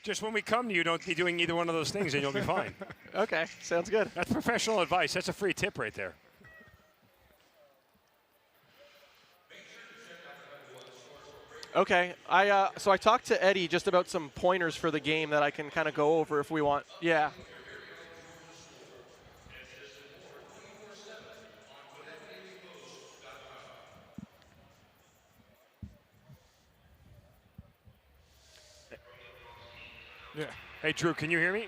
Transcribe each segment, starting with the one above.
Just when we come to you, don't be doing either one of those things, and you'll be fine. Okay, sounds good. That's professional advice. That's a free tip right there. Okay, so I talked to Eddie just about some pointers for the game that I can kind of go over if we want. Yeah. Yeah. Hey, Drew, can you hear me?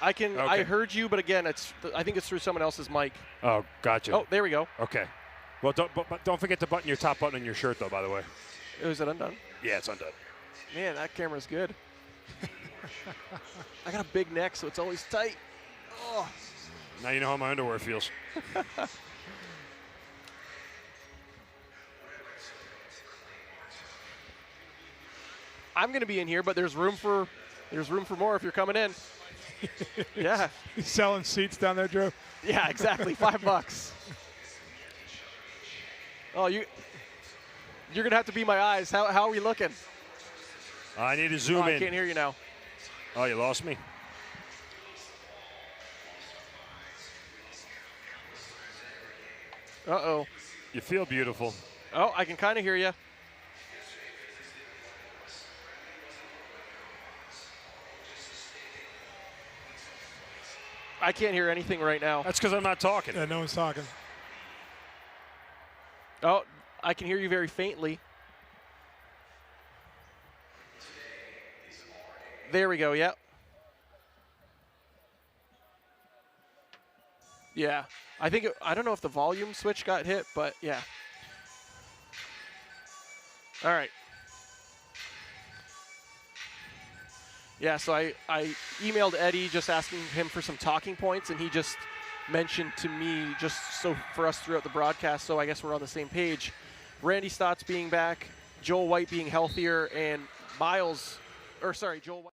I can. Okay. I heard you, but again, I think it's through someone else's mic. Oh, gotcha. Oh, there we go. Okay. Well, don't forget to button your top button on your shirt, though, by the way. Is it undone? Yeah, it's undone. Man, that camera's good. I got a big neck, so it's always tight. Oh. Now you know how my underwear feels. I'm going to be in here, but there's room for more if you're coming in. Yeah. You selling seats down there, Drew? Yeah, exactly. $5. Oh, you're going to have to be my eyes. How are we looking? I need to zoom I in. can't hear you now. Oh, you lost me? Uh-oh. You feel beautiful. Oh, I can kind of hear you. I can't hear anything right now. That's because I'm not talking. Yeah, no one's talking. Oh, I can hear you very faintly. There we go, yep. Yeah, I don't know if the volume switch got hit, but yeah. All right. Yeah, so I emailed Eddie just asking him for some talking points, and he just mentioned to me, just so for us throughout the broadcast, so I guess we're on the same page, Randy Stotts being back, Joel White being healthier, and Joel White.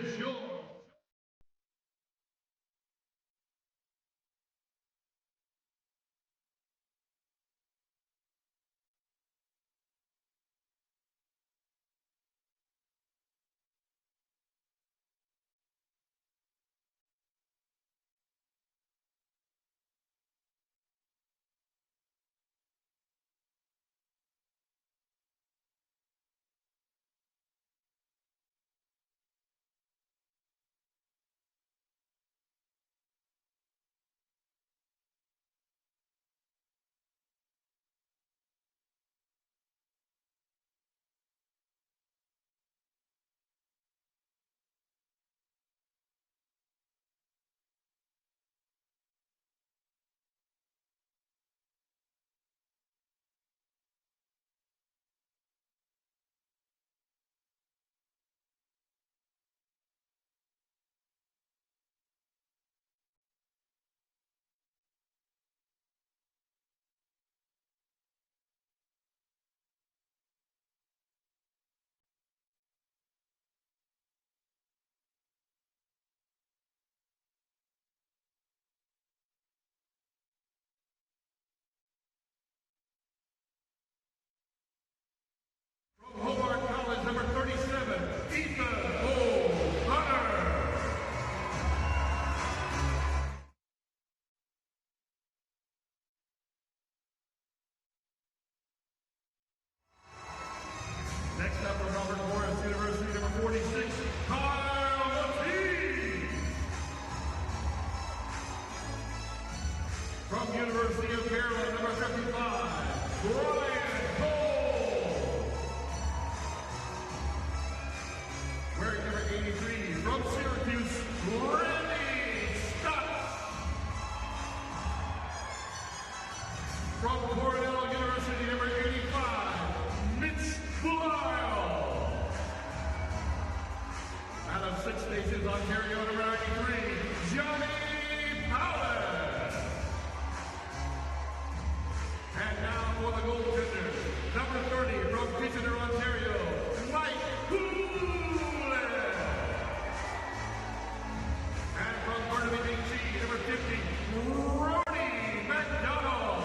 is yours. Hobart College, number 37, Ethan O'Connor. Next up from Robert Morris University, number 46, Kyle Monetize. From University of Maryland, number 55, Brian Cole. Wearing number 83, from Syracuse, Randy Scott. From Cornell University, number 85, Mitch Blisle. Out of Six Nations, Ontario, number 93, Johnny Powell. And now for the goaltender, number 30, from Kitchener, Ontario, Mike Houlihan. And from Burnaby BC, number 50, Ronnie McDonald.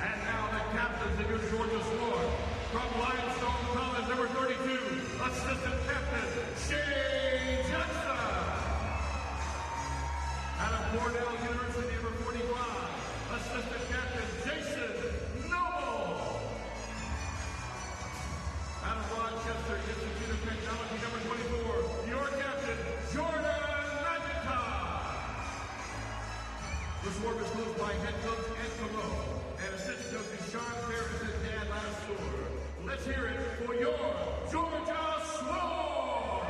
And now the captains of your Georgia Swarm, from Limestone College, number 32, assistant captain, Shane Jackson. Out of Cornell University, number 45, assistant captain, Jason Noble. Out of Rochester Institute of Technology, number 24, your captain, Jordan McIntyre. The Swarm is coached by head coach Ed Camo and assistant coaches Sean Ferris and Dan Lassour. Let's hear it for your Georgia Swarm!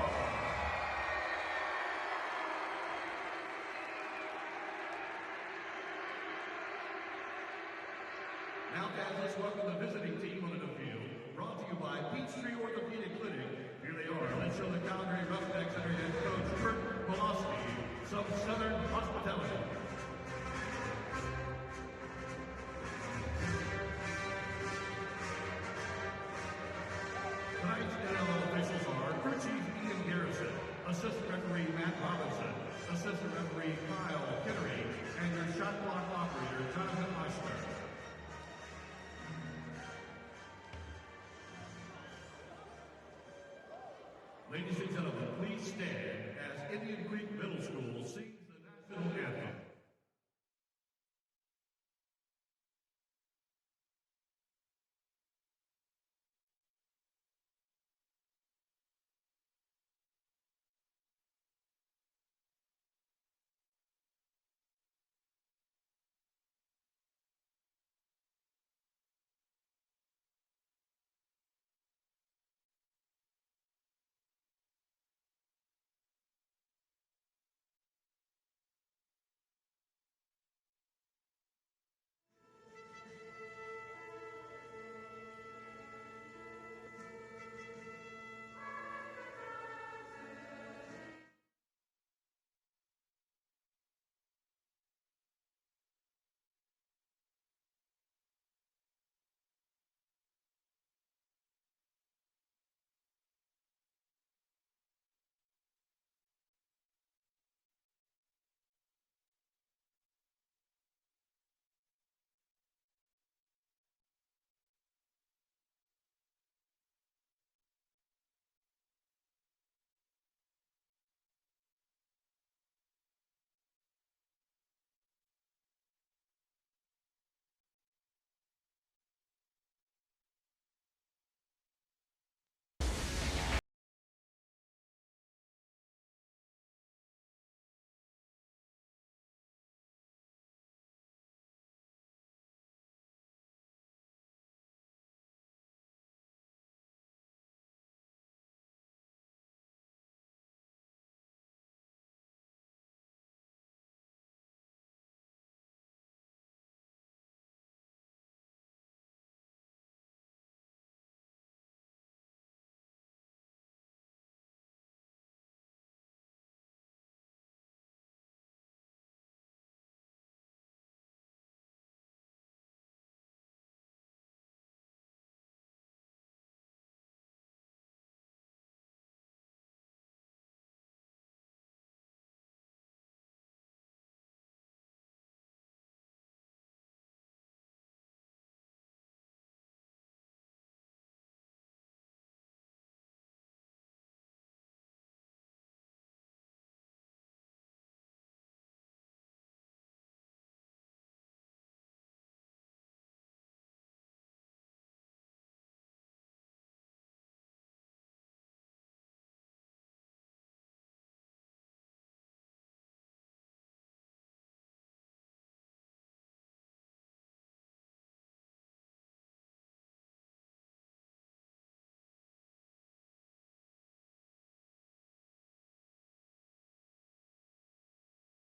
Now, guys, let's welcome the visiting team on the field. Brought to you by Peachtree Orthopedic Clinic. Here they are. Let's show the Calgary Roughnecks under head coach Kurt Pulaski some Southern hospitality. Tonight's NLL officials are crew chief Ian Garrison, assistant referee Matt Robinson, assistant referee Kyle Kittery, and your shot clock operator Jonathan Eichner. Ladies and gentlemen, please stand as Indian Creek Middle School sings the national anthem.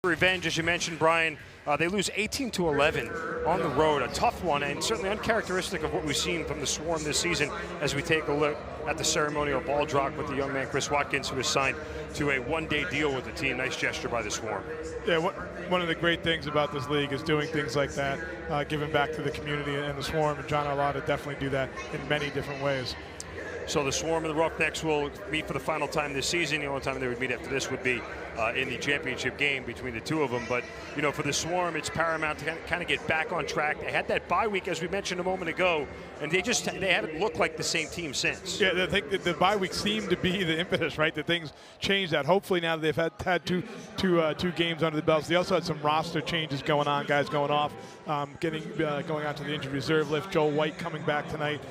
Revenge, as you mentioned, Brian, they lose 18-11 on the road, a tough one, and certainly uncharacteristic of what we've seen from the Swarm this season as we take a look at the ceremonial ball drop with the young man Chris Watkins, who was signed to a one-day deal with the team. Nice gesture by the Swarm. Yeah, one of the great things about this league is doing things like that, giving back to the community, and the Swarm and John Arlotta definitely do that in many different ways. So the Swarm and the Roughnecks will meet for the final time this season. The only time they would meet after this would be in the championship game between the two of them. But, you know, for the Swarm, it's paramount to kind of get back on track. They had that bye week, as we mentioned a moment ago, and they haven't looked like the same team since. Yeah, I think the bye week seemed to be the impetus, right? That things changed that. Hopefully now they've had two games under the belts. They also had some roster changes going on, guys going off, going on to the injured reserve list. Joel White coming back tonight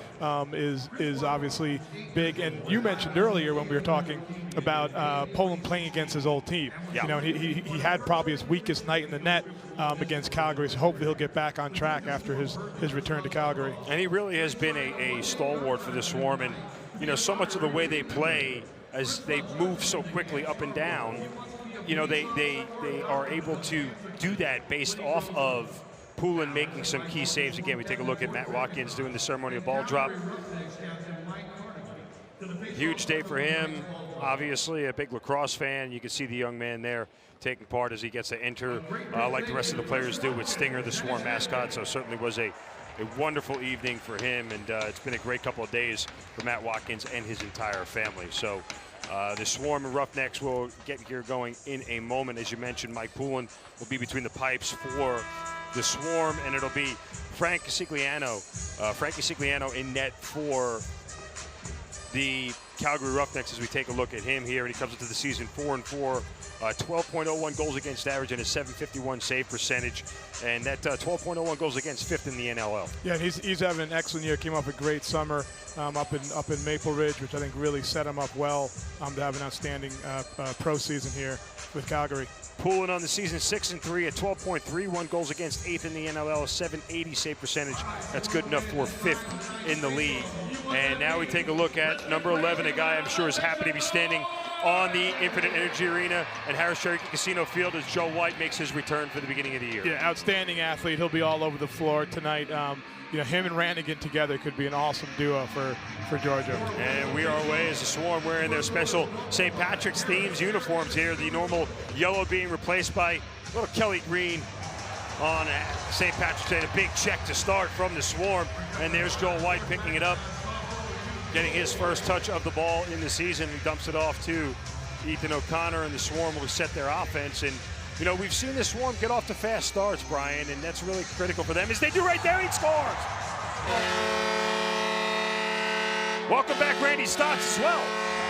is obviously big. And you mentioned earlier when we were talking about Poland playing against his old team. Yeah. You know, he had probably his weakest night in the net against Calgary, so hopefully he'll get back on track after his return to Calgary. And he really has been a stalwart for the Swarm, and you know, so much of the way they play, as they move so quickly up and down, you know, they are able to do that based off of Poulin making some key saves. Again, we take a look at Matt Watkins doing the ceremonial ball drop. Huge day for him. Obviously a big lacrosse fan. You can see the young man there taking part as he gets to enter like the rest of the players do with Stinger, the Swarm mascot. So certainly was a wonderful evening for him, and it's been a great couple of days for Matt Watkins and his entire family. So the Swarm and Roughnecks will get here going in a moment. As you mentioned, Mike Poulin will be between the pipes for the Swarm, and it'll be Frankie Sigliano in net for the Calgary Roughnecks as we take a look at him here. And he comes into the season 4-4, 12.01 goals against average and a .751 save percentage. And that 12.01 goals against, 5th in the NLL. Yeah, he's having an excellent year. Came off a great summer up in Maple Ridge, which I think really set him up well to have an outstanding pro season here with Calgary. Poulin on the season 6-3 at 12.31 goals against, 8th in the NLL, a .780 save percentage. That's good enough for 5th in the league. And now we take a look at number 11, a guy I'm sure is happy to be standing on the Infinite Energy Arena at Harris Cherokee Casino Field as Joe White makes his return for the beginning of the year. Yeah, outstanding athlete. He'll be all over the floor tonight. You know, him and Rannigan together could be an awesome duo for Georgia. And we are away as the Swarm wearing their special St. Patrick's themes uniforms here. The normal yellow being replaced by little Kelly Green on St. Patrick's Day. A big check to start from the Swarm. And there's Joel White picking it up, getting his first touch of the ball in the season. He dumps it off to Ethan O'Connor, and the Swarm will set their offense. And you know, we've seen the Swarm get off to fast starts, Brian, and that's really critical for them, as they do right there. He scores! Welcome back, Randy Stotts, as well.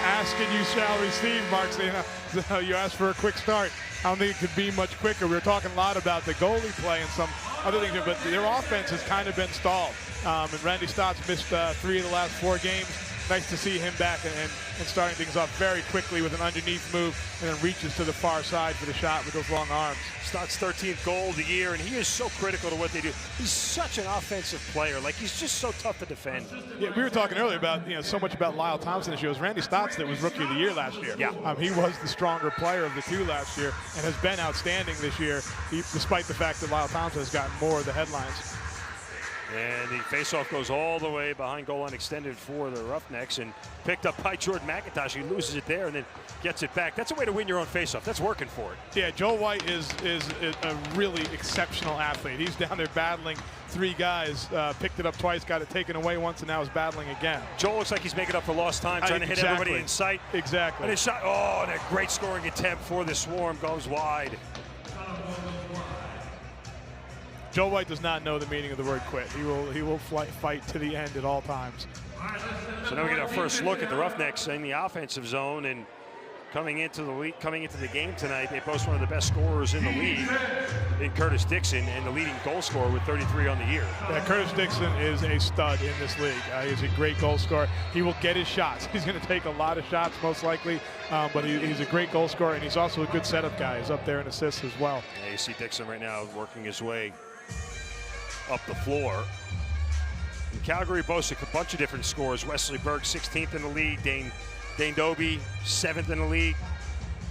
Asking you shall receive, Mark. So you asked for a quick start. I don't think it could be much quicker. We were talking a lot about the goalie play and some other things, but their offense has kind of been stalled. And Randy Stotts missed 3 of the last 4 games. Nice to see him back and starting things off very quickly with an underneath move, and then reaches to the far side for the shot with those long arms. Stotts' 13th goal of the year, and he is so critical to what they do. He's such an offensive player. Like, he's just so tough to defend. Yeah, we were talking earlier about, you know, so much about Lyle Thompson this year. It was Randy Stotts that was Rookie of the Year last year. Yeah. He was the stronger player of the two last year and has been outstanding this year, despite the fact that Lyle Thompson has gotten more of the headlines. And the faceoff goes all the way behind goal line extended for the Roughnecks and picked up by Jordan McIntosh. He loses it there and then gets it back. That's a way to win your own faceoff. That's working for it. Yeah, Joel White is a really exceptional athlete. He's down there battling 3 guys, picked it up twice, got it taken away once, and now is battling again. Joel looks like he's making up for lost time, trying to hit everybody in sight. Exactly. And his shot, oh, and a great scoring attempt for the Swarm goes wide. Joe White does not know the meaning of the word quit. He will fight to the end at all times. So now we get our first look at the Roughnecks in the offensive zone, and coming into the game tonight, they boast one of the best scorers in the league in Curtis Dixon, and the leading goal scorer with 33 on the year. Yeah, Curtis Dixon is a stud in this league. He's a great goal scorer. He will get his shots. He's going to take a lot of shots most likely, but he's a great goal scorer, and he's also a good setup guy. He's up there in assists as well. Yeah, you see Dixon right now working his way up the floor. And Calgary boasts a bunch of different scores. Wesley Berg, 16th in the league. Dane Doby, 7th in the league.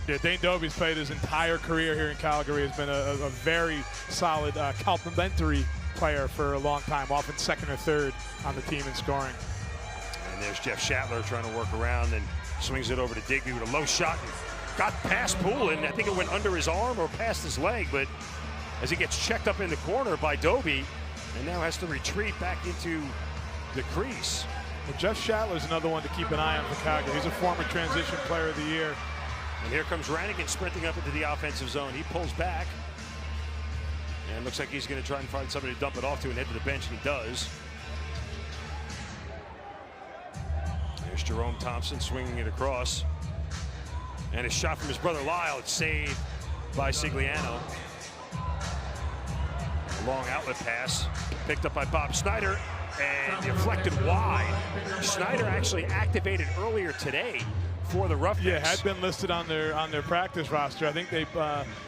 Yeah, Dane Doby's played his entire career here in Calgary. Has been a very solid complementary player for a long time, often second or third on the team in scoring. And there's Jeff Shatler trying to work around and swings it over to Digby with a low shot. Got past Poulin. I think it went under his arm or past his leg, but as he gets checked up in the corner by Doby, and now has to retreat back into the crease. Well, Jeff Shatler's another one to keep an eye on for Calgary. He's a former transition player of the year. And here comes Rannigan sprinting up into the offensive zone. He pulls back. And looks like he's going to try and find somebody to dump it off to and head to the bench, and he does. There's Jerome Thompson swinging it across. And a shot from his brother Lyle. It's saved by Sigliano. A long outlet pass picked up by Bob Snyder and deflected wide. Snyder actually activated earlier today for the Roughnecks. Yeah, had been listed on their practice roster. I think they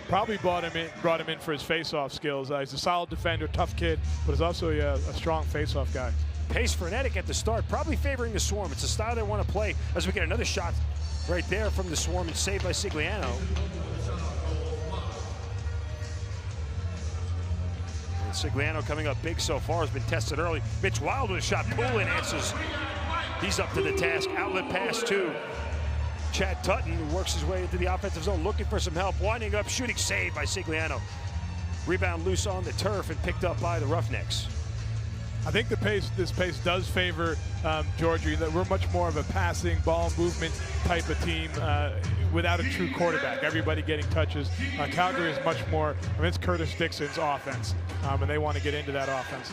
probably brought him in for his face-off skills. He's a solid defender, tough kid, but he's also a strong face-off guy. Pace frenetic at the start, probably favoring the Swarm. It's a style they want to play as we get another shot right there from the Swarm and saved by Sigliano. And Sigliano coming up big so far, has been tested early. Mitch Wild with a shot. Poulin answers. He's up to the task. Outlet pass to Chad Tutton, who works his way into the offensive zone, looking for some help. Winding up, shooting, saved by Sigliano. Rebound loose on the turf and picked up by the Roughnecks. I think this pace does favor Georgia. That we're much more of a passing, ball movement type of team without a true quarterback. Everybody getting touches. Calgary is much more. I mean, it's Curtis Dixon's offense, and they want to get into that offense.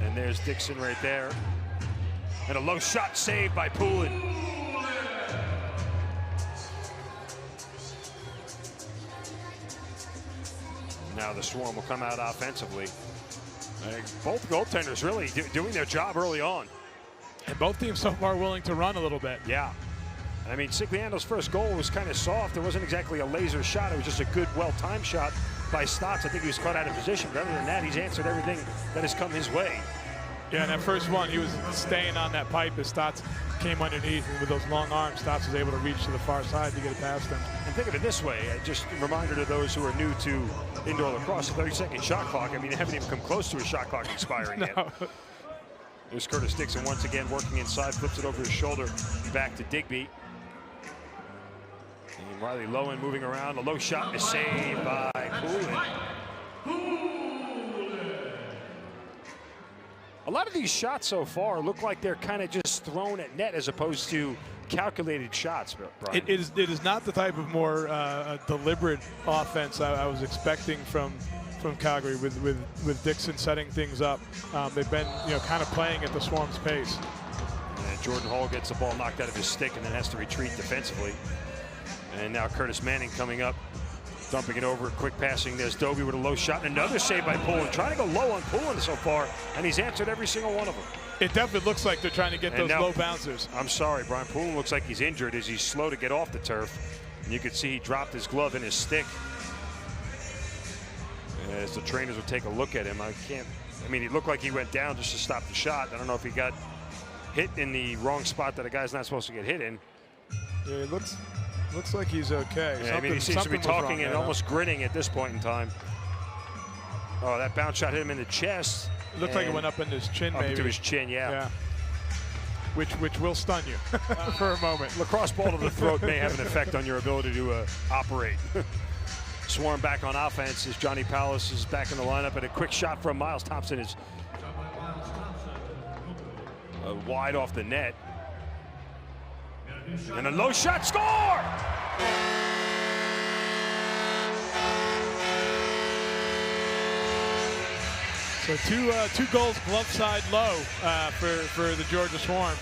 And there's Dixon right there, and a low shot saved by Poulin. Now the Swarm will come out offensively. Both goaltenders really doing their job early on. And both teams so far willing to run a little bit. Yeah. I mean, Sigliano's first goal was kind of soft. It wasn't exactly a laser shot. It was just a good, well-timed shot by Stotts. I think he was caught out of position. But other than that, he's answered everything that has come his way. Yeah, and that first one, he was staying on that pipe as Stotts came underneath. And with those long arms, Stotts was able to reach to the far side to get it past him. And think of it this way, just a reminder to those who are new to indoor lacrosse, a 30-second shot clock. I mean, they haven't even come close to a shot clock expiring yet. There's Curtis Dixon once again working inside, flips it over his shoulder, back to Digby. And Riley Lowen moving around. A low shot is saved by Poulin. A lot of these shots so far look like they're kind of just thrown at net as opposed to calculated shots, Brian. It is not the type of more deliberate offense I was expecting from Calgary with Dixon setting things up. They've been kind of playing at the Swarm's pace. And Jordan Hall gets the ball knocked out of his stick and then has to retreat defensively. And now Curtis Manning coming up, dumping it over, quick passing. There's Doby with a low shot, and another save by Poulin. Trying to go low on Poulin so far, and he's answered every single one of them. It definitely looks like they're trying to get those low bouncers. I'm sorry, Brian. Poulin looks like he's injured as he's slow to get off the turf. And you can see he dropped his glove in his stick. As the trainers would take a look at him, I mean, he looked like he went down just to stop the shot. I don't know if he got hit in the wrong spot that a guy's not supposed to get hit in. Yeah, it looks like he's okay. Yeah, I mean, he seems to be talking and almost grinning at this point in time. Oh, that bounce shot hit him in the chest. It looked like it went up in his chin, maybe. Up to his chin, yeah. Which will stun you for a moment. Lacrosse ball to the throat may have an effect on your ability to operate. Swarm back on offense as Johnny Palace is back in the lineup, and a quick shot from Miles Thompson is wide off the net. And a low shot, score! So two goals glove side low for the Georgia Swarm.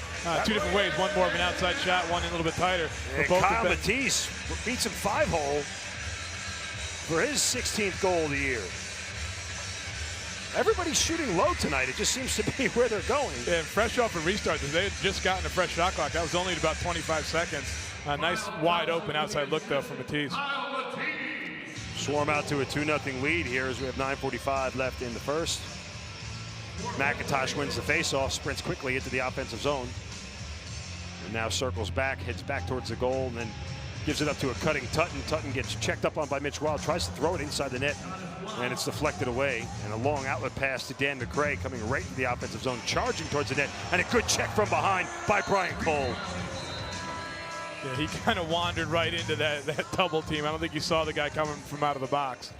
Two different ways, one more of an outside shot, one a little bit tighter. And Kyle Matisse beats him 5-hole for his 16th goal of the year. Everybody's shooting low tonight. It just seems to be where they're going. And fresh off a restart, they had just gotten a fresh shot clock. That was only at about 25 seconds. A nice wide open outside look though from Matisse. Swarm out to a 2-0 lead here as we have 9:45 left in the first. McIntosh wins the faceoff, sprints quickly into the offensive zone. And now circles back, heads back towards the goal, and then Gives it up to a cutting Tutton. Tutton gets checked up on by Mitch Wild, tries to throw it inside the net, and it's deflected away. And a long outlet pass to Dan McRae coming right to the offensive zone, charging towards the net, and a good check from behind by Brian Cole. Yeah, he kind of wandered right into that double team. I don't think you saw the guy coming from out of the box.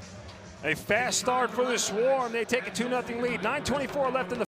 A fast start for the Swarm. They take a 2-0 lead. 9:24 left in the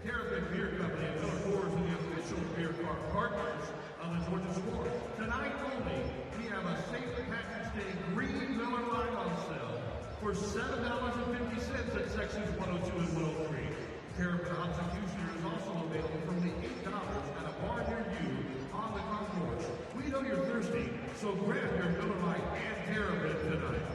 Caribbean Beer Company and Miller Coors are the official beer car partners of the Georgia Swarm. Tonight only, we have a St. Patrick's Day Green Miller Lime on sale for $7.50 at sections 102 and 103. Caribbean Executioner is also available from the $8 at a bar near you on the concourse. We know you're thirsty, so grab your Miller Lite and Caribbean tonight.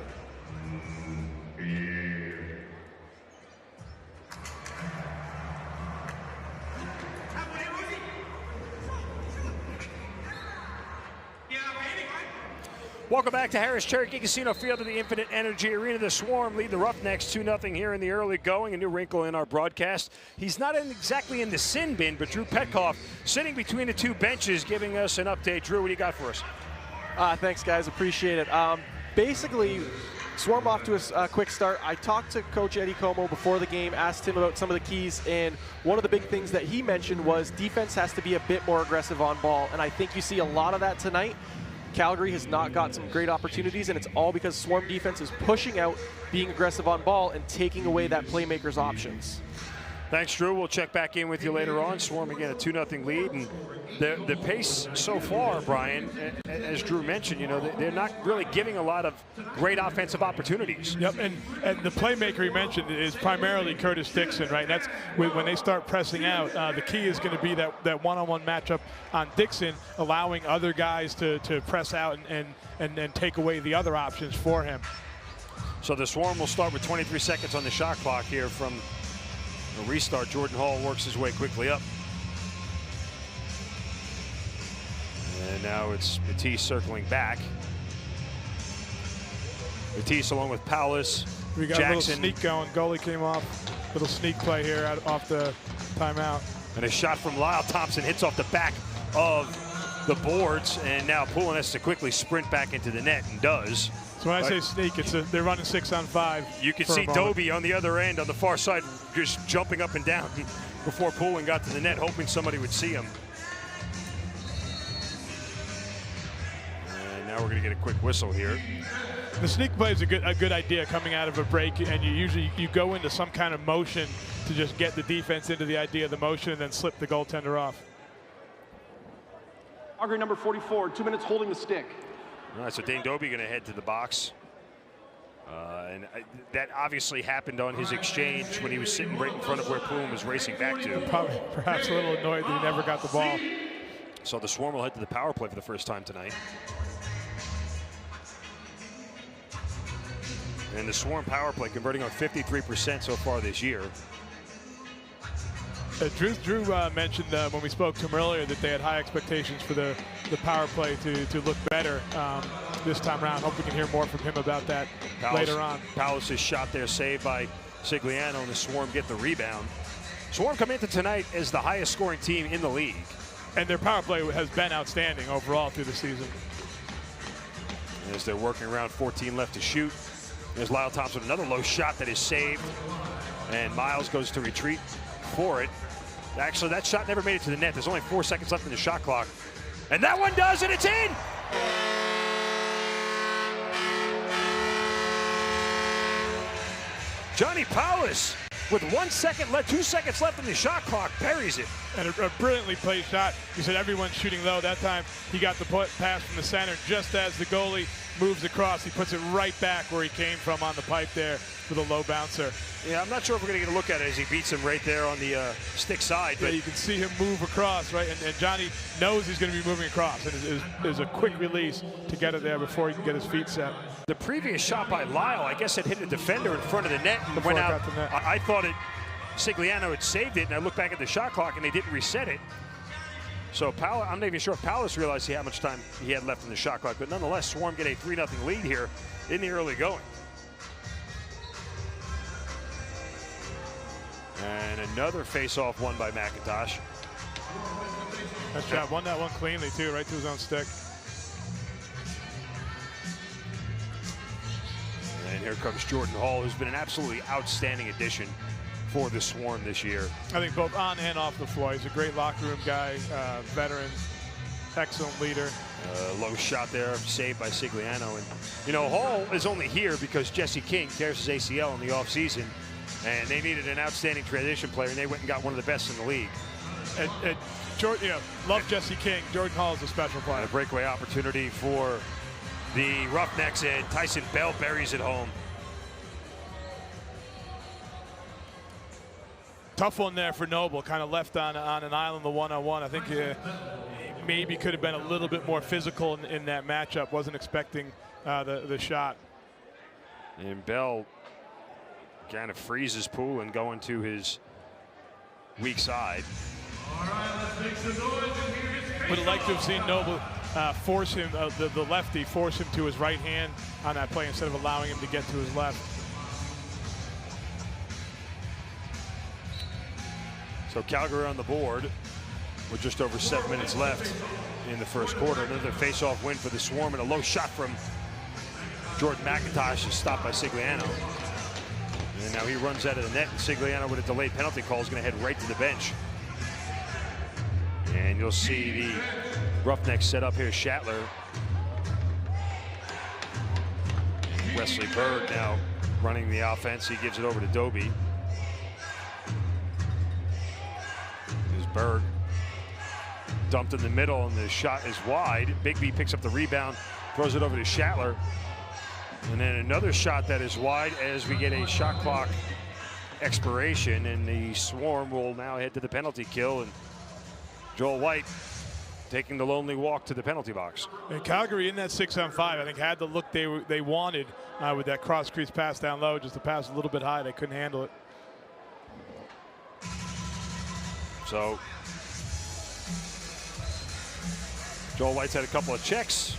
Welcome back to Harris Cherokee Casino Field of the Infinite Energy Arena. The Swarm lead the Roughnecks 2-0 here in the early going. A new wrinkle in our broadcast. He's not exactly in the sin bin, but Drew Petkoff sitting between the two benches giving us an update. Drew, what do you got for us? Thanks, guys. Appreciate it. Basically, Swarm off to a quick start. I talked to Coach Eddie Como before the game, asked him about some of the keys, and one of the big things that he mentioned was defense has to be a bit more aggressive on ball, and I think you see a lot of that tonight. Calgary has not got some great opportunities, and it's all because Swarm defense is pushing out, being aggressive on ball, and taking away that playmaker's options. Thanks, Drew. We'll check back in with you later on. Swarm again a 2-0 lead, and the pace so far, Brian, as Drew mentioned, you know, they're not really giving a lot of great offensive opportunities. Yep, and the playmaker he mentioned is primarily Curtis Dixon, right? That's when they start pressing out. The key is going to be that one-on-one matchup on Dixon, allowing other guys to press out and take away the other options for him. So the Swarm will start with 23 seconds on the shot clock here from a restart. Jordan Hall works his way quickly up. And now it's Matisse circling back. Matisse along with Powlis, We got Jackson. a little sneak going. Goalie came off. Little sneak play here off the timeout. And a shot from Lyle Thompson hits off the back of the boards. And now Poulin has to quickly sprint back into the net, and does. So when I say sneak, they're running 6-on-5. You can see Dobie on the other end on the far side just jumping up and down before Poulin got to the net, hoping somebody would see him. And now we're going to get a quick whistle here. The sneak play is a good idea coming out of a break, and you go into some kind of motion to just get the defense into the idea of the motion and then slip the goaltender off. Calgary number 44, 2 minutes holding the stick. All right, so Dane Dobie going to head to the box. That obviously happened on his exchange when he was sitting right in front of where Poulin was racing back to. Probably, perhaps a little annoyed that he never got the ball. So the Swarm will head to the power play for the first time tonight. And the Swarm power play converting on 53% so far this year. Drew mentioned when we spoke to him earlier that they had high expectations for the power play to look better this time around. Hope we can hear more from him about that later on. Powlis' shot there saved by Sigliano, and the Swarm get the rebound. Swarm come into tonight as the highest scoring team in the league. And their power play has been outstanding overall through the season. As they're working around 14 left to shoot. There's Lyle Thompson, another low shot that is saved. And Miles goes to retreat for it. Actually, that shot never made it to the net. There's only 4 seconds left in the shot clock. And that one does, and it's in! Johnny Powlis, with 1 second left, 2 seconds left in the shot clock, buries it. And a brilliantly played shot. You said everyone's shooting low. That time he got the pass from the center just as the goalie moves across. He puts it right back where he came from on the pipe there with a low bouncer. Yeah, I'm not sure if we're going to get a look at it as he beats him right there on the stick side. But yeah, you can see him move across, right? And Johnny knows he's going to be moving across. And there's a quick release to get it there before he can get his feet set. The previous shot by Lyle, I guess it hit a defender in front of the net and Before went it out. got to net. I thought Sigliano had saved it, and I looked back at the shot clock and they didn't reset it. So I'm not even sure if Palace realized how much time he had left in the shot clock, but nonetheless, Swarm get a 3-0 lead here in the early going. And another face-off won by McIntosh. Nice job. Won that one cleanly, too, right to his own stick. And here comes Jordan Hall, who's been an absolutely outstanding addition for the Swarm this year. I think both on and off the floor. He's a great locker room guy, veteran, excellent leader. Low shot there, saved by Sigliano. And, you know, Hall is only here because Jesse King tears his ACL in the offseason, and they needed an outstanding transition player, and they went and got one of the best in the league. Jordan, you know, love Jesse King. Jordan Hall is a special player. And a breakaway opportunity for the Roughnecks, and Tyson Bell buries it home. Tough one there for Noble, kind of left on an island, the one-on-one. I think maybe could have been a little bit more physical in that matchup. Wasn't expecting the shot. And Bell kind of freezes Poulin going to his weak side. Would have liked to have seen Noble force him, the lefty, force him to his right hand on that play instead of allowing him to get to his left. So Calgary on the board with just over 7 minutes left in the first quarter. Another face-off win for the Swarm, and a low shot from Jordan McIntosh is stopped by Sigliano. And now he runs out of the net, and Sigliano with a delayed penalty call is going to head right to the bench. And you'll see the Roughnecks set up here. Shatler. Wesley Berg now running the offense. He gives it over to Doby. There's Berg. Dumped in the middle, and the shot is wide. Bigby picks up the rebound, throws it over to Shatler. And then another shot that is wide as we get a shot clock expiration, and the Swarm will now head to the penalty kill. And Joel White taking the lonely walk to the penalty box. And Calgary in that 6-on-5, I think, had the look they wanted with that cross crease pass down low, just to pass a little bit high. They couldn't handle it. So Joel White's had a couple of checks.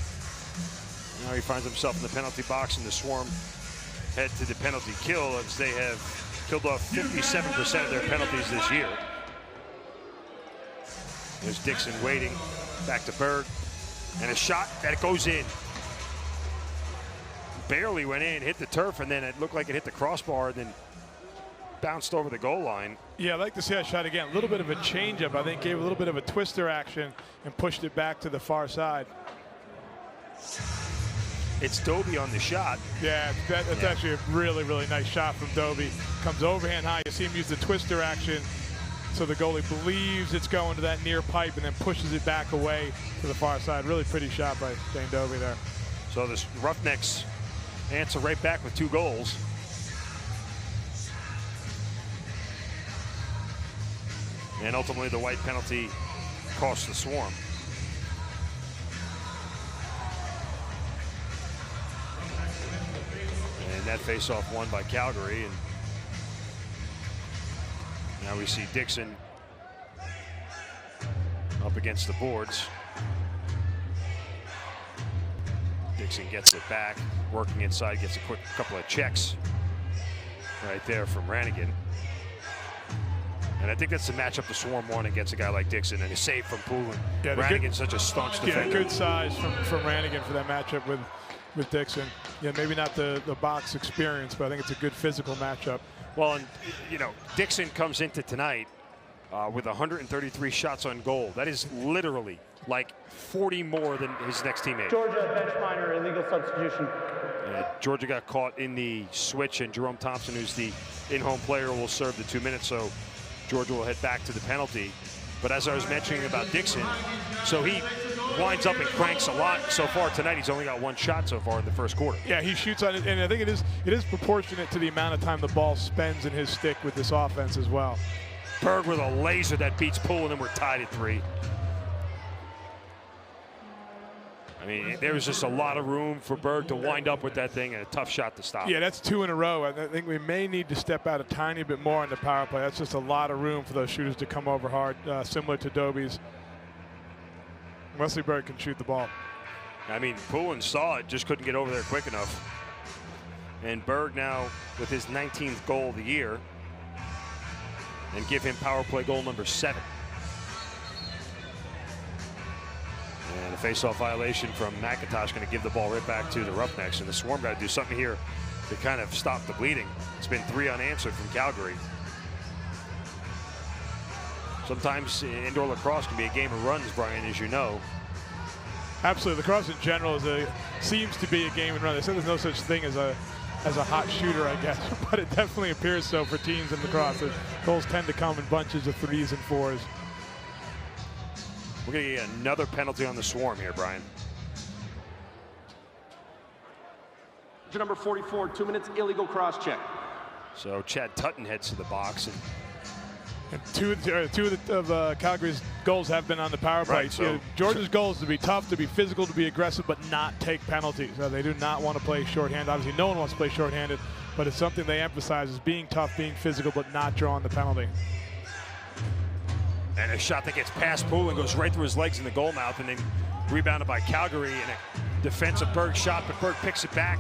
Now he finds himself in the penalty box, and the Swarm head to the penalty kill as they have killed off 57% of their penalties this year. There's Dixon waiting, back to Berg, and a shot that goes in. Barely went in, hit the turf, and then it looked like it hit the crossbar, and then bounced over the goal line. Yeah, I'd like to see that shot again. A little bit of a changeup, I think, gave a little bit of a twister action and pushed it back to the far side. It's Doby on the shot. Yeah, that's actually a really, really nice shot from Doby. Comes overhand high. You see him use the twister action, so the goalie believes it's going to that near pipe and then pushes it back away to the far side. Really pretty shot by Dane Doby there. So the Roughnecks answer right back with 2 goals. And ultimately the white penalty cost the Swarm. And that face-off won by Calgary. And now we see Dixon up against the boards. Dixon gets it back, working inside, gets a quick couple of checks right there from Rannigan. And I think that's the matchup the Swarm won against a guy like Dixon, and a save from Poulin. Yeah, Rannigan's such a staunch defender. Yeah, good size from Rannigan for that matchup with Dixon. Yeah, maybe not the box experience, but I think it's a good physical matchup. Well, and you know, Dixon comes into tonight with 133 shots on goal. That is literally like 40 more than his next teammate. Georgia bench minor, illegal substitution. Georgia got caught in the switch, and Jerome Thompson, who's the in-home player, will serve the 2 minutes. So Georgia will head back to the penalty. But as I was mentioning about Dixon, so he winds up and cranks a lot. So far tonight, he's only got 1 shot so far in the first quarter. Yeah, he shoots on it, and I think it is proportionate to the amount of time the ball spends in his stick with this offense as well. Berg with a laser that beats Poulin, and we're tied at 3. I mean, there was just a lot of room for Berg to wind up with that thing, and a tough shot to stop. Yeah, that's 2 in a row. I think we may need to step out a tiny bit more on the power play. That's just a lot of room for those shooters to come over hard, similar to Doby's. Wesley Berg can shoot the ball. I mean, Poulin saw it, just couldn't get over there quick enough. And Berg now with his 19th goal of the year, and give him power play goal number 7. And a face-off violation from McIntosh, going to give the ball right back to the Roughnecks. And the Swarm got to do something here to kind of stop the bleeding. It's been 3 unanswered from Calgary. Sometimes indoor lacrosse can be a game of runs, Brian, as you know. Absolutely, lacrosse in general seems to be a game and run. They said there's no such thing as a hot shooter, I guess, but it definitely appears so for teams in lacrosse. The goals tend to come in bunches of 3s and 4s. We're going to get another penalty on the Swarm here, Brian. Number 44, 2 minutes illegal cross check. So Chad Tutton heads to the box, and two of Calgary's goals have been on the power play. Right, so Georgia's goal is to be tough, to be physical, to be aggressive, but not take penalties. They do not want to play shorthanded. Obviously, no one wants to play shorthanded, but it's something they emphasize is being tough, being physical, but not drawing the penalty. and a shot that gets past Poulin goes right through his legs in the goal mouth, and then rebounded by Calgary, and a defensive Berg shot, but Berg picks it back.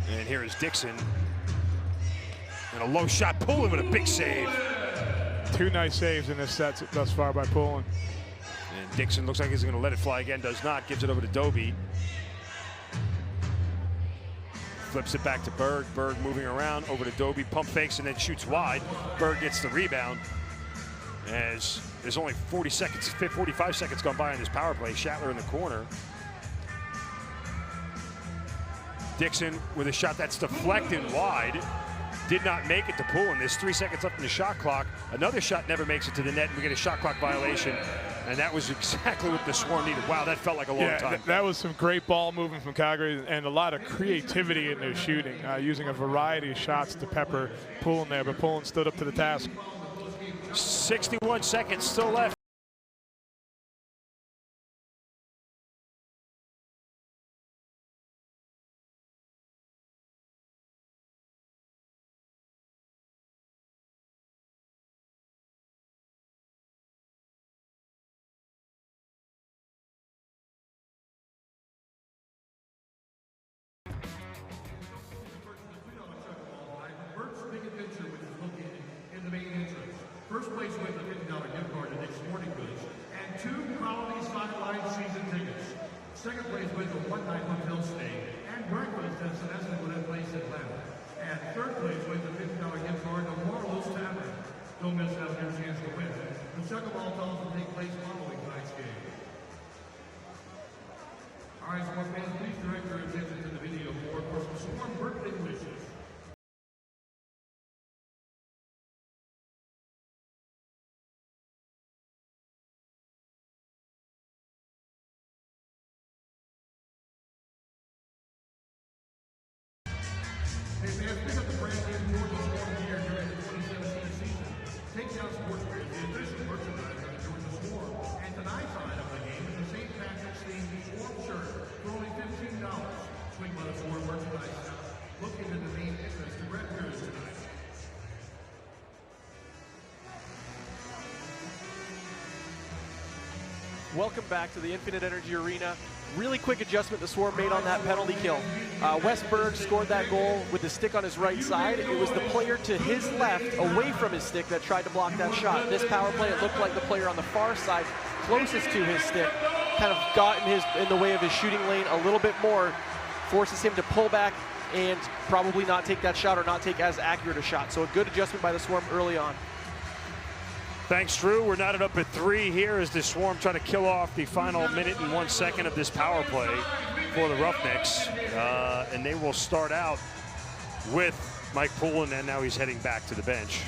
And here is Dixon. And a low shot, Poulin with a big save. 2 nice saves in this set thus far by Poulin. And Dixon looks like he's going to let it fly again, does not, gives it over to Doby. Flips it back to Berg. Berg moving around over to Doby, pump fakes and then shoots wide. Berg gets the rebound. As there's only 45 seconds gone by on this power play. Shatler in the corner. Dixon with a shot that's deflected wide. Did not make it to Poulin. There's 3 seconds left in the shot clock. Another shot never makes it to the net, and we get a shot clock violation. And that was exactly what the Swarm needed. Wow, that felt like a long time. That was some great ball movement from Calgary and a lot of creativity in their shooting, using a variety of shots to pepper Poulin there, but Poulin stood up to the task. 61 seconds still left. First place wins a $50 gift card to Dick's Sporting Goods and 2 quality sideline season tickets. Second place wins a one-night hotel stay and breakfast at Sonesta Gwinnett Place Atlanta. And third place wins a $50 gift card to Marlowe's Tavern. Don't miss out on your chance to win. The Chuckaball Toss will take place following tonight's game. All right, Swarm fans, please direct your attention to the video board for some Swarm birthday wishes. Hey fans, pick up the brand new Georgia Swarm gear during the 2017 season. Takedown Sportswear is the official merchandise of the Georgia Swarm. And tonight's item of the game is a St. Patrick's themed Swarm shirt for only $15. Swing by the Swarm merchandise shop. Look into the main entrance to Red Bears tonight. Welcome back to the Infinite Energy Arena. Really quick adjustment the Swarm made on that penalty kill. Wes Berg scored that goal with the stick on his right side. It was the player to his left, away from his stick, that tried to block that shot. This power play, it looked like the player on the far side, closest to his stick, kind of got in the way of his shooting lane a little bit more, forces him to pull back and probably not take that shot or not take as accurate a shot. So a good adjustment by the Swarm early on. Thanks, Drew. We're knotted up at 3 here as the Swarm try to kill off the final minute and 1 second of this power play for the Roughnecks. And they will start out with Mike Poulin, and now he's heading back to the bench.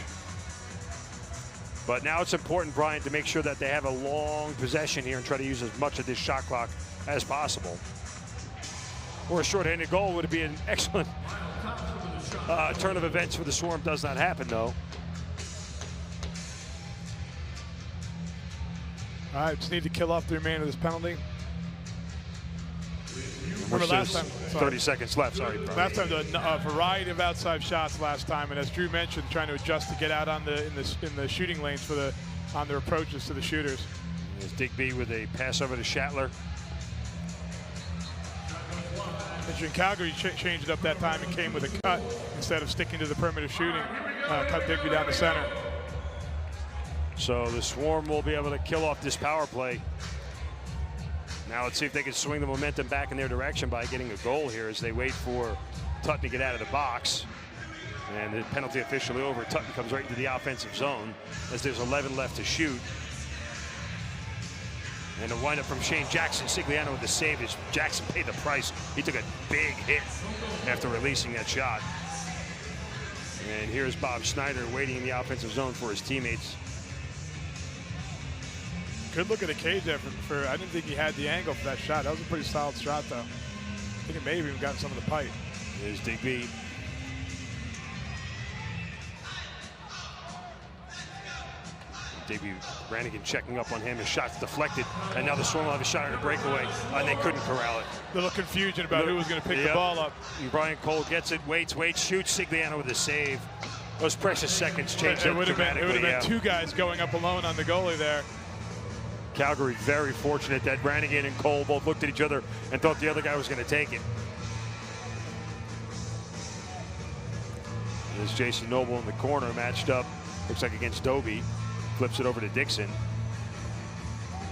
But now it's important, Brian, to make sure that they have a long possession here and try to use as much of this shot clock as possible. Or a shorthanded goal would be an excellent turn of events for the Swarm. Does not happen, though. All right, just need to kill off the remainder of this penalty. Remember last time, 30 seconds left, sorry. Last time, a variety of outside shots last time, and as Drew mentioned, trying to adjust to get out on in the shooting lanes on their approaches to the shooters. There's Digby with a pass over to Shatler. In Calgary, changed it up that time and came with a cut instead of sticking to the perimeter shooting. Cut Digby down the center. So the Swarm will be able to kill off this power play. Now let's see if they can swing the momentum back in their direction by getting a goal here as they wait for Tutton to get out of the box. And the penalty officially over. Tutton comes right into the offensive zone as there's 11 left to shoot. And a windup from Shane Jackson. Sigliano with the save as Jackson paid the price. He took a big hit after releasing that shot. And here's Bob Schneider waiting in the offensive zone for his teammates. Good look at the cage effort. I didn't think he had the angle for that shot. That was a pretty solid shot, though. I think it may have even gotten some of the pipe. There's Digby. Digby, Brannigan checking up on him. His shot's deflected, and now the Swarm will have a shot at a breakaway, and they couldn't corral it. Little confusion about who was going to pick the ball up. Brian Cole gets it, waits, shoots. Sigliano with a save. Those precious seconds changed it dramatically. It would have been two guys going up alone on the goalie there. Calgary very fortunate that Brannigan and Cole both looked at each other and thought the other guy was going to take it. There's Jason Noble in the corner, matched up, looks like against Doby. Flips it over to Dixon.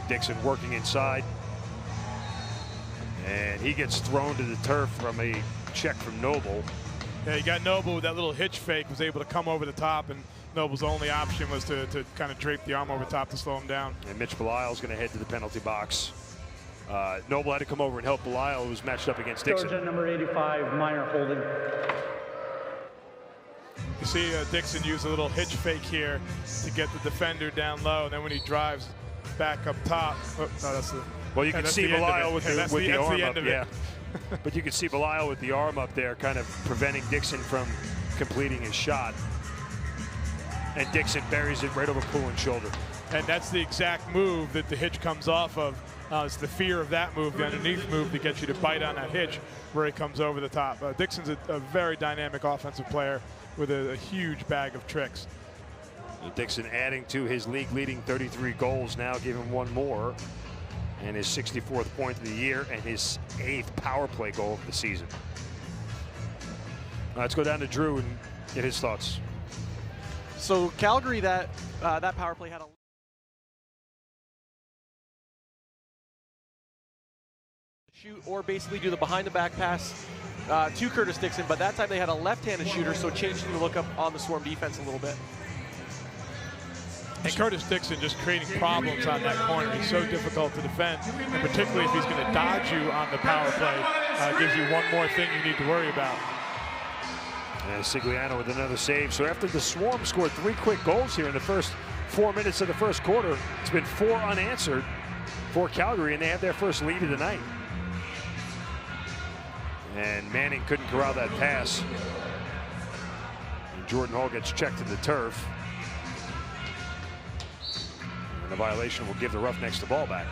Dixon working inside. And he gets thrown to the turf from a check from Noble. Yeah, you got Noble with that little hitch fake, was able to come over the top, and Noble's only option was to kind of drape the arm over top to slow him down. And Mitch Belisle's going to head to the penalty box. Noble had to come over and help Belisle, who was matched up against Dixon. Georgia number 85, minor holding. You see Dixon use a little hitch fake here to get the defender down low, and then when he drives back up top, oh, no, that's the. Well, you can see Belisle with the arm up, yeah. But you can see Belisle with the arm up there, kind of preventing Dixon from completing his shot. And Dixon buries it right over Pullen's shoulder. And that's the exact move that the hitch comes off of. It's the fear of that move, the underneath move, to get you to bite on that hitch where he comes over the top. Dixon's a very dynamic offensive player with a huge bag of tricks. Dixon adding to his league-leading 33 goals now, give him one more, and his 64th point of the year and his 8th power play goal of the season. Let's go down to Drew and get his thoughts. So Calgary, that power play had a shoot or basically do the behind-the-back pass to Curtis Dixon, but that time they had a left-handed shooter, so changing the look up on the Swarm defense a little bit. And Curtis Dixon just creating problems on that corner. He's so difficult to defend, and particularly if he's going to dodge you on the power play, gives you one more thing you need to worry about. And Sigliano with another save. So after the Swarm scored 3 quick goals here in the first 4 minutes of the first quarter, it's been 4 unanswered for Calgary, and they have their first lead of the night. And Manning couldn't corral that pass. And Jordan Hall gets checked to the turf. And the violation will give the Roughnecks the ball back.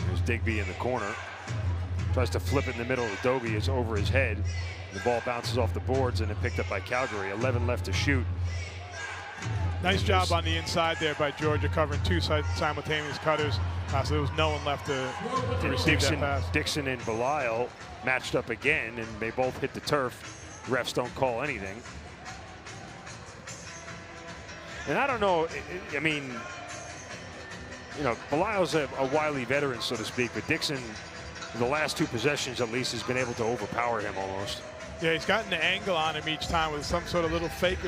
There's Digby in the corner. Tries to flip it in the middle of Doby. It's over his head. The ball bounces off the boards and then picked up by Calgary. 11 left to shoot. Nice job on the inside there by Georgia, covering 2 simultaneous cutters. So there was no one left to receive that pass. Dixon and Belisle matched up again, and they both hit the turf. Refs don't call anything. And I don't know, I mean, you know, Belisle's a wily veteran, so to speak, but Dixon, in the last 2 possessions at least, has been able to overpower him almost. Yeah, he's gotten the angle on him each time with some sort of little fake.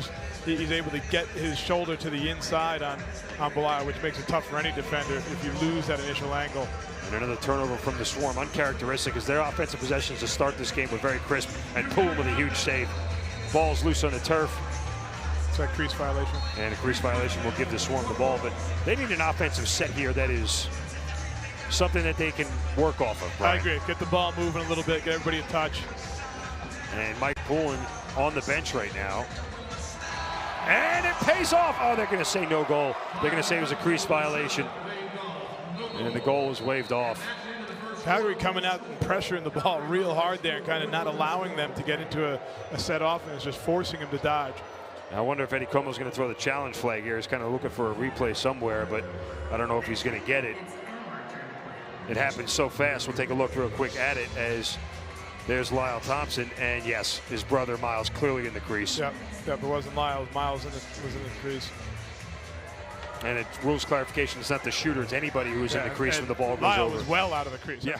He's able to get his shoulder to the inside on Belisle, which makes it tough for any defender if you lose that initial angle. And another turnover from the Swarm, uncharacteristic, as their offensive possessions to start this game were very crisp, and Pullen with a huge save. Ball's loose on the turf. It's a crease violation. And a crease violation will give the Swarm the ball, but they need an offensive set here that is something that they can work off of, Brian. I agree. Get the ball moving a little bit, get everybody in touch. And Mike Pullen on the bench right now. And it pays off. Oh, they're going to say no goal. They're going to say it was a crease violation. And the goal is waved off. Calgary coming out and pressuring the ball real hard there and kind of not allowing them to get into a set offense, just forcing them to dodge. I wonder if Eddie Como's going to throw the challenge flag here. He's kind of looking for a replay somewhere, but I don't know if he's going to get it. It happens so fast. We'll take a look real quick at it as there's Lyle Thompson, and yes, his brother Miles clearly in the crease. Yep, it wasn't Lyle. Miles was in the crease. And it rules clarification. It's not the shooter. It's anybody who's in the crease when the ball goes Lyle over. was well out of the crease. Yeah.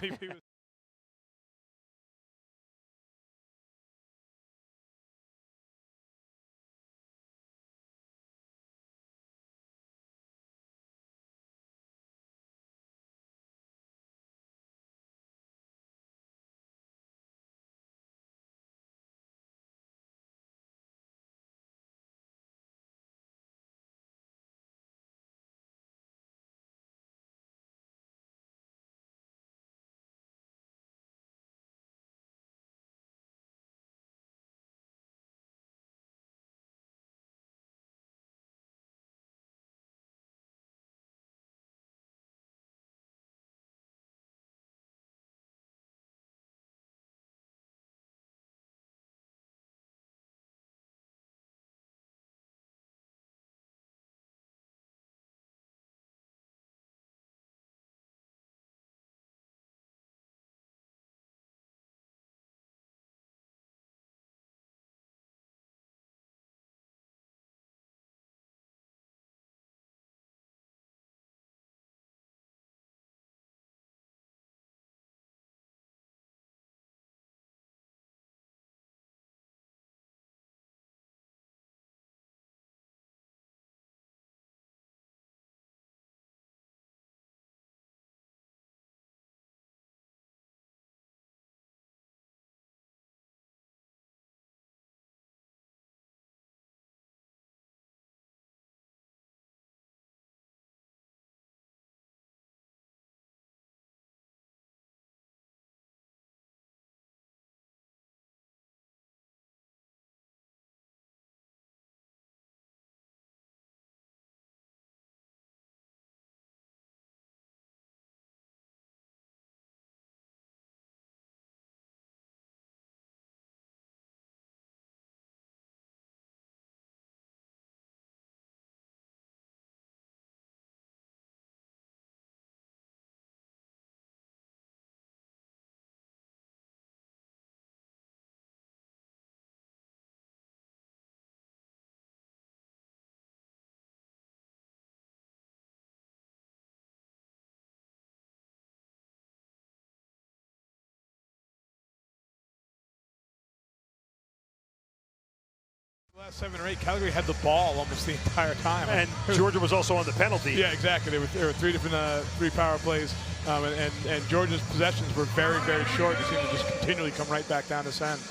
Last 7 or 8, Calgary had the ball almost the entire time. And Georgia was also on the penalty. Yeah, exactly. There were 3 different 3 power plays, and Georgia's possessions were very, very short. They seemed to just continually come right back down to send.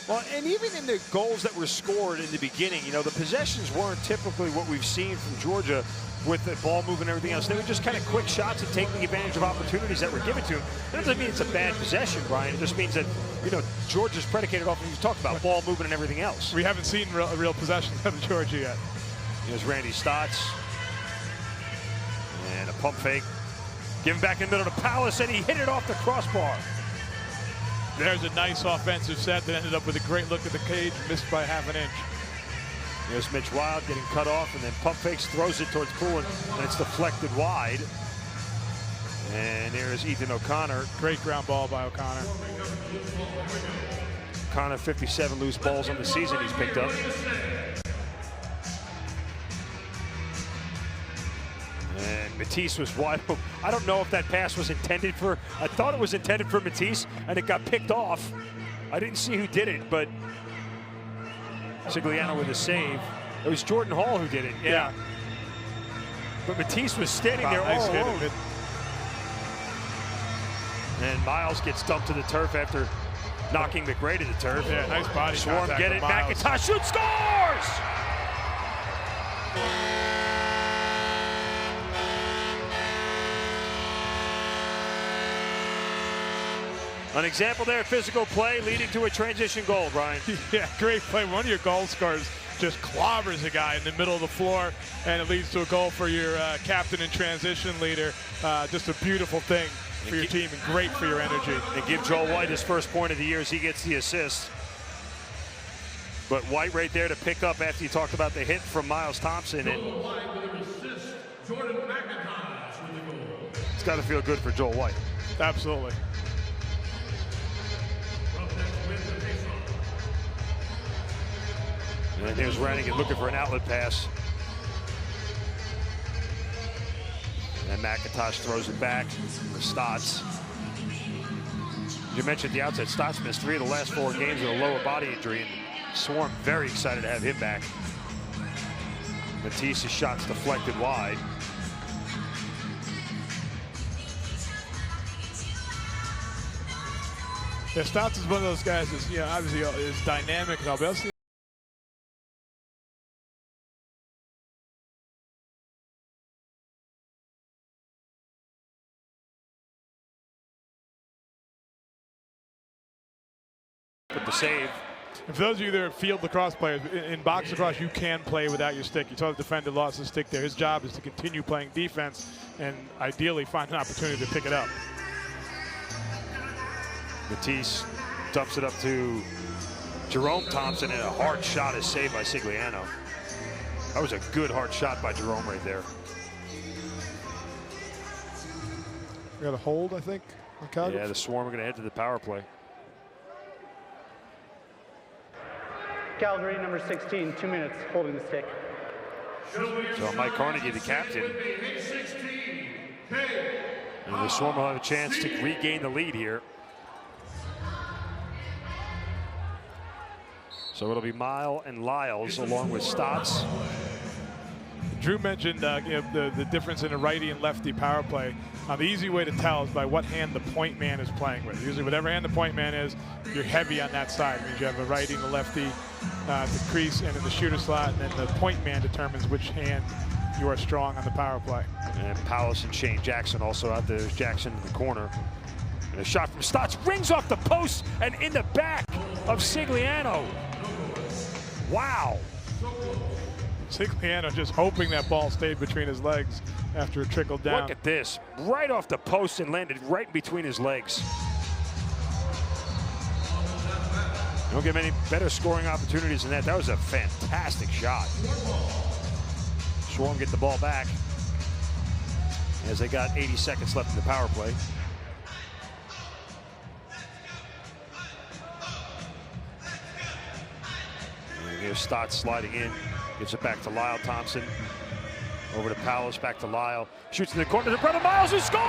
Well, and even in the goals that were scored in the beginning, you know, the possessions weren't typically what we've seen from Georgia with the ball moving and everything else. They were just kind of quick shots and taking advantage of opportunities that were given to them. That doesn't mean it's a bad possession, Brian. It just means that, you know, Georgia's predicated off, and you talked about ball moving and everything else. We haven't seen real possession of Georgia yet. Here's Randy Stotts. And a pump fake. Given back in the middle to Palace, and he hit it off the crossbar. There's a nice offensive set that ended up with a great look at the cage, missed by half an inch. There's Mitch Wild getting cut off, and then pump fakes, throws it towards Poole, and it's deflected wide. And there's Ethan O'Connor. Great ground ball by O'Connor. O'Connor, 57 loose balls on the season he's picked up. And Matisse was wide open. I don't know if that pass was intended for, I thought it was intended for Matisse, and it got picked off. I didn't see who did it, but Sigliano with a save. It was Jordan Hall who did it. Yeah. But Matisse was standing there all alone. And Miles gets dumped to the turf after knocking McRae to the turf. Yeah, nice body Swarm contact get it. from Miles. McIntosh shoots, scores! An example there, physical play leading to a transition goal, Brian. Yeah, great play. One of your goal scorers just clobbers a guy in the middle of the floor, and it leads to a goal for your captain and transition leader. Just a beautiful thing for your team and great for your energy. And give Joel White his first point of the year as he gets the assist. But White right there to pick up after you talked about the hit from Miles Thompson. And it's got to feel good for Joel White. Absolutely. And there's Rannigan looking for an outlet pass. And McIntosh throws it back for Stotts. You mentioned at the outset, Stotts missed 3 of the last 4 games with a lower body injury. And Swarm very excited to have him back. Matisse's shot's deflected wide. Yeah, Stotts is one of those guys that's, obviously is dynamic and all, but Put the save. and for those of you that are field lacrosse players, in box lacrosse, you can play without your stick. You saw the defender lost his stick there. His job is to continue playing defense and ideally find an opportunity to pick it up. Matisse dumps it up to Jerome Thompson, and a hard shot is saved by Sigliano. That was a good hard shot by Jerome right there. We got a hold, I think, on Calgary. Yeah, the Swarm are going to head to the power play. Calgary, number 16, 2 minutes, holding the stick. So Mike Carnegie, the captain. And the Swarm will have a chance to regain the lead here. So it'll be Mile and Lyles along with Stotts. Drew mentioned the difference in a righty and lefty power play. The easy way to tell is by what hand the point man is playing with. Usually whatever hand the point man is, you're heavy on that side. It means you have a righty and a lefty, the crease and in the shooter slot, and then the point man determines which hand you are strong on the power play. And Powles and Shane Jackson also out there. There's Jackson in the corner. And a shot from Stotts rings off the post and in the back of Sigliano. Wow. Sigliano just hoping that ball stayed between his legs after it trickled down. Look at this. Right off the post and landed right between his legs. Don't give any better scoring opportunities than that. That was a fantastic shot. Swarm get the ball back as they got 80 seconds left in the power play. And here's Stotts sliding in. Gives it back to Lyle Thompson. Over to Powles, back to Lyle. Shoots in the corner to Brennan Miles, who scores!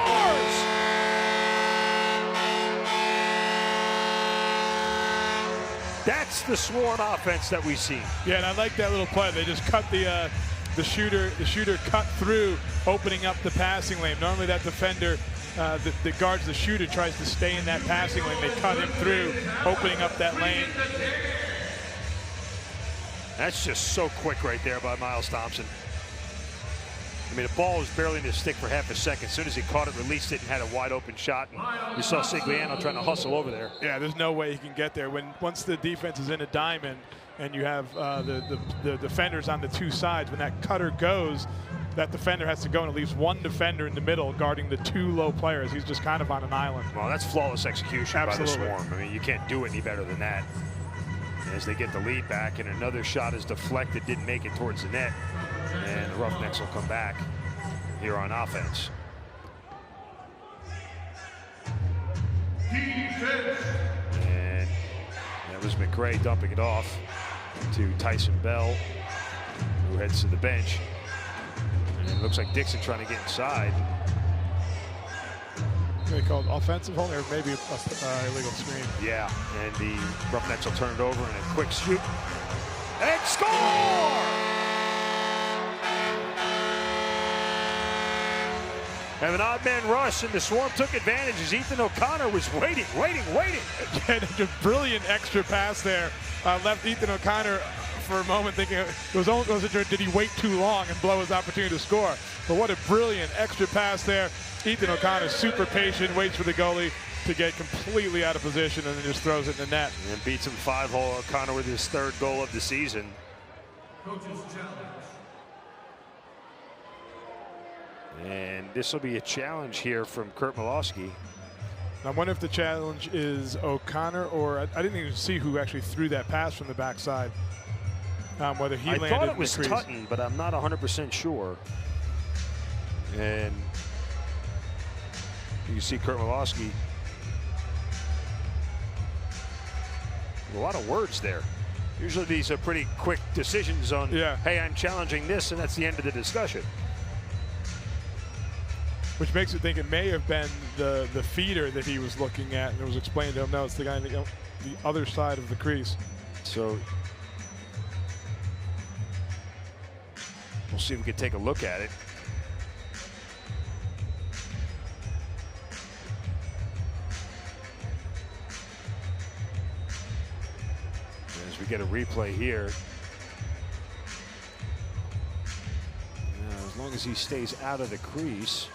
That's the Swarm offense that we see. Yeah, and I like that little play. They just cut the shooter cut through, opening up the passing lane. Normally that defender that guards the shooter tries to stay in that passing lane. They cut him through, opening up that lane. That's just so quick right there by Miles Thompson. I mean, the ball was barely in his stick for half a second. As soon as he caught it, released it, and had a wide open shot. And you saw Sigliano trying to hustle over there. Yeah, there's no way he can get there. Once the defense is in a diamond and you have the defenders on the 2 sides, when that cutter goes, that defender has to go, and it leaves one defender in the middle guarding the 2 low players. He's just kind of on an island. Well, that's flawless execution. Absolutely. By the Swarm. I mean, you can't do any better than that. As they get the lead back, and another shot is deflected, didn't make it towards the net, and the Roughnecks will come back here on offense. And that was McRae dumping it off to Tyson Bell, who heads to the bench. And it looks like Dixon trying to get inside. They called offensive holding, or maybe illegal screen. Yeah, and the Roughnecks will turn it over in a quick shoot. And score! Have an odd man rush, and the Swarm took advantage as Ethan O'Connor was waiting. And a brilliant extra pass there. Left Ethan O'Connor for a moment thinking, did he wait too long and blow his opportunity to score? But what a brilliant extra pass there. Ethan O'Connor super patient, waits for the goalie to get completely out of position, and then just throws it in the net. And beats him 5-hole. O'Connor with his 3rd goal of the season. Coach's challenge. And this will be a challenge here from Kurt Malowski. I wonder if the challenge is O'Connor, or I didn't even see who actually threw that pass from the backside. Whether he landed thought it in was the crease. Tutton, but I'm not 100% sure. And you see Kurt Malowski. A lot of words there. Usually these are pretty quick decisions on, hey, I'm challenging this, and that's the end of the discussion. Which makes it think it may have been the feeder that he was looking at, and it was explained to him, no, it's the guy on the other side of the crease. So we'll see if we can take a look at it. As we get a replay here. Now, as long as he stays out of the crease.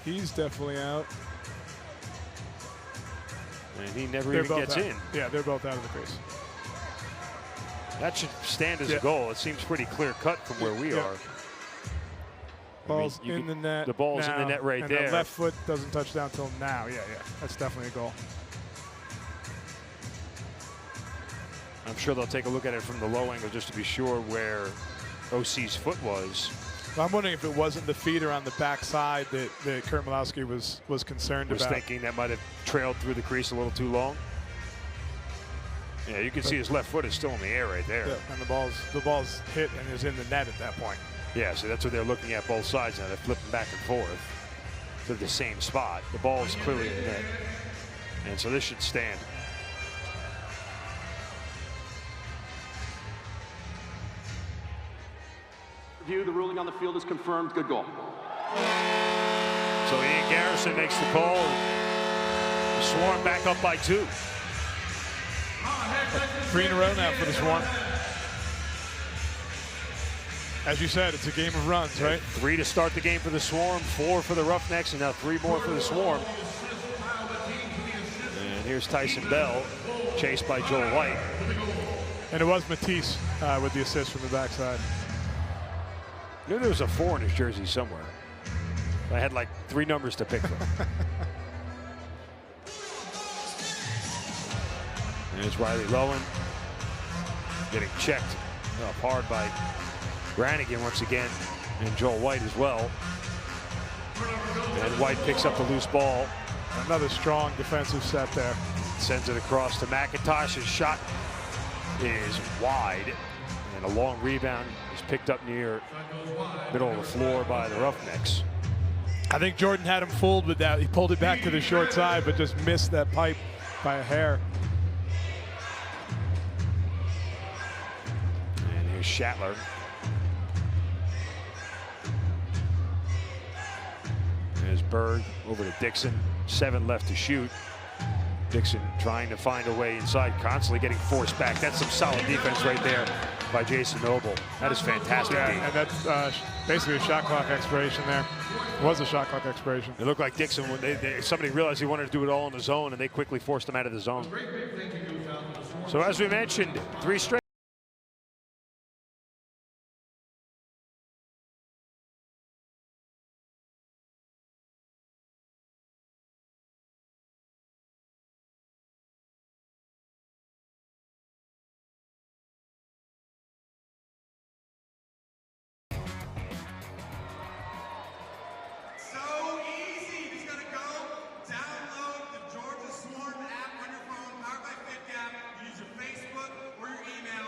He's definitely out. And he never even gets in. Yeah, they're both out of the crease. That should stand as a goal. It seems pretty clear cut from where we are. Ball's in the net. The ball's in the net right there. The left foot doesn't touch down till now. Yeah. That's definitely a goal. I'm sure they'll take a look at it from the low angle just to be sure where OC's foot was. I'm wondering if it wasn't the feeder on the backside that Kurt Malowski was concerned about. Thinking that might have trailed through the crease a little too long. Yeah, you can see his left foot is still in the air right there. Yeah, and the ball's hit and is in the net at that point. Yeah, so that's what they're looking at both sides now. They're flipping back and forth to the same spot. The ball is clearly in the net. And so this should stand. The ruling on the field is confirmed. Good goal. So Ian Garrison makes the call. The Swarm back up by 2. 3 in a row now for the Swarm. As you said, it's a game of runs, right? 3 to start the game for the Swarm, 4 for the Roughnecks, and now 3 more for the Swarm. And here's Tyson Bell, chased by Joel White. And it was Matisse with the assist from the backside. I knew there was a 4 in his jersey somewhere. I had like 3 numbers to pick from. There's Riley Lowen getting checked up hard by Brannigan once again, and Joel White as well. And White picks up the loose ball. Another strong defensive set there. Sends it across to McIntosh. His shot is wide, and a long rebound is picked up near middle of the floor by the Roughnecks. I think Jordan had him fooled with that. He pulled it back to the short side, but just missed that pipe by a hair. And here's Shatler. There's Berg over to Dixon. 7 left to shoot. Dixon trying to find a way inside, constantly getting forced back. That's some solid defense right there by Jason Noble. That is fantastic. Yeah, and that's basically a shot clock expiration there. It was a shot clock expiration. It looked like Dixon, when somebody realized he wanted to do it all in the zone, and they quickly forced him out of the zone. So as we mentioned, 3 straight. Use your Facebook or your email.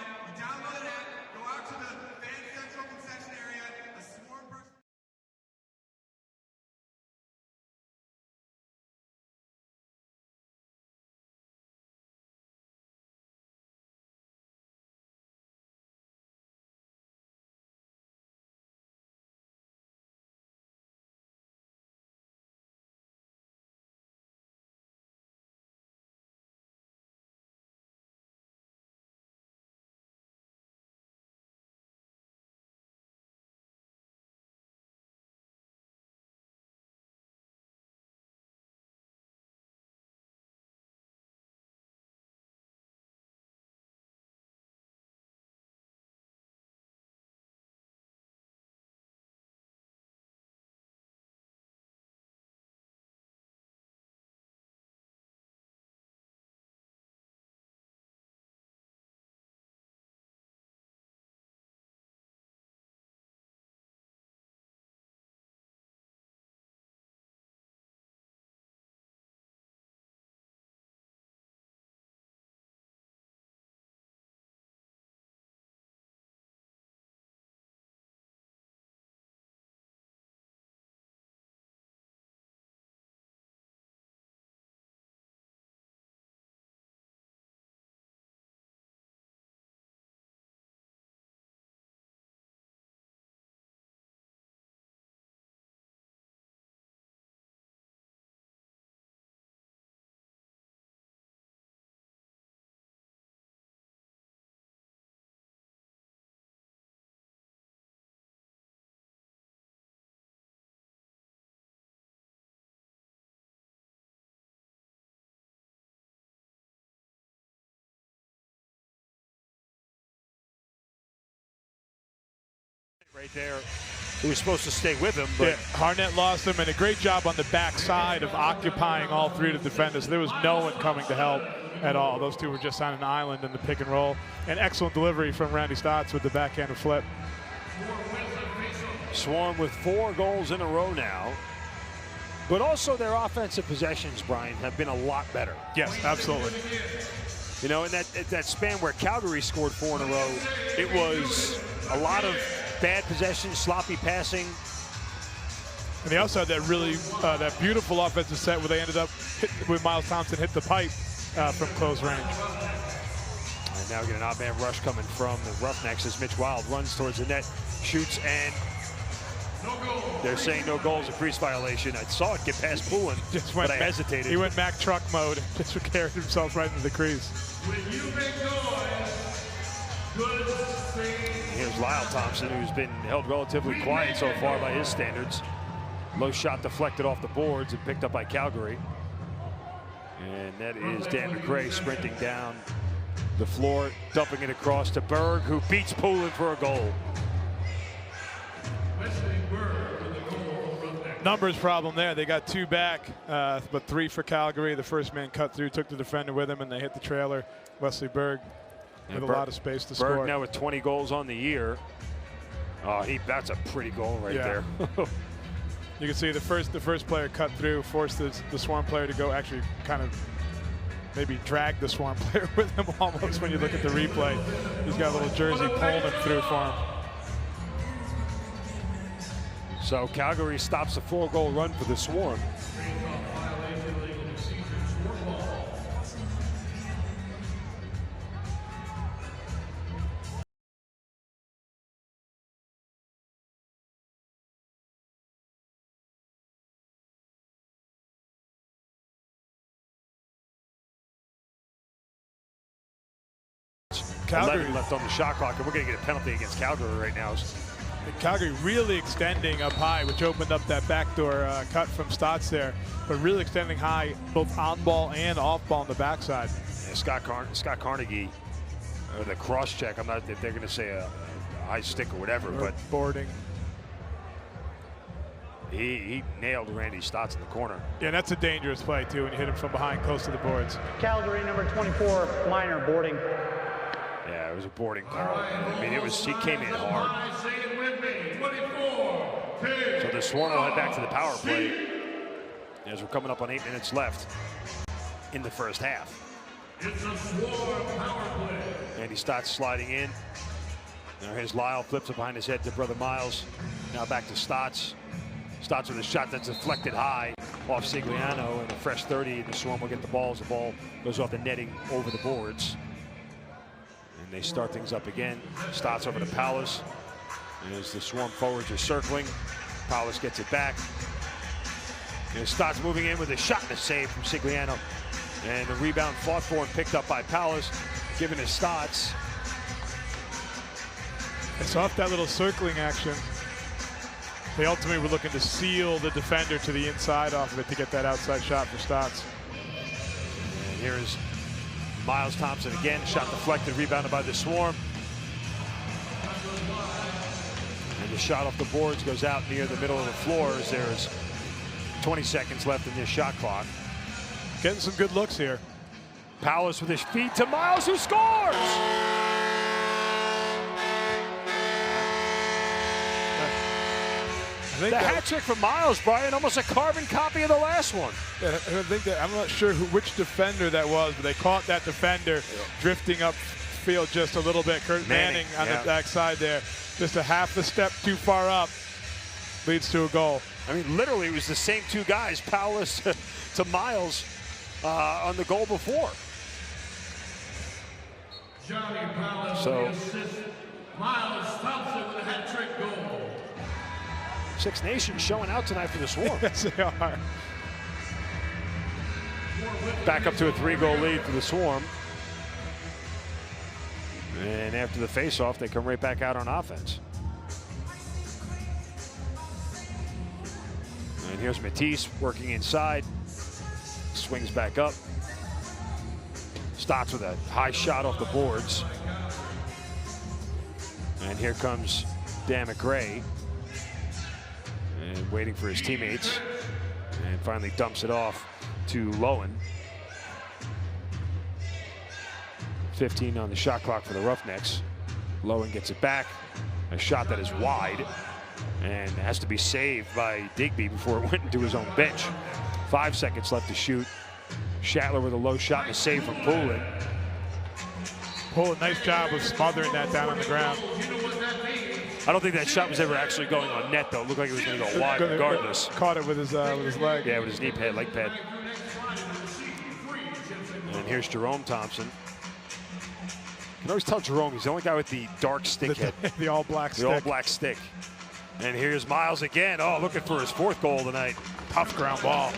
right there, who was supposed to stay with him. But yeah, Harnett lost him, and a great job on the backside of occupying all three of the defenders. There was no one coming to help at all. Those two were just on an island in the pick and roll. An excellent delivery from Randy Stotts with the backhanded flip. Swarm with 4 goals in a row now. But also their offensive possessions, Brian, have been a lot better. Yes, absolutely. You know, in that span where Calgary scored 4 in a row, it was a lot of bad possession, sloppy passing. And they also had that really, that beautiful offensive set where they ended up with Miles Thompson hit the pipe from close range. And now get an odd man rush coming from the Roughnecks as Mitch Wild runs towards the net, shoots, and they're saying no goals, a crease violation. I saw it get past Poulin, but I hesitated. He went Mack truck mode, just carried himself right into the crease. Here's Lyle Thompson, who's been held relatively quiet so far by his standards. Low shot deflected off the boards and picked up by Calgary. And that is Dan McRae sprinting down the floor, dumping it across to Berg, who beats Poulin for a goal. Numbers problem there. They got 2 back, but 3 for Calgary. The first man cut through, took the defender with him, and they hit the trailer. Wesley Berg with a lot of space to score. Berg now with 20 goals on the year. Oh, that's a pretty goal right there. You can see the first player cut through, forced the Swarm player to go, actually kind of maybe drag the Swarm player with him almost when you look at the replay. He's got a little jersey pulling him through for him. So Calgary stops a 4-goal run for the Swarm. Calgary 11 left on the shot clock, and we're going to get a penalty against Calgary right now. Calgary really extending up high, which opened up that backdoor cut from Stotts there, but really extending high, both on ball and off ball on the backside. Yeah, Scott Carnegie, or the cross check. I'm not. They're going to say a high stick or whatever, but boarding. He nailed Randy Stotts in the corner. Yeah, that's a dangerous play too when you hit him from behind, close to the boards. Calgary, number 24, Minor, boarding. Yeah, it was a boarding call. I mean, he came in hard. So the Swarm will head back to the power play as we're coming up on 8 minutes left in the first half. It's a Swarm power play. Randy Stotts sliding in. Now here's Lyle, flips it behind his head to brother Miles. Now back to Stotts. Stotts with a shot that's deflected high off Sigliano, and a fresh 30. The Swarm will get the ball as the ball goes off the netting over the boards. And they start things up again. Stotts over to Paulus. As the Swarm forwards are circling, Paulus gets it back. And Stotts moving in with a shot and a save from Sigliano. And the rebound fought for and picked up by Paulus, given to Stotts. It's off that little circling action. They ultimately were looking to seal the defender to the inside off of it to get that outside shot for Stotts. And here's Miles Thompson again, shot deflected, rebounded by the Swarm. And the shot off the boards goes out near the middle of the floor as there's 20 seconds left in this shot clock. Getting some good looks here. Paulus with his feet to Miles, who scores! The hat trick from Miles, Brian, almost a carbon copy of the last one. Yeah, I think that, I'm not sure which defender that was, but they caught that defender drifting up field just a little bit. Kurt Manning on the backside there. Just a half a step too far up leads to a goal. I mean, literally, it was the same 2 guys, Paulus to Miles, on the goal before. Johnny Paulus So, assist. Miles Thompson with a hat trick goal. Six Nations showing out tonight for the Swarm. Yes, they are. Back up to a 3-goal lead for the Swarm. And after the face-off, they come right back out on offense. And here's Matisse working inside. Swings back up. Stotts with a high shot off the boards. And here comes Dan McRae. And waiting for his teammates. And finally dumps it off to Lowen. 15 on the shot clock for the Roughnecks. Lowen gets it back. A shot that is wide and has to be saved by Digby before it went into his own bench. 5 seconds left to shoot. Shatler with a low shot and a save from Poulin. Poulin, nice job of smothering that down on the ground. I don't think that shot was ever actually going on net, though. It looked like it was going to go wide regardless. Caught it with his leg. Yeah, with his knee pad, leg pad. And here's Jerome Thompson. You can always tell Jerome, he's the only guy with the dark stick head. The all-black stick. The all-black stick. And here's Miles again. Oh, looking for his 4th goal tonight. Tough ground ball.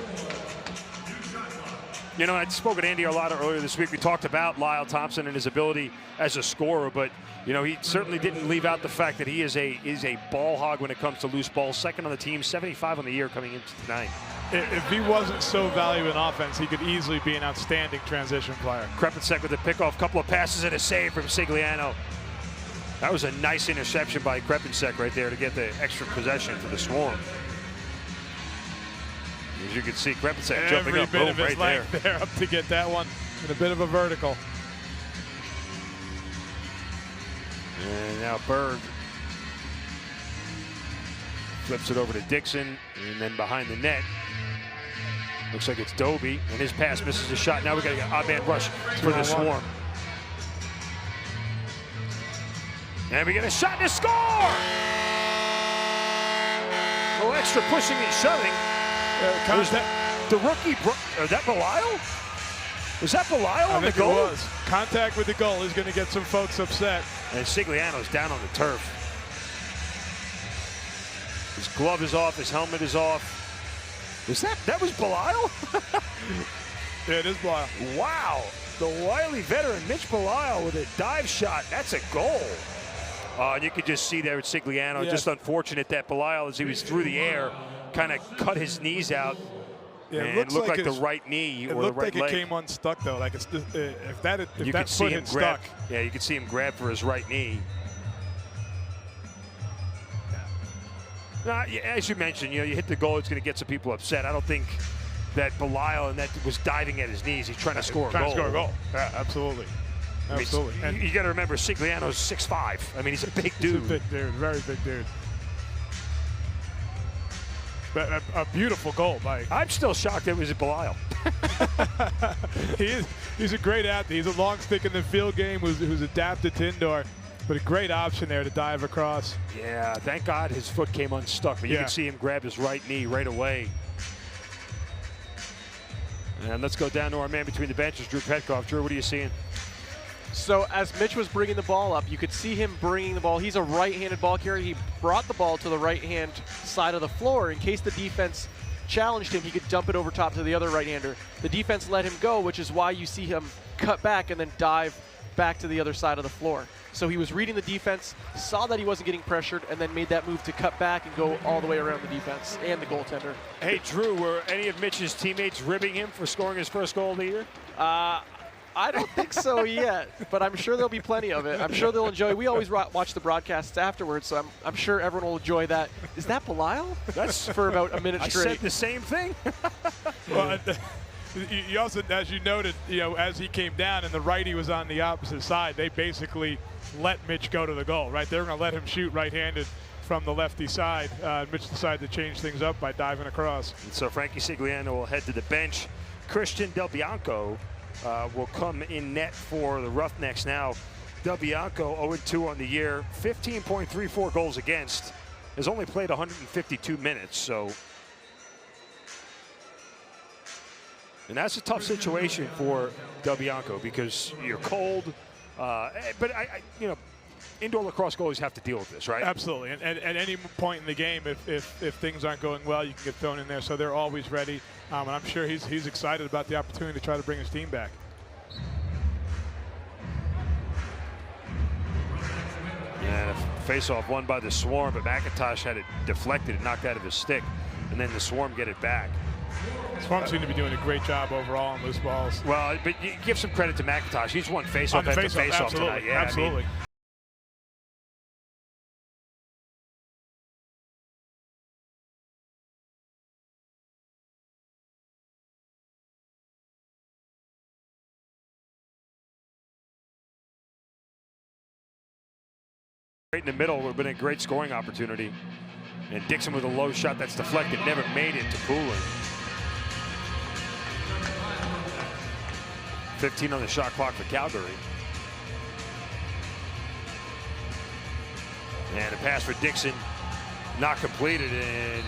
You know, I spoke with Andy Arlotta earlier this week. We talked about Lyle Thompson and his ability as a scorer, but you know, he certainly didn't leave out the fact that he is a ball hog when it comes to loose balls. 2nd on the team, 75 on the year coming into tonight. If he wasn't so valuable in offense, he could easily be an outstanding transition player. Krepicek with the pickoff, couple of passes and a save from Sigliano. That was a nice interception by Krepicek right there to get the extra possession for the Swarm. As you can see, Krepicek jumping up, boom, right there. Up to get that one in a bit of a vertical. And now Berg flips it over to Dixon, and then behind the net. Looks like it's Doby, and his pass misses a shot. Now we got to get odd man rush for the Swarm. And we get a shot to score! A little extra pushing and shoving. Was that the rookie? Is that Belial? Was that Belial on the goal? It was. Contact with the goal is going to get some folks upset. And Sigliano's down on the turf. His glove is off. His helmet is off. That was Belial? Yeah, it is Belial. Wow. The wily veteran Mitch Belial with a dive shot. That's a goal. And you could just see there with Sigliano. Yeah. Just unfortunate that Belial, as he was through the air, kind of cut his knees out. Yeah, it looked like the right knee or the right leg. It looked like it came unstuck, though. Like it's if that foot had stuck. Yeah, you could see him grab for his right knee. Now, as you mentioned, you know, you hit the goal, it's going to get some people upset. I don't think that Belial and that was diving at his knees. He's trying to score a goal. Trying to score a goal. Yeah, absolutely. Absolutely. I mean, you got to remember, Sigliano's 6'5". I mean, he's a big dude. He's a big dude, very big dude. But a beautiful goal by. I'm still shocked it was a Belial. He's a great athlete. He's a long stick in the field game who's adapted to indoor. But a great option there to dive across. Yeah, thank God his foot came unstuck. But you can see him grab his right knee right away. And let's go down to our man between the benches, Drew Petkoff. Drew, what are you seeing? So as Mitch was bringing the ball up, you could see him bringing the ball. He's a right-handed ball carrier. He brought the ball to the right-hand side of the floor. In case the defense challenged him, he could dump it over top to the other right-hander. The defense let him go, which is why you see him cut back and then dive back to the other side of the floor. So he was reading the defense, saw that he wasn't getting pressured, and then made that move to cut back and go all the way around the defense and the goaltender. Hey, Drew, were any of Mitch's teammates ribbing him for scoring his first goal of the year? I don't think so yet, but I'm sure there'll be plenty of it. I'm sure they'll enjoy. We always watch the broadcasts afterwards, so I'm sure everyone will enjoy that. Is that Belial? That's for about a minute straight. I said the same thing. Well, you also, as you noted, you know, as he came down and the righty was on the opposite side, they basically let Mitch go to the goal, right? They were going to let him shoot right-handed from the lefty side. Mitch decided to change things up by diving across. And so Frankie Sigliano will head to the bench. Christian Del Bianco will come in net for the Roughnecks now. Del Bianco 0-2 on the year, 15.34 goals against, has only played 152 minutes, so. And that's a tough situation for Del Bianco because you're cold, but you know, indoor lacrosse goalies have to deal with this, right? Absolutely, and at any point in the game, if things aren't going well, you can get thrown in there, so they're always ready. And I'm sure he's excited about the opportunity to try to bring his team back. Yeah, face-off won by the Swarm, but McIntosh had it deflected and knocked out of his stick, and then the Swarm get it back. Swarm seem to be doing a great job overall on loose balls. Well, but you give some credit to McIntosh. He's won face-off after face-off tonight. Yeah, absolutely. I mean, Right in the middle would have been a great scoring opportunity. And Dixon with a low shot that's deflected, never made it to Poulin. 15 on the shot clock for Calgary. And a pass for Dixon, not completed, and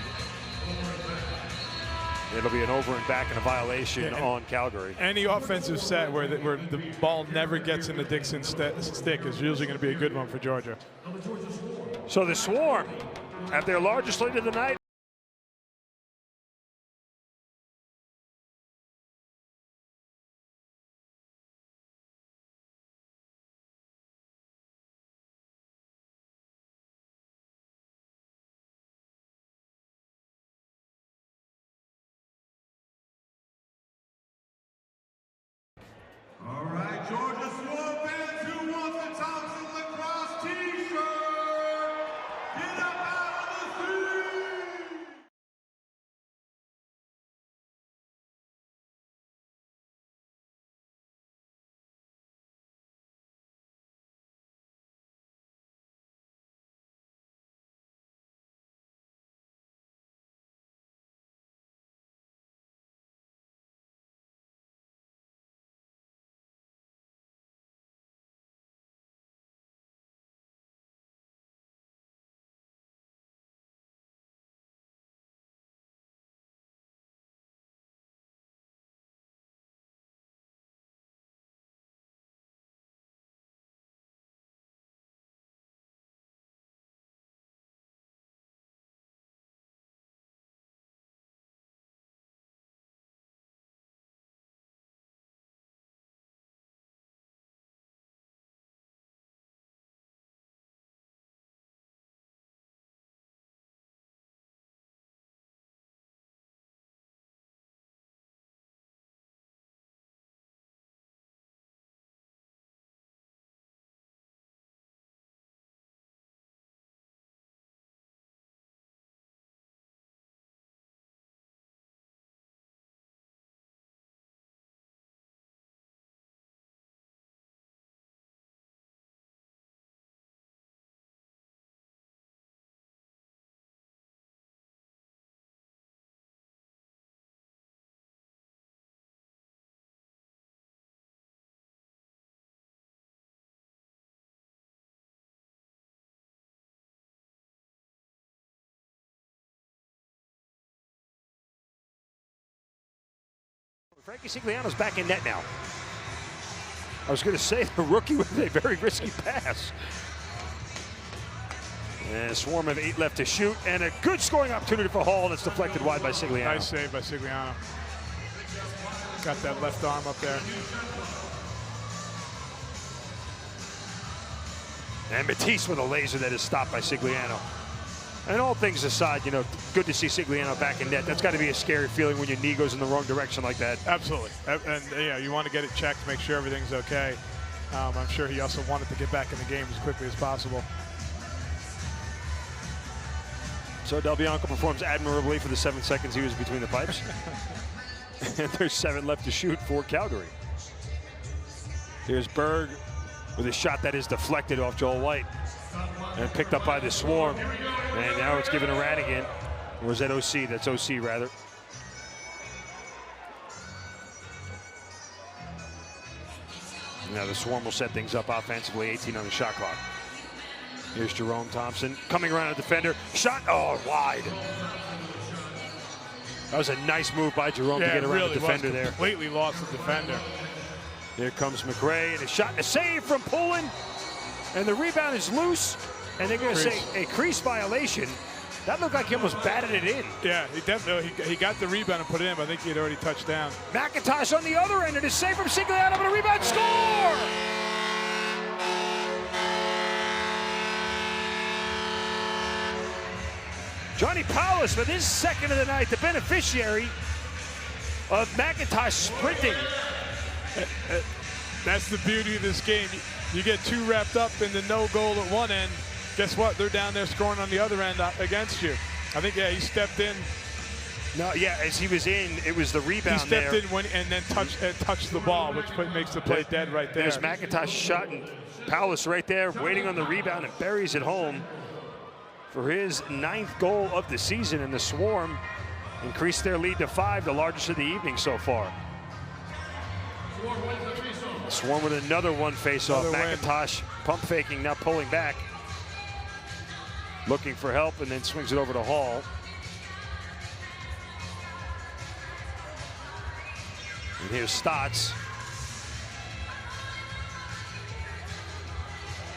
it'll be an over and back and a violation on Calgary. Any offensive set where the ball never gets in the Dixon stick is usually going to be a good one for Georgia. So the Swarm have their largest lead of the night. All right, Georgia Swarm fans, who wants the Thompson lacrosse t-shirt? Get up out of the seat! Frankie Sigliano's back in net now. I was going to say the rookie with a very risky pass. And a Swarm of 8 left to shoot, and a good scoring opportunity for Hall, and it's deflected wide by Sigliano. Nice save by Sigliano. Got that left arm up there. And Matisse with a laser that is stopped by Sigliano. And all things aside, you know, good to see Sigliano back in net. That's got to be a scary feeling when your knee goes in the wrong direction like that. Absolutely. And yeah, you want to get it checked, make sure everything's okay. I'm sure he also wanted to get back in the game as quickly as possible. So Del Bianco performs admirably for the 7 seconds he was between the pipes. And there's 7 left to shoot for Calgary. Here's Berg with a shot that is deflected off Joel White and picked up by the Swarm. And now it's given to Radigan. Or is that OC? That's OC, rather. Now the Swarm will set things up offensively, 18 on the shot clock. Here's Jerome Thompson coming around a defender. Shot, oh, wide. That was a nice move by Jerome to get around really the defender there. Completely lost the defender. Here comes McRae, and a shot and a save from Poulin. And the rebound is loose, and they're going to say a crease violation. That looked like he almost batted it in. Yeah, he definitely he got the rebound and put it in, but I think he had already touched down. McIntosh on the other end, and a save from Sigliano, but a rebound score! Johnny Powers with his second of the night, the beneficiary of McIntosh sprinting. That's the beauty of this game. You get too wrapped up in the no goal at one end. Guess what? They're down there scoring on the other end against you. I think, yeah, he stepped in No, yeah, as he was in, it was the rebound. He stepped there. in and then touched the ball, which makes the play dead right there. There's McIntosh shot, and Powell right there waiting on the rebound and buries it home for his 9th goal of the season. And the Swarm increased their lead to 5, the largest of the evening so far. Swarm with another one face-off. McIntosh pump faking, now pulling back. Looking for help, and then swings it over to Hall. And here's Stotts.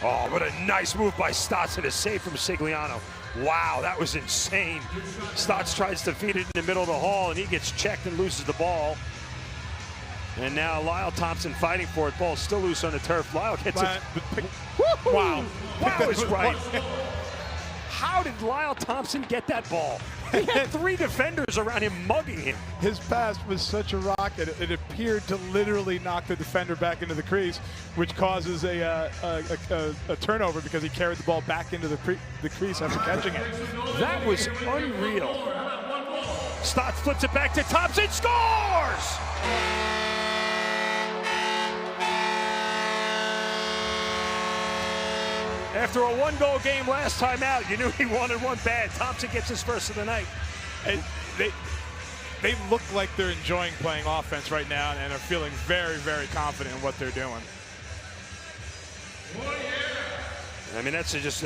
Oh, what a nice move by Stotts and a save from Sigliano. Wow, that was insane. Stotts tries to feed it in the middle of the Hall, and he gets checked and loses the ball. And now Lyle Thompson fighting for it. Ball still loose on the turf. Lyle gets it. Wow. Wow is right. How did Lyle Thompson get that ball? He had 3 defenders around him mugging him. His pass was such a rocket. It appeared to literally knock the defender back into the crease, which causes a turnover because he carried the ball back into the crease after catching it. That was unreal. Stotts flips it back to Thompson, scores! After a 1-goal game last time out, you knew he wanted one bad. Thompson gets his first of the night. And they look like they're enjoying playing offense right now and are feeling very, very confident in what they're doing. I mean, that's just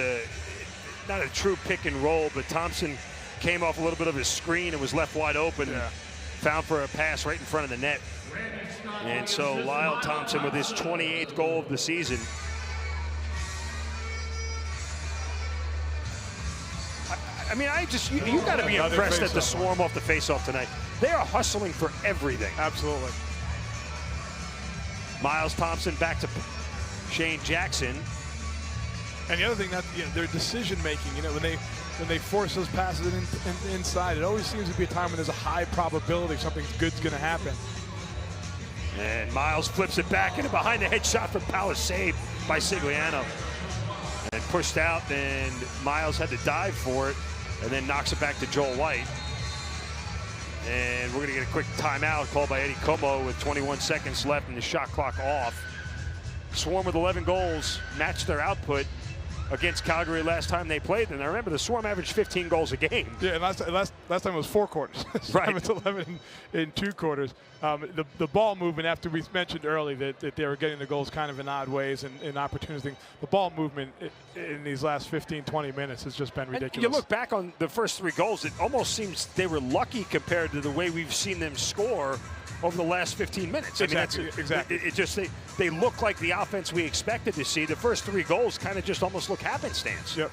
not a true pick and roll, but Thompson came off a little bit of his screen and was left wide open. Yeah. Found for a pass right in front of the net. And so Lyle Thompson with his 28th goal of the season. I mean, you got to be impressed at the Swarm off the faceoff tonight. They are hustling for everything. Absolutely. Miles Thompson back to Shane Jackson. And the other thing, their decision making. When they force those passes inside, it always seems to be a time when there's a high probability something good's going to happen. And Miles flips it back, and a behind the head shot from Powell, saved by Sigliano. And pushed out, and Miles had to dive for it, and then knocks it back to Joel White. And we're going to get a quick timeout called by Eddie Como with 21 seconds left and the shot clock off. Swarm with 11 goals matched their output against Calgary last time they played. And I remember the Swarm averaged 15 goals a game. Yeah, and last time it was 4 quarters. Right. It's 11 in 2 quarters. The ball movement, after we mentioned early that they were getting the goals kind of in odd ways and opportunities, the ball movement in these last 15, 20 minutes has just been ridiculous. And you look back on the first 3 goals, it almost seems they were lucky compared to the way we've seen them score over the last 15 minutes. Exactly. I mean, exactly. It just they look like the offense we expected to see. The first 3 goals kind of just almost look happenstance. Yep.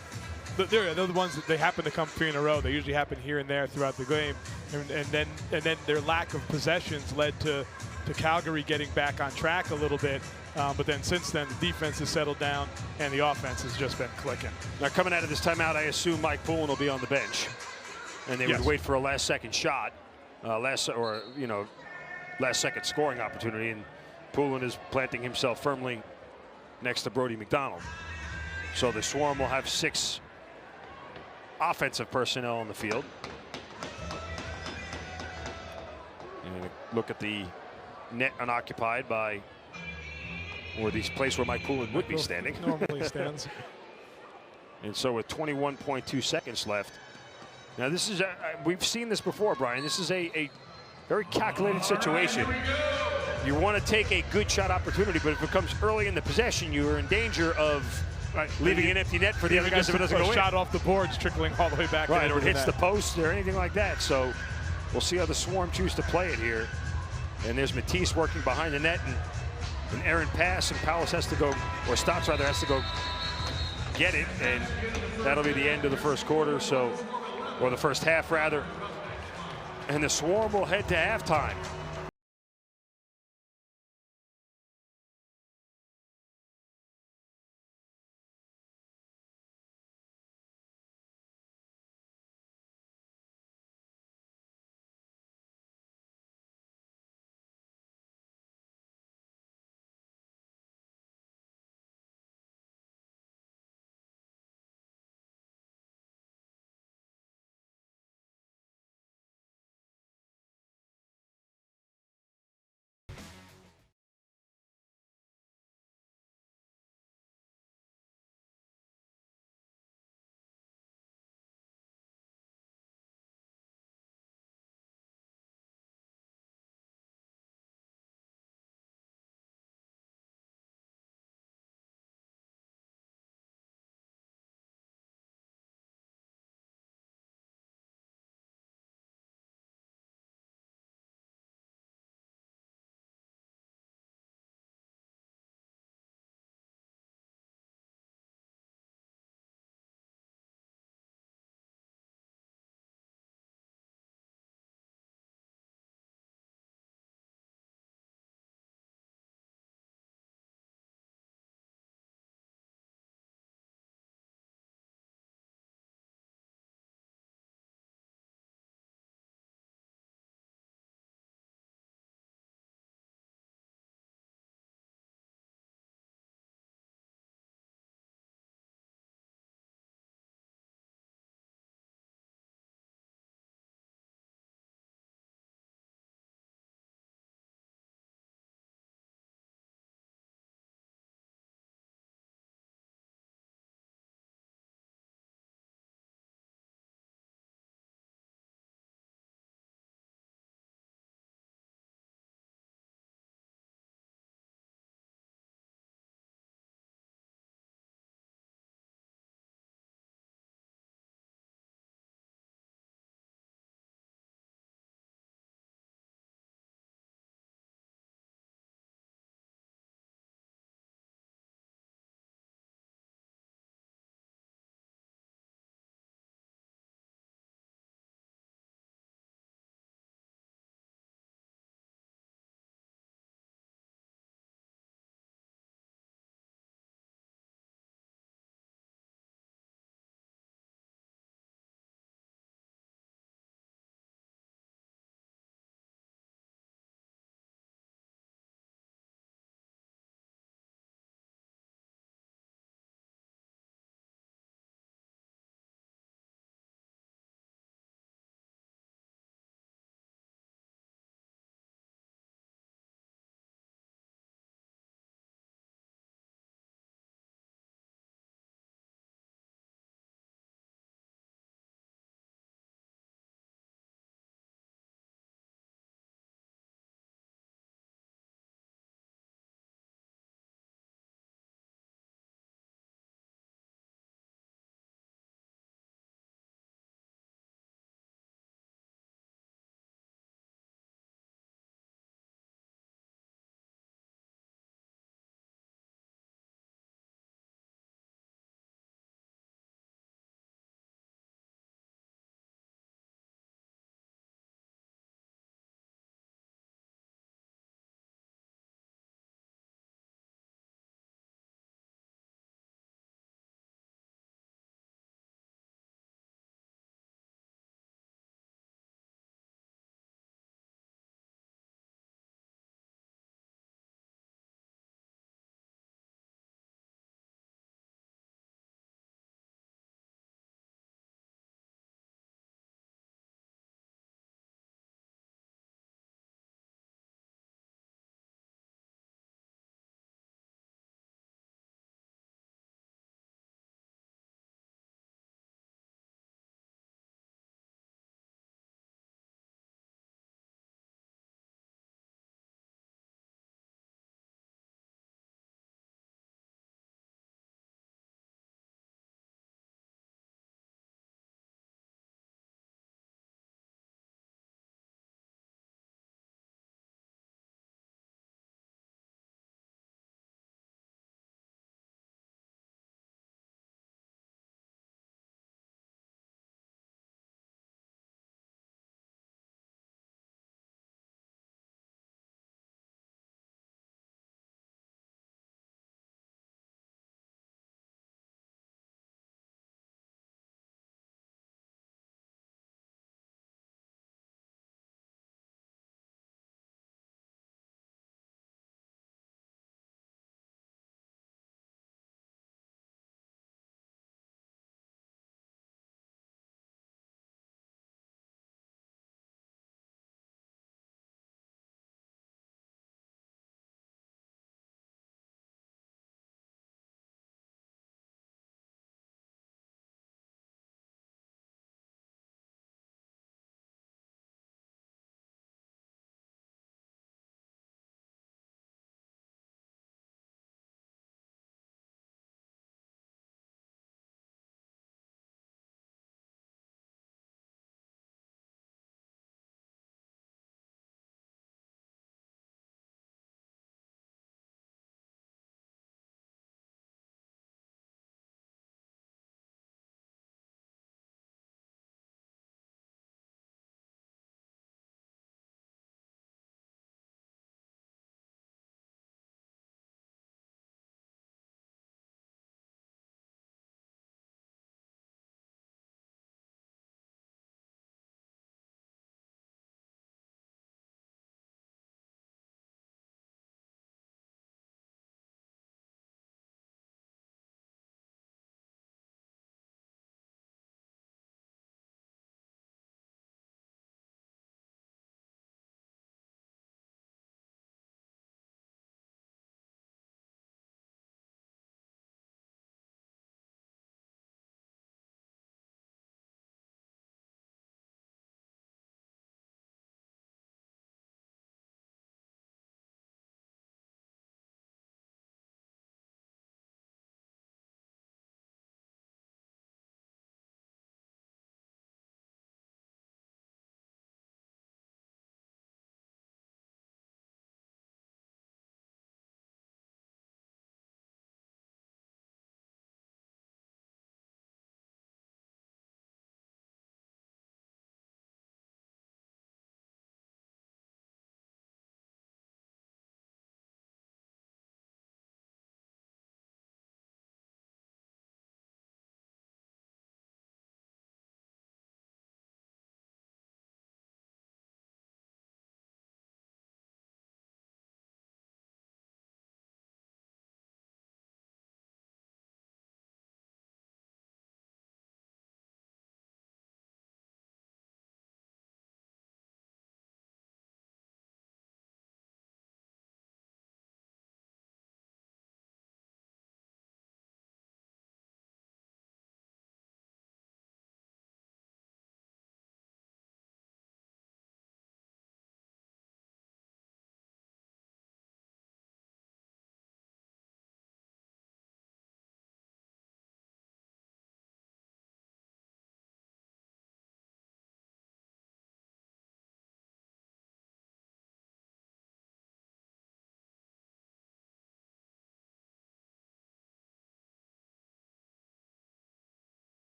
They're the ones that they happen to come 3 in a row. They usually happen here and there throughout the game, and then their lack of possessions led to Calgary getting back on track a little bit. But then since then, the defense has settled down and the offense has just been clicking. Now coming out of this timeout, I assume Mike Poulin will be on the bench, and they would wait for a last-second shot, last-second scoring opportunity, and Poulin is planting himself firmly next to Brody McDonald. So the Swarm will have 6 offensive personnel on the field. And look at the net unoccupied by, or the place where Mike Poulin would be standing. Normally stands. And so with 21.2 seconds left. Now this is, we've seen this before, Brian. This is a very calculated situation. You want to take a good shot opportunity, but if it comes early in the possession, you are in danger of leaving an empty net for the other guys if it doesn't go in. Shot off the boards trickling all the way back. Right, or it hits the post or anything like that. So we'll see how the Swarm choose to play it here. And there's Matisse working behind the net, and an errant pass, and Powell has to go, or Stotts rather, has to go get it, and that'll be the end of the first quarter, or the first half rather. And the Swarm will head to halftime.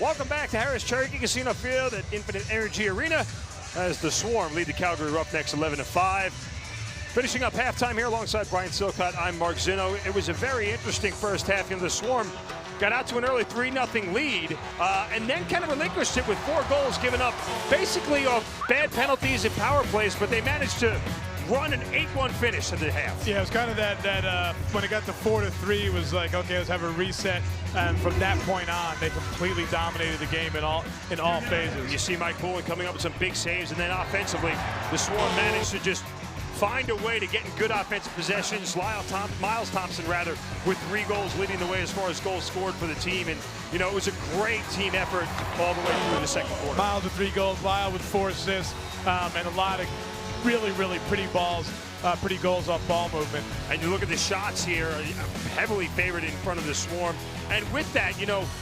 Welcome back to Harris Cherokee Casino Field at Infinite Energy Arena as the Swarm lead the Calgary Roughnecks 11-5. Finishing up halftime here alongside Brian Silcott, I'm Mark Zinno. It was a very interesting first half. The Swarm got out to an early 3-0 lead and then kind of relinquished it with 4 goals given up basically off bad penalties and power plays, but they managed to run an 8-1 finish at the half. Yeah, it was kind of that when it got to 4-3, it was like, okay, let's have a reset. And from that point on, they completely dominated the game in all phases. You see Mike Poulin coming up with some big saves, and then offensively, the Swarm managed to just find a way to get in good offensive possessions. Miles Thompson, with 3 goals leading the way as far as goals scored for the team. And, it was a great team effort all the way through the second quarter. Miles with 3 goals, Lyle with 4 assists, and a lot of really, really pretty goals off ball movement. And you look at the shots here, heavily favored in front of the Swarm. And with that,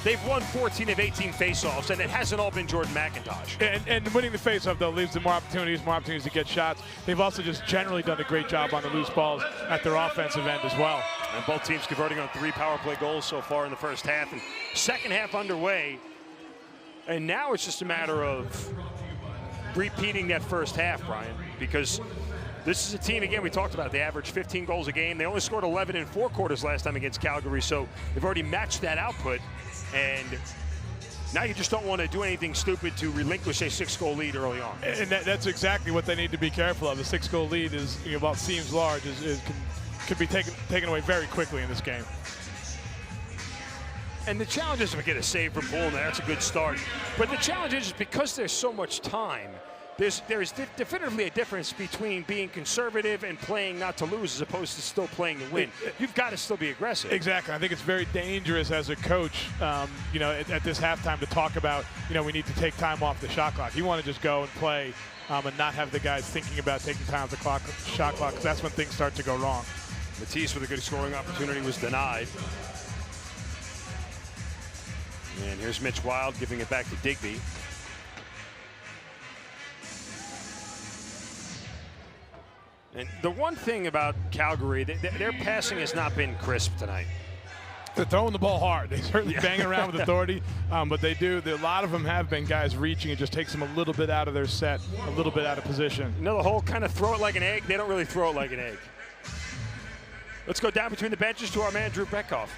they've won 14 of 18 faceoffs, and it hasn't all been Jordan McIntosh. And winning the faceoff, though, leaves them more opportunities to get shots. They've also just generally done a great job on the loose balls at their offensive end as well. And both teams converting on 3 power play goals so far in the first half. And second half underway. And now it's just a matter of repeating that first half, Brian, because this is a team, again, we talked about, they average 15 goals a game. They only scored 11 in 4 quarters last time against Calgary, so they've already matched that output. And now you just don't want to do anything stupid to relinquish a 6-goal lead early on. And that's exactly what they need to be careful of. A 6-goal lead is, while it seems large, could be taken away very quickly in this game. And the challenge is to get a save from Poulin. That's a good start. But the challenge is because there's so much time, there's definitively a difference between being conservative and playing not to lose as opposed to still playing to win. You've got to still be aggressive. Exactly. I think it's very dangerous as a coach, at this halftime to talk about, we need to take time off the shot clock. You want to just go and play and not have the guys thinking about taking time off the shot clock, because that's when things start to go wrong. Matisse with a good scoring opportunity was denied. And here's Mitch Wild giving it back to Digby. And the one thing about Calgary, their passing has not been crisp tonight. They're throwing the ball hard. They certainly bang around with authority, but they do. A lot of them have been guys reaching. It just takes them a little bit out of their set, a little bit out of position. The whole kind of throw it like an egg. They don't really throw it like an egg. Let's go down between the benches to our man, Drew Beckhoff.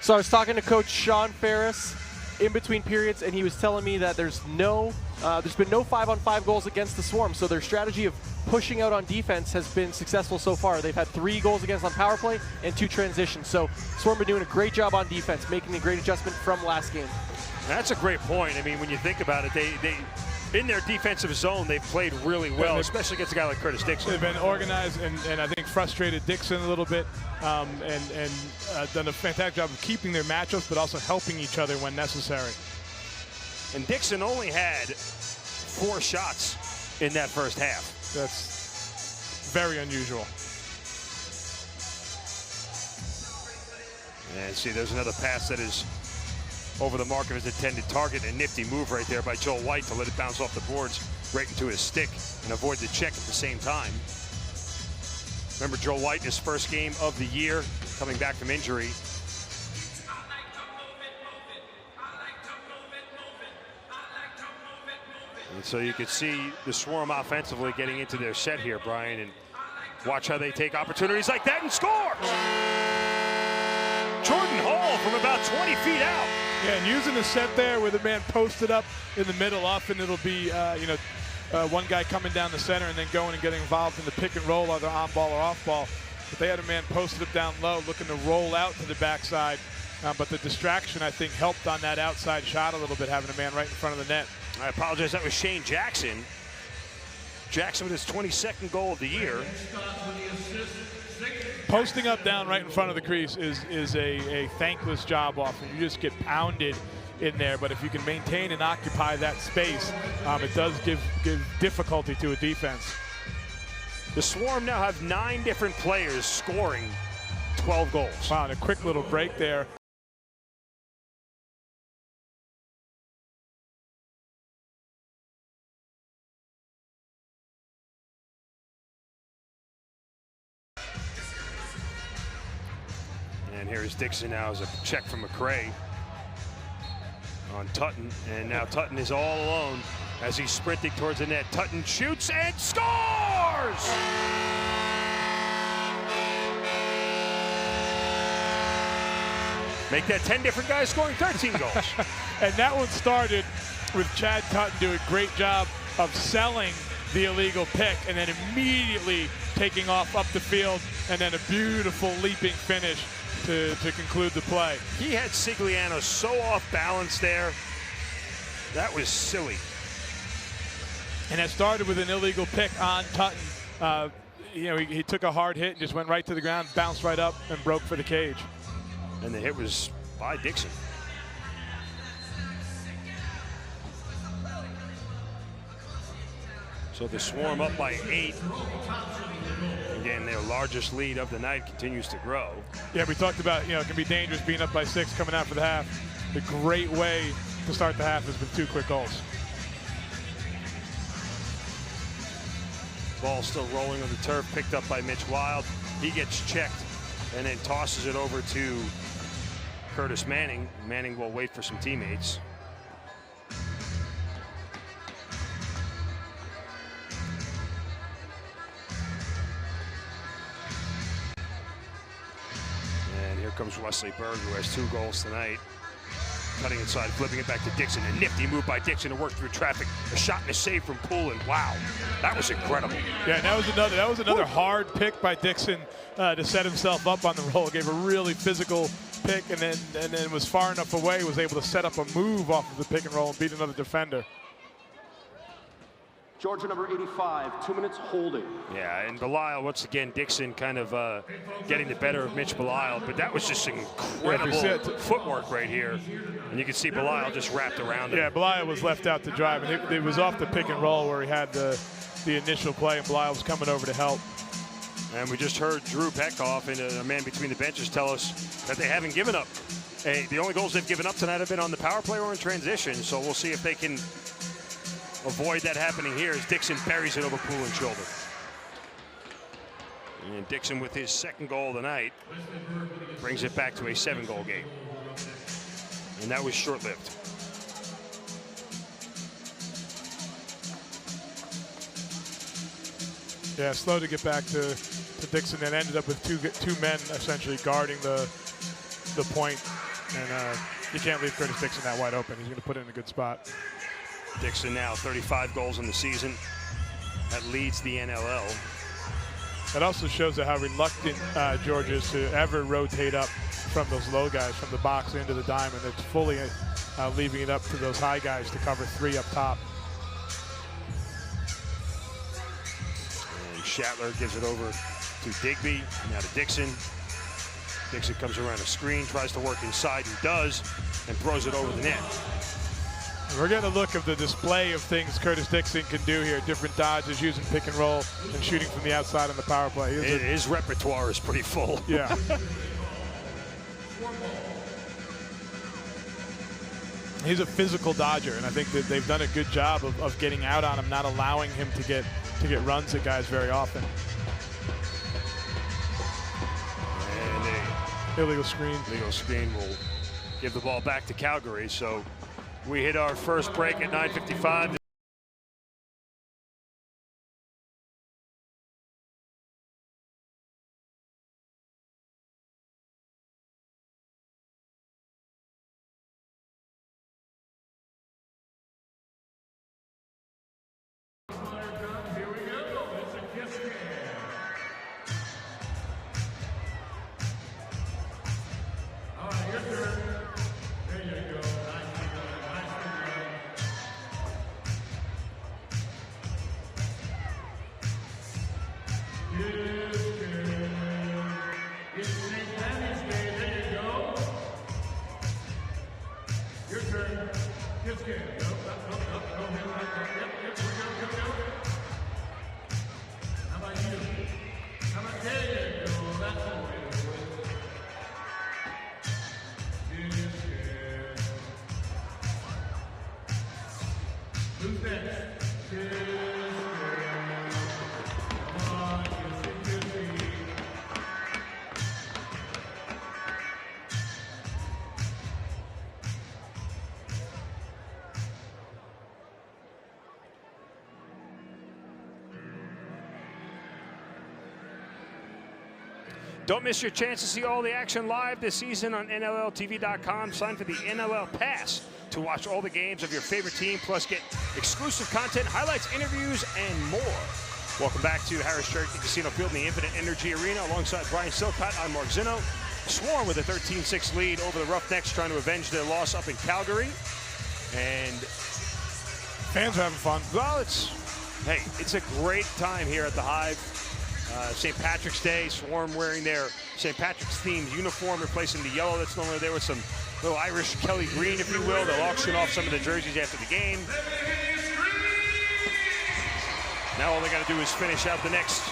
So I was talking to Coach Sean Ferris in between periods, and he was telling me that there's been no 5-on-5 goals against the Swarm. So their strategy of pushing out on defense has been successful so far. They've had 3 goals against on power play and 2 transitions. So Swarm been doing a great job on defense, making a great adjustment from last game. That's a great point. I mean, when you think about it, they in their defensive zone, they've played really well, especially against a guy like Curtis Dixon. They've been organized and I think frustrated Dixon a little bit, and done a fantastic job of keeping their matchups, but also helping each other when necessary. And Dixon only had 4 shots in that first half. That's very unusual. And see, there's another pass that is over the mark of his intended target. A nifty move right there by Joel White to let it bounce off the boards right into his stick and avoid the check at the same time. Remember Joel White in his first game of the year, coming back from injury. And so you could see the Swarm offensively getting into their set here, Brian, and watch how they take opportunities like that and score. Jordan Hall from about 20 feet out. Yeah, and using the set there with a man posted up in the middle, often it'll be, one guy coming down the center and then going and getting involved in the pick and roll, either on ball or off ball. But they had a man posted up down low, looking to roll out to the backside. But the distraction, I think, helped on that outside shot a little bit, having a man right in front of the net. I apologize, that was Shane Jackson. Jackson with his 22nd goal of the year. Posting up down right in front of the crease is a thankless job often. You just get pounded in there, but if you can maintain and occupy that space, it does give difficulty to a defense. The Swarm now have 9 different players scoring 12 goals. Wow, and a quick little break there. And here's Dixon now as a check from McRae on Tutton. And now Tutton is all alone as he's sprinting towards the net. Tutton shoots and scores! Make that 10 different guys scoring 13 goals. And that one started with Chad Tutton doing a great job of selling the illegal pick and then immediately taking off up the field, and then a beautiful leaping finish to conclude the play. He had Sigliano so off balance there. That was silly. And it started with an illegal pick on Tutton. He took a hard hit and just went right to the ground, bounced right up, and broke for the cage. And the hit was by Dixon. So the Swarm up by 8. Again, their largest lead of the night continues to grow. Yeah, we talked about, it can be dangerous being up by 6 coming out for the half. The great way to start the half is with 2 quick goals. Ball still rolling on the turf, picked up by Mitch Wild. He gets checked and then tosses it over to Curtis Manning. Manning will wait for some teammates. And here comes Wesley Berg, who has 2 goals tonight. Cutting inside, flipping it back to Dixon. A nifty move by Dixon to work through traffic. A shot and a save from Poulin. Wow, that was incredible. Yeah, that was another hard pick by Dixon to set himself up on the roll. Gave a really physical pick, and then was far enough away, was able to set up a move off of the pick and roll and beat another defender. Georgia number 85, 2 minutes holding. Yeah, and Belisle, once again, Dixon kind of getting the better of Mitch Belisle, but that was just incredible footwork right here. And you can see Belisle just wrapped around him. Yeah, Belisle was left out to drive, and it was off the pick and roll where he had the initial play, and Belisle was coming over to help. And we just heard Drew Peckhoff and a man between the benches tell us that they haven't given up. The only goals they've given up tonight have been on the power play or in transition, so we'll see if they can avoid that happening here as Dixon buries it over Poulin's shoulder. And Dixon, with his 2nd goal of the night, brings it back to a 7-goal game. And that was short-lived. Yeah, slow to get back to Dixon, and ended up with two men essentially guarding the point. And you can't leave Curtis Dixon that wide open. He's going to put it in a good spot. Dixon now 35 goals in the season. That leads the NLL. That also shows how reluctant Georgia is to ever rotate up from those low guys, from the box into the diamond. It's fully leaving it up to those high guys to cover 3 up top. And Shatler gives it over to Digby, now to Dixon. Dixon comes around a screen, tries to work inside, and does, and throws it over the net. We're getting a look of the display of things Curtis Dixon can do here. Different dodges, using pick and roll, and shooting from the outside on the power play. His repertoire is pretty full. Yeah. He's a physical dodger, and I think that they've done a good job of getting out on him, not allowing him to get runs at guys very often. And illegal screen. Illegal screen will give the ball back to Calgary. So we hit our first break at 9:55. Don't miss your chance to see all the action live this season on NLLTV.com. Sign for the NLL Pass to watch all the games of your favorite team, plus get exclusive content, highlights, interviews, and more. Welcome back to Harris Cherokee Casino Field in the Infinite Energy Arena. Alongside Brian Silcott, I'm Mark Zinno. Swarm with a 13-6 lead over the Roughnecks, trying to avenge their loss up in Calgary. And fans are having fun. Well, it's a great time here at the Hive. St. Patrick's Day, Swarm wearing their St. Patrick's themed uniform, replacing the yellow that's normally there with some little Irish Kelly green, if you will. They'll auction off some of the jerseys after the game. Now all they got to do is finish out the next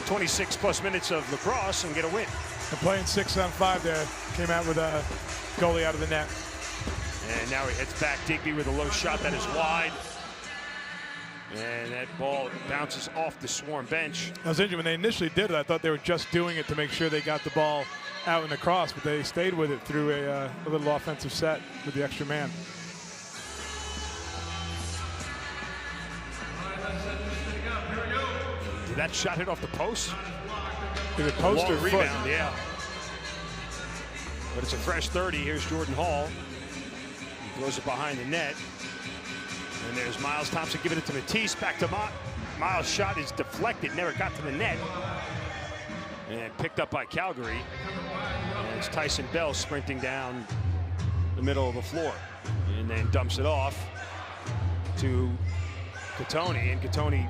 26 plus minutes of lacrosse and get a win. They're playing 6-on-5 there. Came out with a goalie out of the net. And now he heads back. Digby with a low shot that is wide. And that ball bounces off the Swarm bench. I was injured when they initially did it. I thought they were just doing it to make sure they got the ball out and across, but they stayed with it through a little offensive set with the extra man. Did that shot hit off the post? Did it post or rebound? foot? Yeah. But it's a fresh 30. Here's Jordan Hall. He throws it behind the net. And there's Miles Thompson giving it to Matisse. Back to Miles' shot is deflected, never got to the net. And picked up by Calgary. And it's Tyson Bell sprinting down the middle of the floor. And then dumps it off to Catoni. And Catoni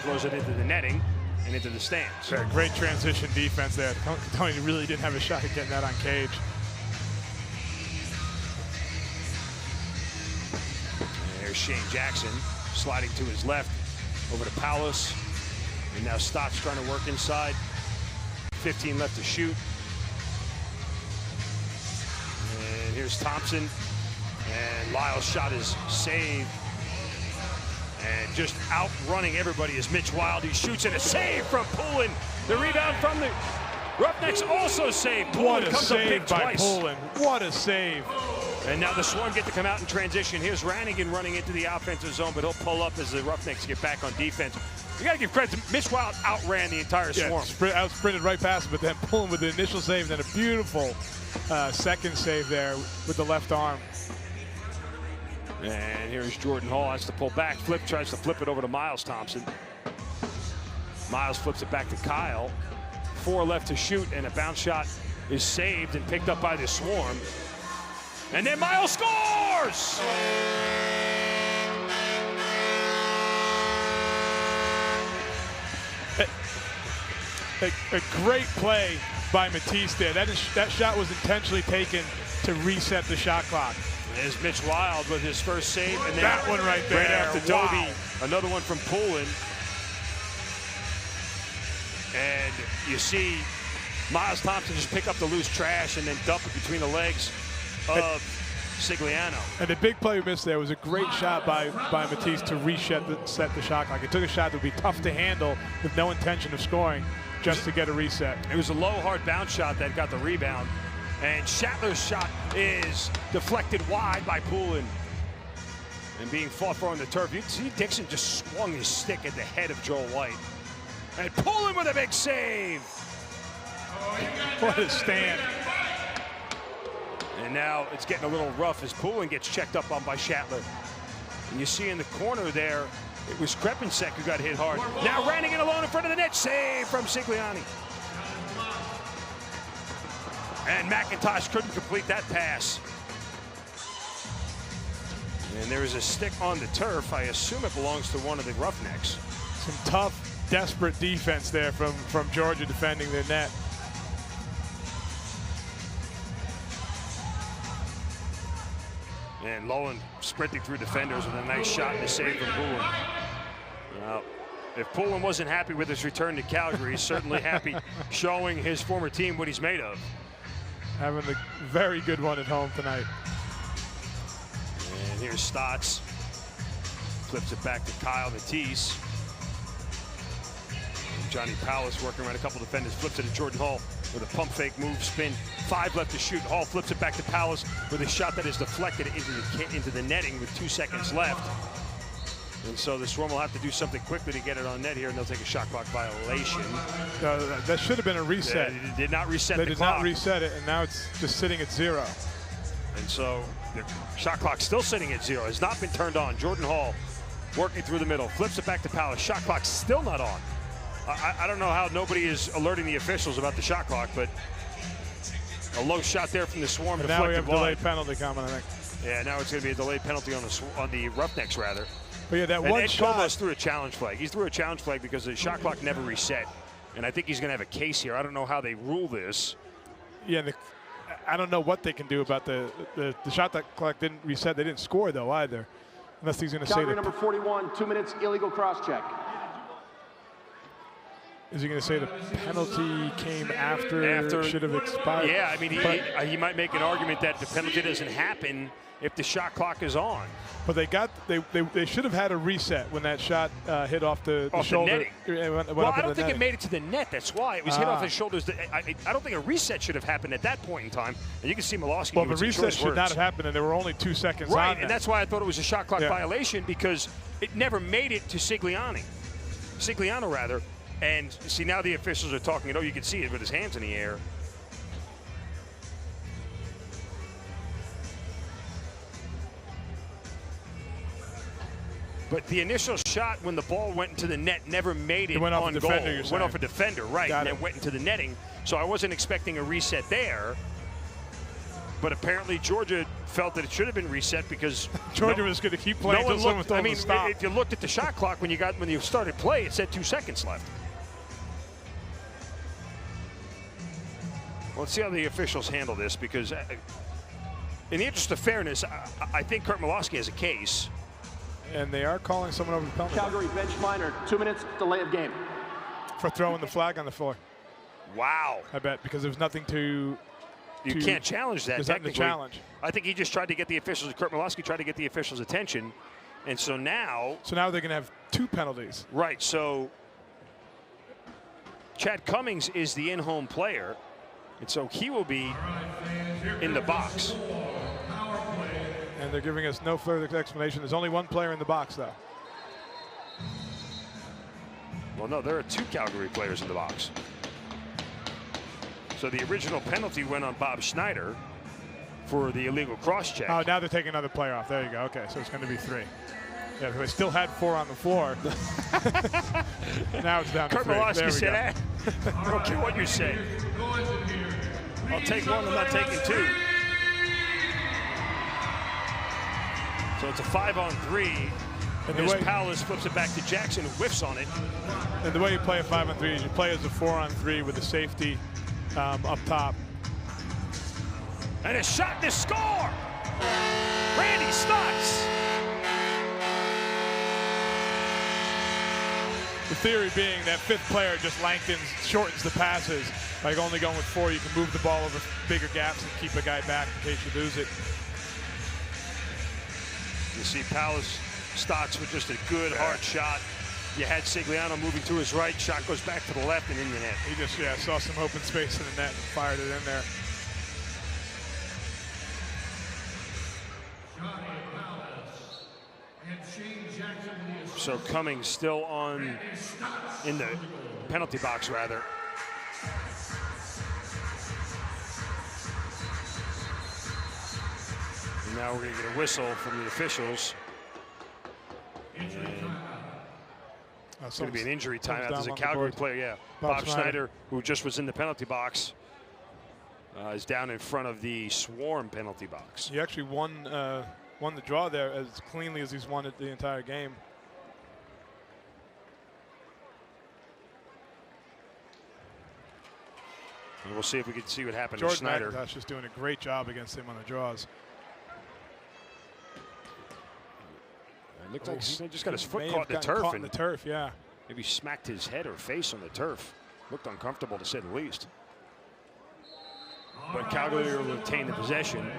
throws it into the netting and into the stands. Yeah, great transition defense there. Tony really didn't have a shot at getting that on cage. And there's Shane Jackson sliding to his left over to Paulus. And now Stott's trying to work inside. 15 left to shoot. And here's Thompson. And Lyle's shot is saved. And just outrunning everybody is Mitch Wild. He shoots and a save from Poulin. The rebound from the Roughnecks also saved. Poulin comes up big twice. Poulin. What a save. And now the Swarm get to come out in transition. Here's Rannigan running into the offensive zone, but he'll pull up as the Roughnecks get back on defense. You got to give credit to Mitch Wild. Outran the entire Swarm. Out sprinted right past him, but then Poulin with the initial save, then a beautiful second save there with the left arm. And here's Jordan Hall, has to pull back. Tries to flip it over to Miles Thompson. Miles flips it back to Kyle. 4 left to shoot, and a bounce shot is saved and picked up by the Swarm. And then Miles scores! A great play by Matisse there. That shot was intentionally taken to reset the shot clock. There's Mitch Wild with his first save, and then that one right there. Right after wow. Dobie, another one from Poulin. And you see Miles Thompson just pick up the loose trash and then dump it between the legs of Sigliano. And the big play we missed there was a great shot by Matisse to reset the shot clock. It took a shot that would be tough to handle with no intention of scoring, just to get a reset. It was a low, hard bounce shot that got the rebound. And Shatler's shot is deflected wide by Poulin. And being fought for on the turf. You see Dixon just swung his stick at the head of Joel White. And Poulin with a big save. What a stand. And now it's getting a little rough as Poulin gets checked up on by Shatler. And you see in the corner there, it was Krepensek who got hit hard. Now Rannigan alone in front of the net. Save from Sigliani. And McIntosh couldn't complete that pass. And there is a stick on the turf. I assume it belongs to one of the Roughnecks. Some tough, desperate defense there from Georgia defending their net. And Lowen sprinting through defenders with a nice shot and a save from Poulin. Now, if Poulin wasn't happy with his return to Calgary, he's certainly happy showing his former team what he's made of. Having a very good one at home tonight. And here's Stotts. flips it back to Kyle Matisse. Johnny Powlis working around a couple defenders, flips it to Jordan Hall with a pump fake move, spin. 5 left to shoot. Hall flips it back to Powlis with a shot that is deflected into the netting with 2 seconds left. And so the Swarm will have to do something quickly to get it on net here, and they'll take a shot clock violation. That should have been a reset. They did not reset the clock. They did not reset it, and now it's just sitting at 0. And so the shot clock still sitting at 0. Has not been turned on. Jordan Hall working through the middle, flips it back to Powlis. Shot clock still not on. I don't know how nobody is alerting the officials about the shot clock, but a low shot there from the Swarm. And now we have a delayed penalty coming, I think. Yeah, now it's going to be a delayed penalty on the Roughnecks, rather. But yeah, that and one Ed shot. Comas threw a challenge flag. He threw a challenge flag because the shot clock never reset. And I think he's going to have a case here. I don't know how they rule this. Yeah, I don't know what they can do about the shot clock didn't reset. They didn't score, though, either. Unless he's going to say Calgary number 41, 2 minutes, illegal cross-check. Is he going to say the penalty came after should have expired? Yeah, I mean, he might make an argument that the penalty doesn't happen if the shot clock is on. But they should have had a reset when that shot hit off the shoulder. The netting. Well, I don't think it made it to the net. That's why it was hit off his shoulders. I don't think a reset should have happened at that point in time. And you can see Malosky. Well, the reset should not have happened, and there were only 2 seconds on Right, that. and that's why I thought it was a shot clock violation, because it never made it to Sigliano, rather. And see, now the officials are talking. Oh, you can see it with his hands in the air. But the initial shot when the ball went into the net never made it, went off on a goal. defender, It went off a defender, right, and it then went into the netting. So I wasn't expecting a reset there. But apparently Georgia felt that it should have been reset because Georgia was going to keep playing until someone told them to stop. If you looked at the shot clock when you started play, it said 2 seconds left. Well, let's see how the officials handle this, because in the interest of fairness, I think Kurt Malosky has a case. And they are calling someone over the penalty. Calgary bench minor, 2 minutes, delay of game. For throwing the flag on the floor. Wow. I bet, because there's nothing to... You can't challenge that, technically. There's nothing to challenge. I think he just tried to get the officials, Kurt Malosky tried to get the officials' attention. And so now... So now they're going to have 2 penalties. Right, so Chad Cummings is the in-home player. And so he will be in the box. And they're giving us no further explanation. There's only 1 player in the box, though. Well, no, there are 2 Calgary players in the box. So the original penalty went on Bob Schneider for the illegal cross-check. Oh, now they're taking another player off. There you go. Okay, so it's going to be 3. Yeah, they still had 4 on the floor. Now it's down to 3. Kurt Malosky said, I don't care what you say. I'll take 1, I'm not taking 2. So it's a 5-on-3. And as Powlis flips it back to Jackson, who whiffs on it. And the way you play a 5-on-3 is you play as a 4-on-3 with the safety up top. And a shot to score! Randy Stotts! The theory being that 5th player just shortens the passes. Like only going with 4, you can move the ball over bigger gaps and keep a guy back in case you lose it. You see Powlis, Stotts with just a good hard shot. You had Sigliano moving to his right. Shot goes back to the left and in the net. He just saw some open space in the net and fired it in there. So Cummings still in the penalty box, rather. And now we're going to get a whistle from the officials. It's going to be an injury timeout. There's a Calgary player, Bob Schneider, who just was in the penalty box, is down in front of the Swarm penalty box. He actually won the draw there as cleanly as he's won it the entire game. And we'll see if we can see what happened to Jordan Schneider. McIntosh is doing a great job against him on the draws. It looked like he just got his foot caught in the turf. Caught in the turf, yeah. Maybe smacked his head or face on the turf. Looked uncomfortable, to say the least. But Calgary will retain the possession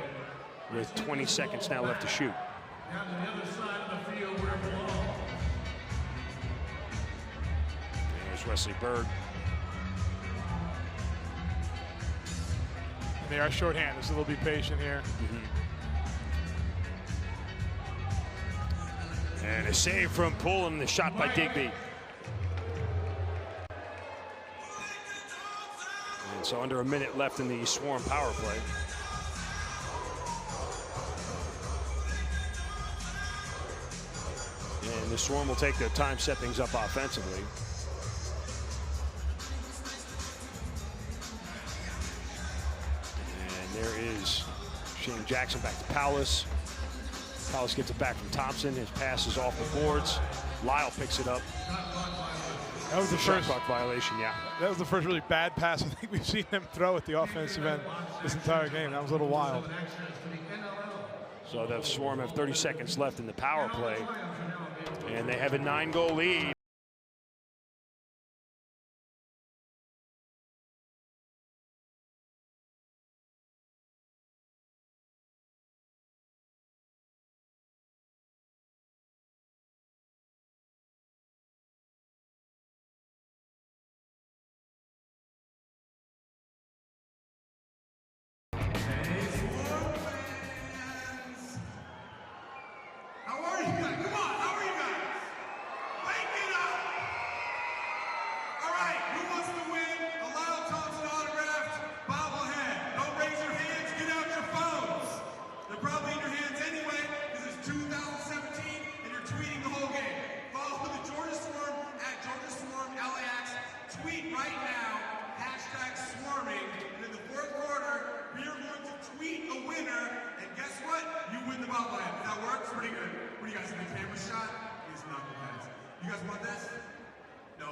with 20 seconds now left to shoot. Down to the other side of the field where it belongs. There's Wesley Berg. And they are shorthanded, so they'll be patient here. And a save from Pullen, the shot by Digby. And so under a minute left in the Swarm power play. And the Swarm will take their time, set things up offensively. And there is Shane Jackson back to Powless. Powless gets it back from Thompson. His pass is off the boards. Lyle picks it up. That was the first shot clock violation, yeah. That was the first really bad pass I think we've seen them throw at the offensive end this entire game. That was a little wild. So the Swarm have 30 seconds left in the power play, and they have a 9-goal lead. How are you guys? Come on, how are you guys? Wake it up! All right, who wants to win a Lyle Thompson autographed bobblehead? Don't raise your hands, get out your phones. They're probably in your hands anyway, because it's 2017 and you're tweeting the whole game. Follow the Georgia Swarm at Georgia Swarm LAX. Tweet right now, #swarming. And in the fourth quarter, we are going to tweet a winner, and guess what? You win the bobblehead. That works pretty good. What do you guys think? The camera shot? It's not the best. You guys want this? No.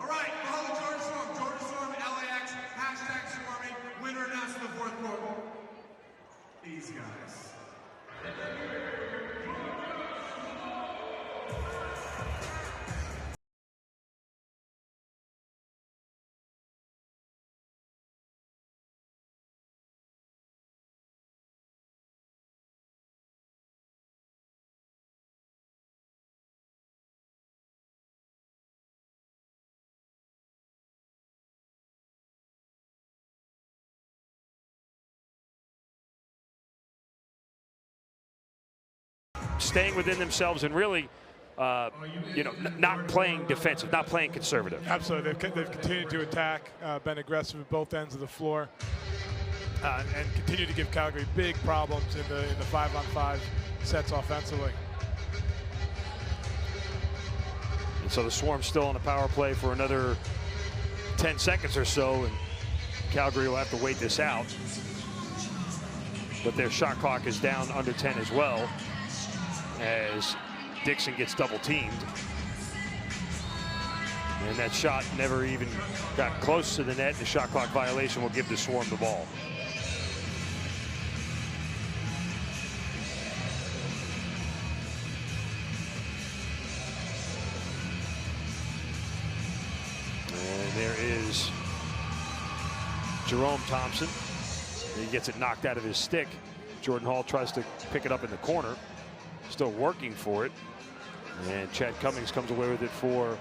All right, follow Georgia Swarm. Georgia Swarm LAX. #swarming. Winner announced in the fourth quarter. These guys. Staying within themselves and really, not playing defensive, not playing conservative. Absolutely, they've continued to attack, been aggressive at both ends of the floor, and continue to give Calgary big problems in the 5-on-5 sets offensively. And so the Swarm's still on the power play for another 10 seconds or so, and Calgary will have to wait this out. But their shot clock is down under 10 as well, as Dixon gets double teamed. And that shot never even got close to the net. The shot clock violation will give the Swarm the ball. And there is Jerome Thompson. He gets it knocked out of his stick. Jordan Hall tries to pick it up in the corner. Still working for it. And Chad Cummings comes away with it for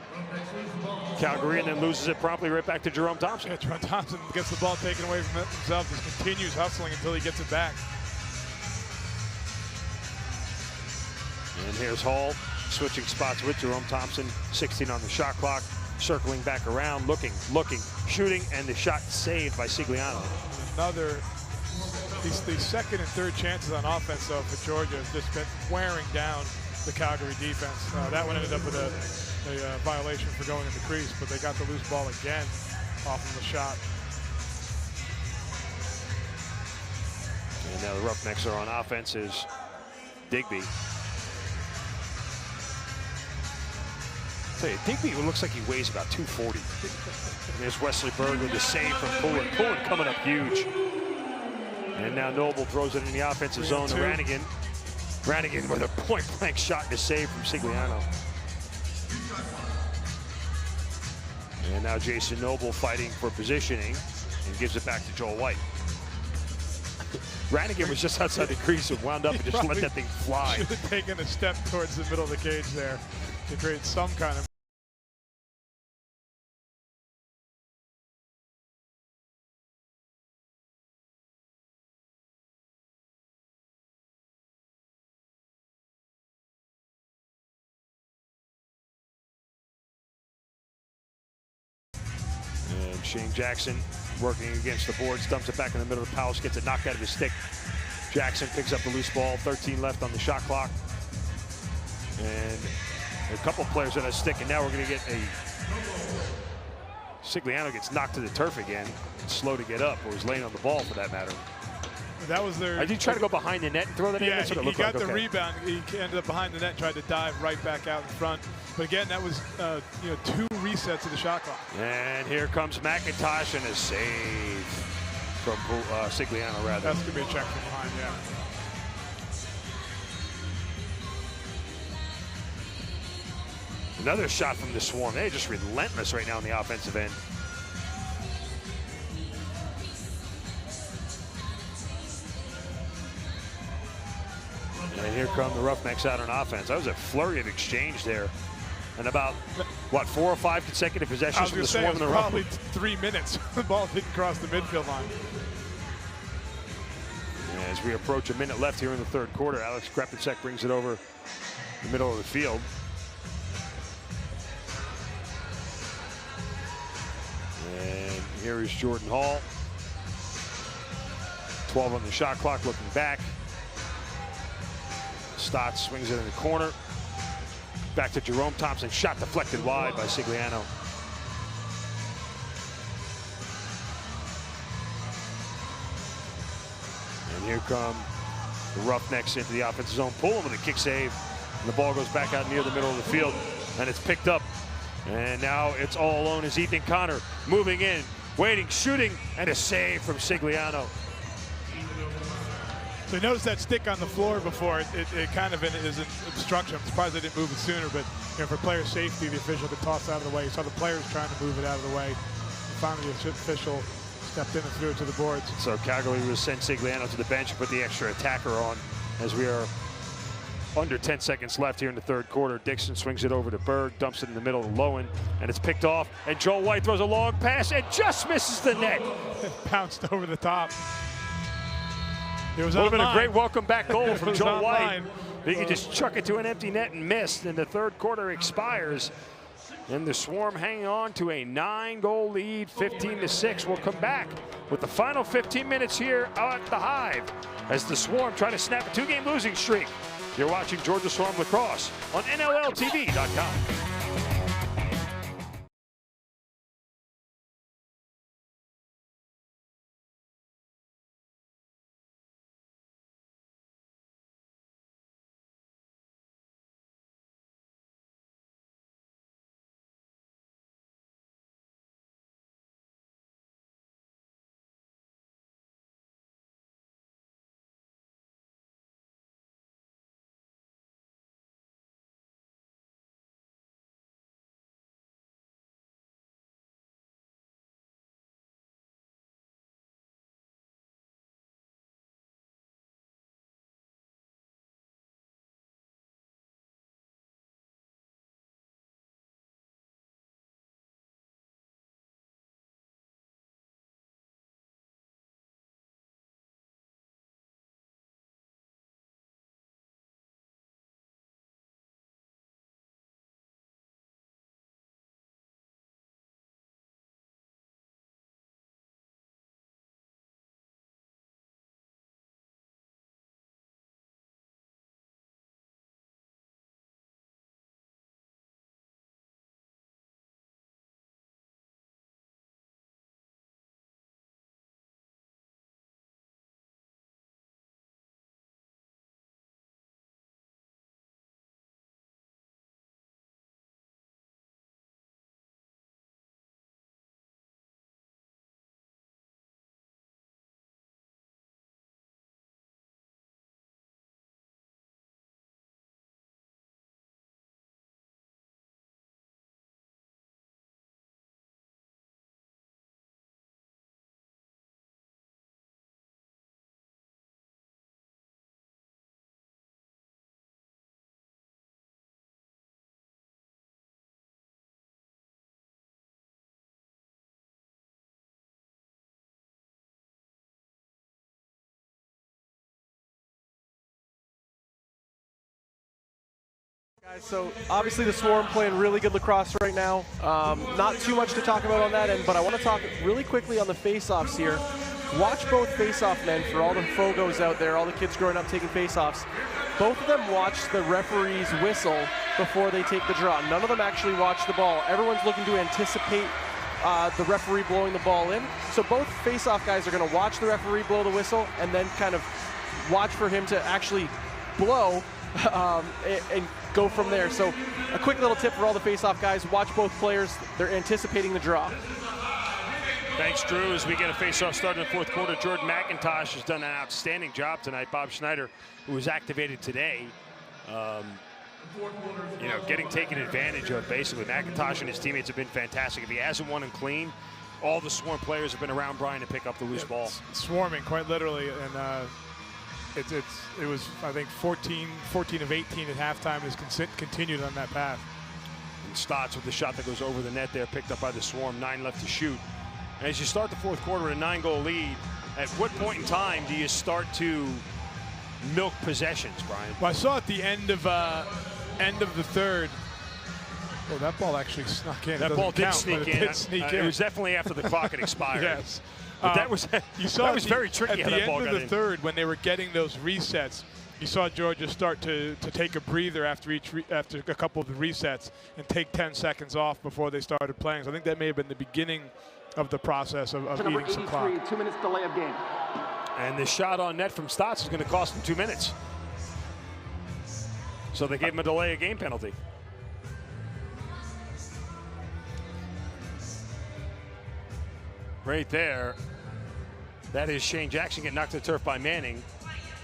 Calgary and then loses it promptly right back to Jerome Thompson. Yeah, Jerome Thompson gets the ball taken away from himself, just continues hustling until he gets it back. And here's Hall switching spots with Jerome Thompson. 16 on the shot clock, circling back around, looking, shooting, and the shot saved by Sigliano. Another, these second and third chances on offense, though, for Georgia have just been wearing down the Calgary defense. That one ended up with a violation for going in the crease, but they got the loose ball again off of the shot. And now the Roughnecks are on offense as Digby. Tell you, Digby looks like he weighs about 240. And there's Wesley Berg with the save from Pullen. Pullen coming up huge. And now Noble throws it in the offensive zone to Rannigan. Rannigan with a point-blank shot and a save from Sigliano. And now Jason Noble fighting for positioning and gives it back to Joel White. Brannigan was just outside the crease and wound up and just let that thing fly. Should have taken a step towards the middle of the cage there to create some kind of. And Shane Jackson working against the boards, dumps it back in the middle of the Powell, gets it knocked out of his stick. Jackson picks up the loose ball, 13 left on the shot clock. And a couple players on a stick, and now we're going to get a... Sigliano gets knocked to the turf again. Slow to get up, or he's laying on the ball for that matter. That was their... Did he try to go behind the net and throw that in? Yeah, That's what it he looked got like. the Okay. rebound. He ended up behind the net, tried to dive right back out in front. But again, that was 2 resets of the shot clock. And here comes McIntosh and a save from Sigliano, rather. That's going to be a check from behind, yeah. Another shot from the Swarm. They're just relentless right now on the offensive end. And here come the Roughnecks out on offense. That was a flurry of exchange there. And about, what, 4 or 5 consecutive possessions from the Swarm and the probably Roughnecks. 3 minutes. The ball didn't cross the midfield line. As we approach a minute left here in the third quarter, Alex Krepicek brings it over the middle of the field. And here is Jordan Hall. 12 on the shot clock, looking back. Stotts swings it in the corner. Back to Jerome Thompson, shot deflected wide by Sigliano. And here come the Roughnecks into the offensive zone. Pull him with a kick save. And the ball goes back out near the middle of the field. And it's picked up. And now it's all alone as Ethan Connor moving in, waiting, shooting, and a save from Sigliano. So you notice that stick on the floor before. It kind of is an obstruction. I'm surprised they didn't move it sooner, but for player safety, the official could toss it out of the way. You saw the players trying to move it out of the way. And finally, the official stepped in and threw it to the boards. So Calgary will send Sigliano to the bench and put the extra attacker on as we are under 10 seconds left here in the third quarter. Dixon swings it over to Berg, dumps it in the middle of Lowen, and it's picked off. And Joel White throws a long pass and just misses the net. It bounced over the top. It was Would have been a great online. welcome back goal from was Joel White. online. He could just chuck it to an empty net and missed, and the third quarter expires. And the Swarm hanging on to a 9-goal lead, 15-6. We'll come back with the final 15 minutes here out at the Hive as the Swarm try to snap a 2-game losing streak. You're watching Georgia Swarm Lacrosse on NLLTV.com. Guys, so obviously the Swarm playing really good lacrosse right now. Not too much to talk about on that end, but I want to talk really quickly on the face-offs here. Watch both face-off men, for all the Fogos out there, all the kids growing up taking face-offs. Both of them watch the referee's whistle before they take the draw. None of them actually watch the ball. Everyone's looking to anticipate the referee blowing the ball in. So both face-off guys are going to watch the referee blow the whistle and then kind of watch for him to actually blow and go from there. So a quick little tip for all the face-off guys, watch both players. They're anticipating the draw. Thanks, Drew. As we get a face-off started in the fourth quarter, Jordan McIntosh has done an outstanding job tonight. Bob Schneider, who was activated today, taken advantage of. Basically, McIntosh and his teammates have been fantastic. If he hasn't won and clean, all the Swarm players have been around Brian to pick up the loose ball. Swarming, quite literally, and it was, I think, 14 of 18 at halftime, has continued on that path. And Stotts with the shot that goes over the net there, picked up by the Swarm, 9 left to shoot. And as you start the fourth quarter with a 9-goal lead, at what point in time do you start to milk possessions, Brian? Well, I saw at the end of the third. Oh, that ball actually snuck in. That ball did sneak in. It was definitely after the clock had expired. Yes. But that was very tricky how that ball got in. At the end of the third, when they were getting those resets, you saw Georgia start to take a breather after a couple of the resets and take 10 seconds off before they started playing. So I think that may have been the beginning of the process of eating some clock. 2 minutes delay of game. And the shot on net from Stotts is going to cost them 2 minutes. So they gave him a delay of game penalty. Right there, that is Shane Jackson getting knocked to the turf by Manning.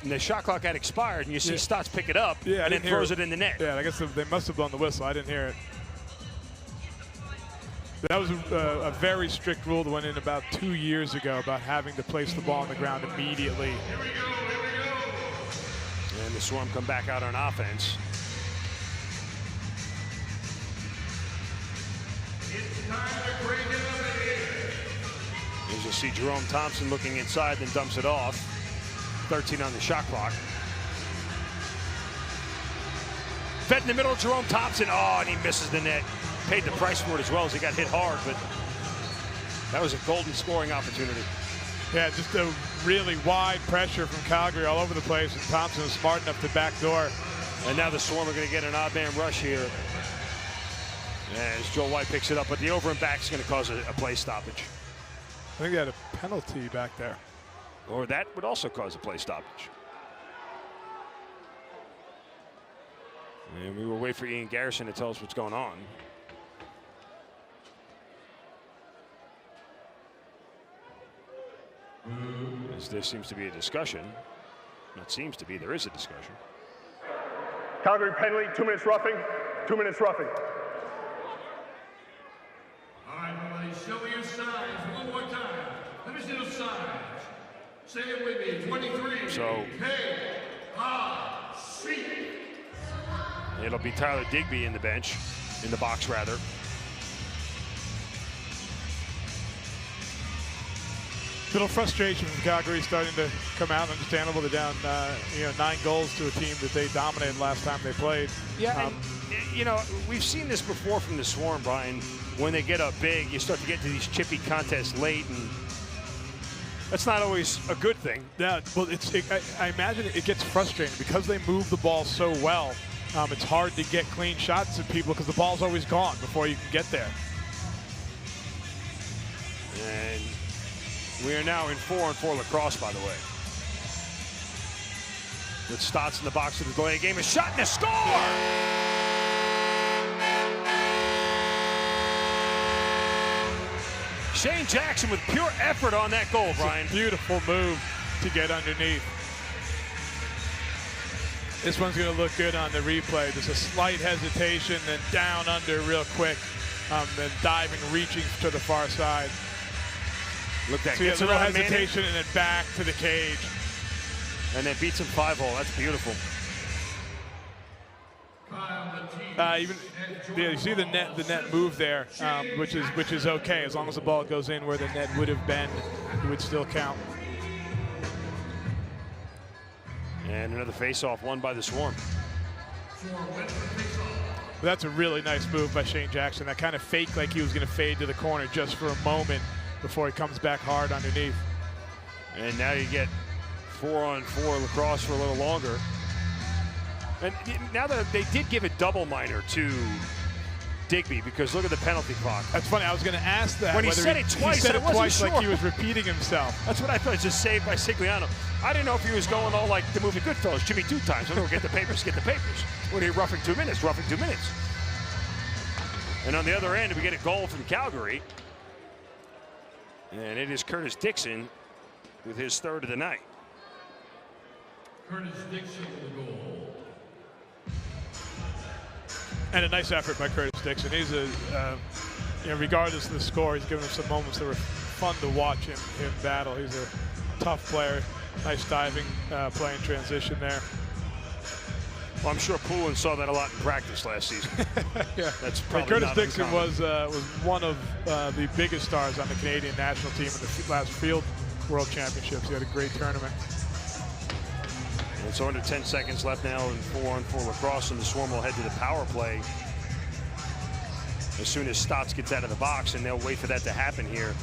And the shot clock had expired, and you see Stotts pick it up and then throws it in the net. Yeah, I guess they must have blown the whistle. I didn't hear it. That was a very strict rule that went in about 2 years ago about having to place the ball on the ground immediately. And the Swarm come back out on offense. It's time to break it up again. As you'll see Jerome Thompson looking inside, then dumps it off. 13 on the shot clock. Fed in the middle of Jerome Thompson. Oh, and he misses the net. Paid the price for it as well as he got hit hard, but that was a golden scoring opportunity. Yeah, just a really wide pressure from Calgary all over the place, and Thompson was smart enough to backdoor. And now the Swarm are going to get an odd man rush here as Joel White picks it up, but the over and back is going to cause a play stoppage. I think they had a penalty back there. Or that would also cause a play stoppage. And we will wait for Ian Garrison to tell us what's going on. As there seems to be a discussion. Not seems to be, there is a discussion. Calgary penalty, 2 minutes roughing. 2 minutes roughing. All right, everybody, show me your signs one more time. Let me see those signs. Say it with me, 23. So KRC. It'll be Tyler Digby in the bench, in the box rather. Little frustration from Calgary starting to come out. Understandable. They're down 9 goals to a team that they dominated last time they played. Yeah, and, we've seen this before from the Swarm, Brian. When they get up big, you start to get to these chippy contests late, and that's not always a good thing. Yeah, well, I imagine it gets frustrating because they move the ball so well. It's hard to get clean shots at people because the ball's always gone before you can get there. And we are now in 4-on-4 lacrosse, by the way. With Stotts in the box of the delay game, a shot and a score! Shane Jackson with pure effort on that goal, Brian. Beautiful move to get underneath. This one's going to look good on the replay. Just a slight hesitation, then down under real quick, then diving, reaching to the far side. Look at that. So Gets a little around hesitation and then back to the cage. And then beats him 5-hole. That's beautiful. You see the net move there, which is okay as long as the ball goes in where the net would have been, it would still count. And another face-off won by the Swarm. That's a really nice move by Shane Jackson. That kind of fake like he was going to fade to the corner just for a moment before he comes back hard underneath. And now you get 4-on-4 lacrosse for a little longer. And now that they did give a double minor to Digby, because look at the penalty clock. That's funny. I was going to ask that. When he said it twice, he said it twice sure. like he was repeating himself. That's what I thought. It's just saved by Sigliano. I didn't know if he was going all like the movie Goodfellas, Jimmy 2 times. I'm going to get the papers, get the papers. What are you roughing 2 minutes? Roughing 2 minutes. And on the other end, we get a goal from Calgary. And it is Curtis Dixon with his third of the night. Curtis Dixon with the goal. And a nice effort by Curtis Dixon. He's a, regardless of the score, he's given us some moments that were fun to watch him battle. He's a tough player. Nice diving play in transition there. Well, I'm sure Poulin saw that a lot in practice last season. Yeah, that's probably Curtis not Dixon uncommon. was one of the biggest stars on the Canadian national team in the last Field World Championships. He had a great tournament. And so under 10 seconds left now in 4-on-4 lacrosse, and the Swarm will head to the power play as soon as Stotts gets out of the box, and they'll wait for that to happen here.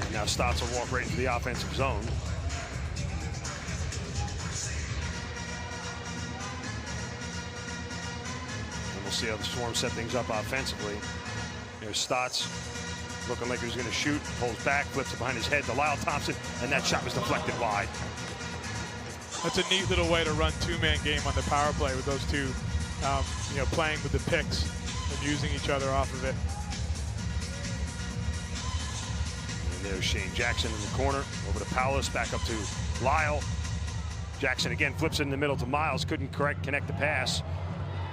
And now Stotts will walk right into the offensive zone. And we'll see how the Swarm set things up offensively. There's Stotts. Looking like he was going to shoot, pulls back, flips it behind his head to Lyle Thompson, and that shot was deflected wide. That's a neat little way to run two-man game on the power play with those two, playing with the picks and using each other off of it. And there's Shane Jackson in the corner, over to Paulus, back up to Lyle. Jackson again flips it in the middle to Miles, couldn't connect the pass,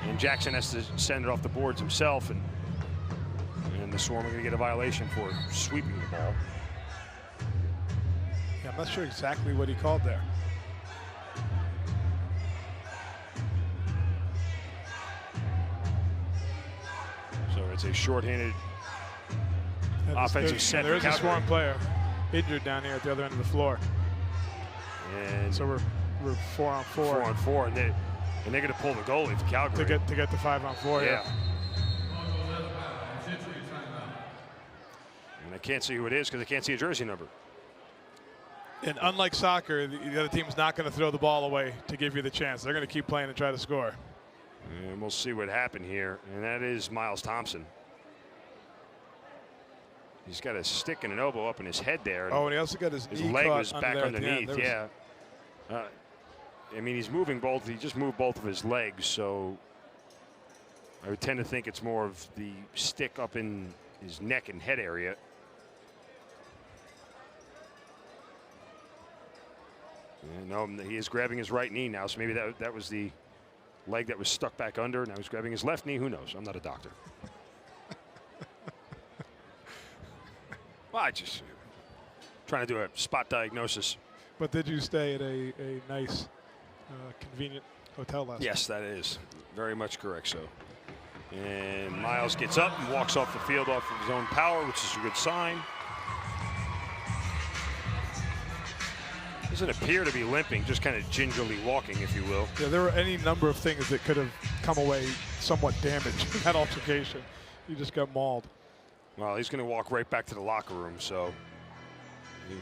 and Jackson has to send it off the boards himself, and the Swarm are going to get a violation for sweeping the ball. Yeah, I'm not sure exactly what he called there. So it's a shorthanded offensive set. There is a Swarm player injured down here at the other end of the floor. And so we're 4-on-4. 4-on-4, and they're going to pull the goalie for Calgary. To get the 5-on-4. Yeah. And I can't see who it is because I can't see a jersey number. And unlike soccer, the other team's not going to throw the ball away to give you the chance. They're going to keep playing and try to score. And we'll see what happened here. And that is Miles Thompson. He's got a stick and an elbow up in his head there. Oh, and he also got his knee leg caught was back underneath. Yeah. I mean, he's moving both. He just moved both of his legs. So I would tend to think it's more of the stick up in his neck and head area. No, he is grabbing his right knee now, so maybe that was the leg that was stuck back under. Now he's grabbing his left knee. Who knows? I'm not a doctor. Well, I just trying to do a spot diagnosis. But did you stay at a nice, convenient hotel last night? Yes, that is very much correct. So, and Miles gets up and walks off the field off of his own power, which is a good sign. Doesn't appear to be limping, just kind of gingerly walking, if you will. Yeah, there were any number of things that could have come away somewhat damaged in that altercation. He just got mauled. Well, he's going to walk right back to the locker room, so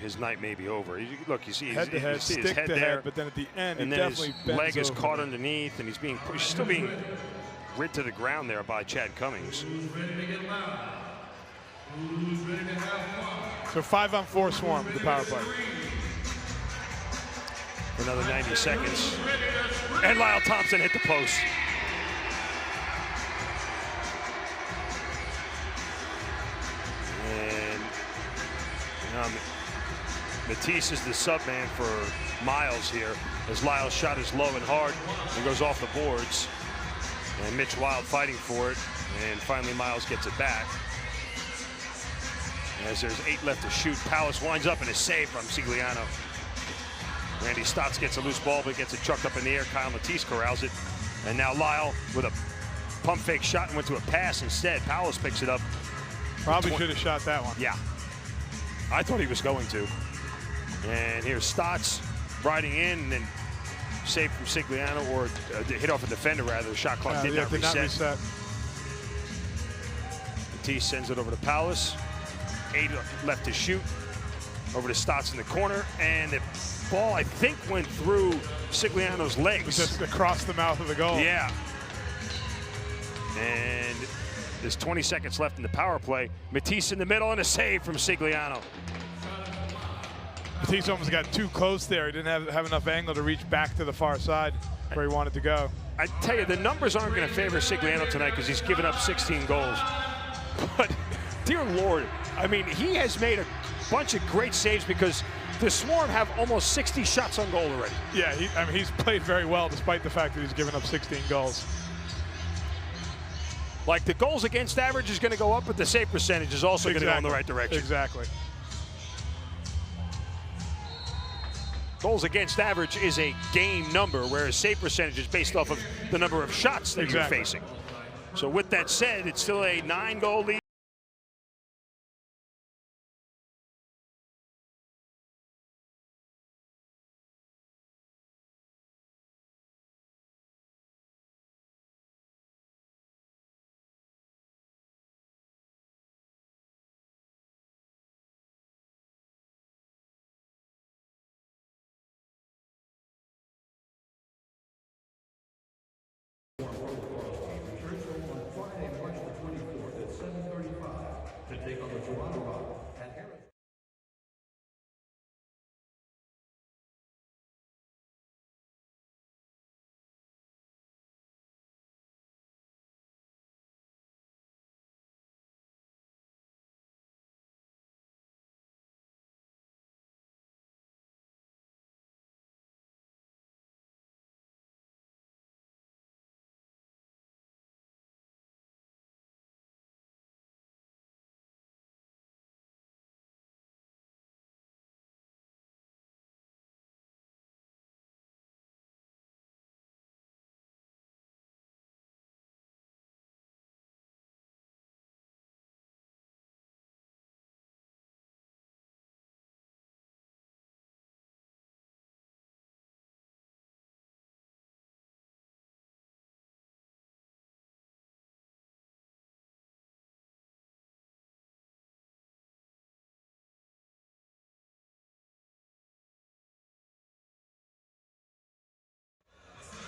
his night may be over. Look, you see, head to head, stick his head to there, head, but then at the end, and he then definitely his leg is over. caught underneath, and he's still being rid to the ground there by Chad Cummings. Who's ready to get loud? Who's ready to have fun? So 5-on-4 Swarm with the power play. Another 90 seconds. And Lyle Thompson hit the post. And Matisse is the sub man for Miles here, as Lyle's shot is low and hard and goes off the boards. And Mitch Wild fighting for it. And finally Miles gets it back. As there's 8 left to shoot, Palace winds up in a save from Sigliano. Randy Stotts gets a loose ball, but gets it chucked up in the air. Kyle Matisse corrals it. And now Lyle with a pump fake shot and went to a pass instead. Powell picks it up. Probably should have shot that one. Yeah. I thought he was going to. And here's Stotts riding in, and then save from Sigliano, or hit off a defender rather. The shot clock did not reset. Matisse sends it over to Powers. 8 left to shoot. Over to Stotts in the corner, and the ball, I think, went through Sigliano's legs. Just across the mouth of the goal. Yeah. And there's 20 seconds left in the power play. Matisse in the middle, and a save from Sigliano. Matisse almost got too close there. He didn't have enough angle to reach back to the far side where he wanted to go. I tell you, the numbers aren't going to favor Sigliano tonight because he's given up 16 goals. But, dear Lord, I mean, he has made a bunch of great saves because the Swarm have almost 60 shots on goal already. Yeah, I mean, he's played very well despite the fact that he's given up 16 goals. Like, the goals against average is going to go up, but the save percentage is also going to go in the right direction. Exactly. Goals against average is a game number, whereas save percentage is based off of the number of shots that you're facing. So with that said, it's still a 9-goal lead.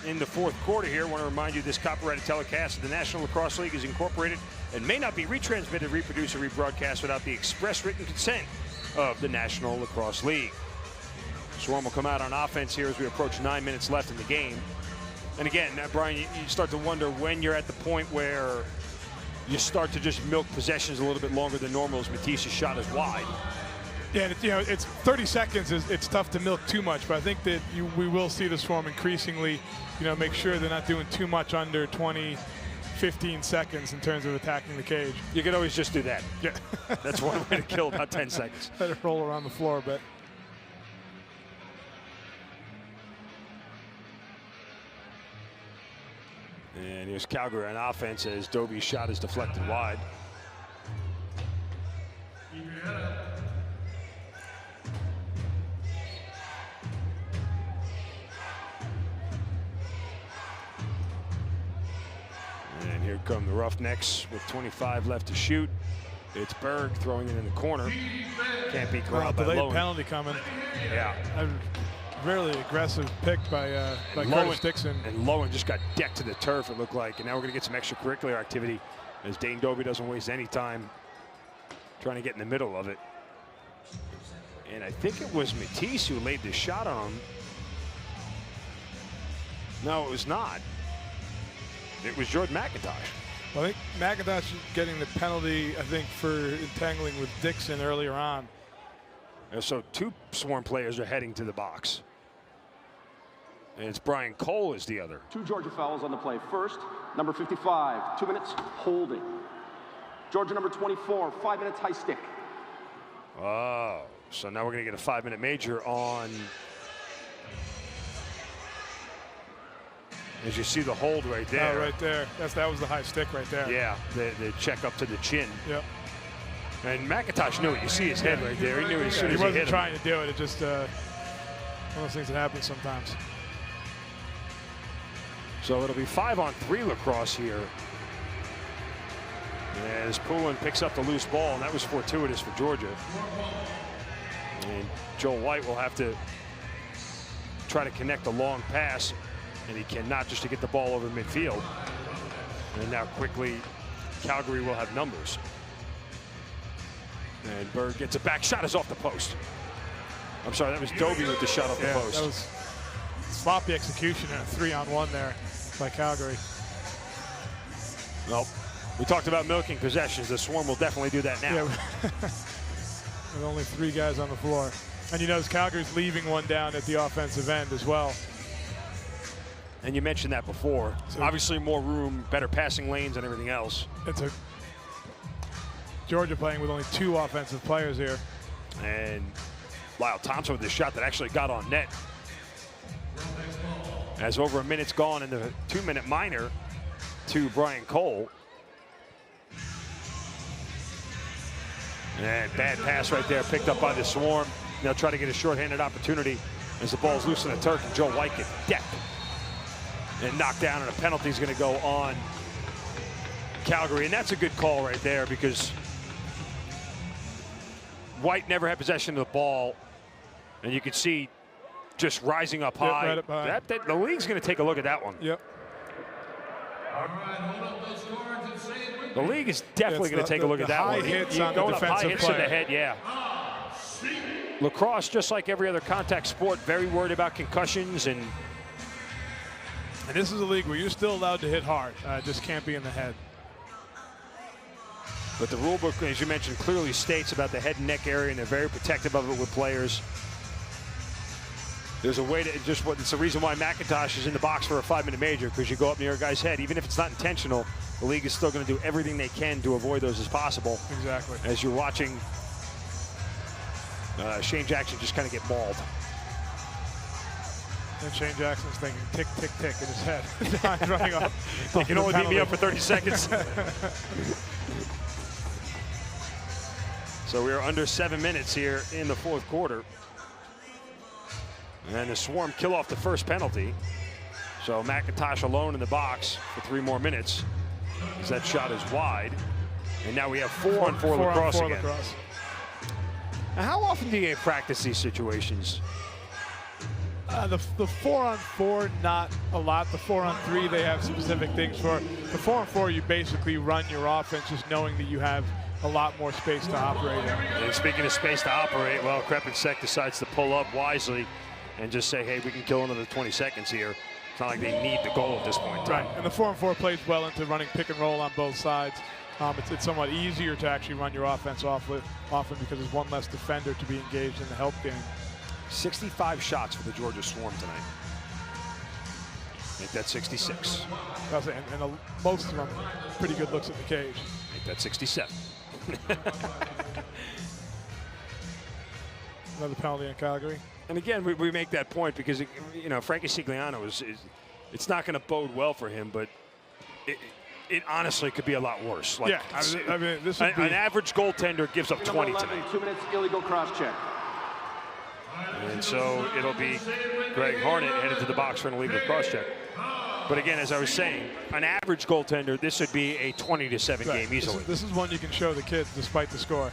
In the fourth quarter here, I want to remind you this copyrighted telecast of the National Lacrosse League is incorporated and may not be retransmitted, reproduced, or rebroadcast without the express written consent of the National Lacrosse League. Swarm will come out on offense here as we approach 9 minutes left in the game. And again, Brian, you start to wonder when you're at the point where you start to just milk possessions a little bit longer than normal as Matisse's shot is wide. Yeah, you know, it's 30 seconds. It's tough to milk too much, but I think that we will see the Swarm increasingly, make sure they're not doing too much under 20, 15 seconds in terms of attacking the cage. You can always just do that. Yeah. That's one way to kill about 10 seconds. Let it roll around the floor a bit. And here's Calgary on offense as Dobie's shot is deflected wide. And here come the Roughnecks with 25 left to shoot. It's Berg throwing it in the corner. Can't be corralled by Lowen. Penalty coming. Yeah. Really aggressive pick by Curtis Dixon. And Lowen just got decked to the turf, it looked like. And now we're going to get some extracurricular activity as Dane Dobie doesn't waste any time trying to get in the middle of it. And I think it was Matisse who laid the shot on him. No, it was not. It was Jordan McIntosh. Well, I think McIntosh is getting the penalty, I think, for entangling with Dixon earlier on. And so two Swarm players are heading to the box. And it's Brian Cole is the other. 2 Georgia fouls on the play. First, number 55, 2 minutes holding. Georgia number 24, 5 minutes high stick. Oh, so now we're going to get a 5-minute major on. As you see the hold right there. Oh, right there. That was the high stick right there. Yeah, the check up to the chin. Yep. And McIntosh knew it. You see his head right there. He knew it as soon as he hit him. He wasn't trying to do it. It just one of those things that happens sometimes. So it'll be 5-on-3 lacrosse here. As Poulin picks up the loose ball, and that was fortuitous for Georgia. And Joel White will have to try to connect a long pass, and he cannot, just to get the ball over midfield. And now quickly, Calgary will have numbers. And Berg gets a back shot, is off the post. I'm sorry, that was Dobie with the shot off the post. That was sloppy execution and a 3-on-1 there by Calgary. Well, we talked about milking possessions. The Swarm will definitely do that now. Yeah. With only 3 guys on the floor. And you notice Calgary's leaving one down at the offensive end as well. And you mentioned that before. So obviously more room, better passing lanes and everything else. It's a Georgia playing with only 2 offensive players here. And Lyle Thompson with the shot that actually got on net. As over a minute's gone in the 2-minute minor to Brian Cole. And bad pass right there, picked up by the Swarm. They'll try to get a shorthanded opportunity as the ball's loose in the turf, and Joe White gets decked and knocked down, and a penalty is going to go on Calgary. And that's a good call right there, because White never had possession of the ball, and you can see just rising up high. Right up high. The league's going to take a look at that one. Yep. All right, hold up those cards and say it with The league is definitely going to take a look at that high one. hits You're on the going up high defensive hits to the player. head, yeah. Lacrosse, just like every other contact sport, very worried about concussions. And this is a league where you're still allowed to hit hard. Just can't be in the head. But the rule book, as you mentioned, clearly states about the head and neck area, and they're very protective of it with players. There's a way to just what it's the reason why McIntosh is in the box for a 5-minute major, because you go up near a guy's head. Even if it's not intentional, the league is still going to do everything they can to avoid those as possible. Exactly. As you're watching Shane Jackson just kind of get mauled. And Shane Jackson's thinking tick, tick, tick in his head. Time running up. They can only beat me up for 30 seconds. So we are under 7 minutes here in the 4th quarter. And the Swarm kill off the first penalty. So McIntosh alone in the box for 3 more minutes, as that shot is wide. And now we have 4-on-4 lacrosse again. Lacrosse. Now, how often do you practice these situations? The 4-on-4, not a lot. The 4-on-3, they have specific things for. The 4-on-4, you basically run your offense just knowing that you have a lot more space to operate in. And speaking of space to operate, well, Krepinski decides to pull up wisely and just say, hey, we can kill another 20 seconds here. It's not like they need the goal at this point in time. Right, and the 4-on-4 plays well into running pick and roll on both sides. It's somewhat easier to actually run your offense often because there's one less defender to be engaged in the help game. 65 shots for the Georgia Swarm tonight. Make that 66. And most of them pretty good looks at the cage. Make that 67. Another penalty in Calgary. And again, we make that point because, you know, Frankie Sigliano it's not going to bode well for him, but it honestly could be a lot worse. Like, yeah, I mean this would be an average goaltender gives up 20 11, tonight. 2 minutes illegal cross check. And so it'll be Greg Harnett headed to the box for an illegal cross check. But again, as I was saying, an average goaltender, this would be a 20-7 game easily. This is one you can show the kids despite the score.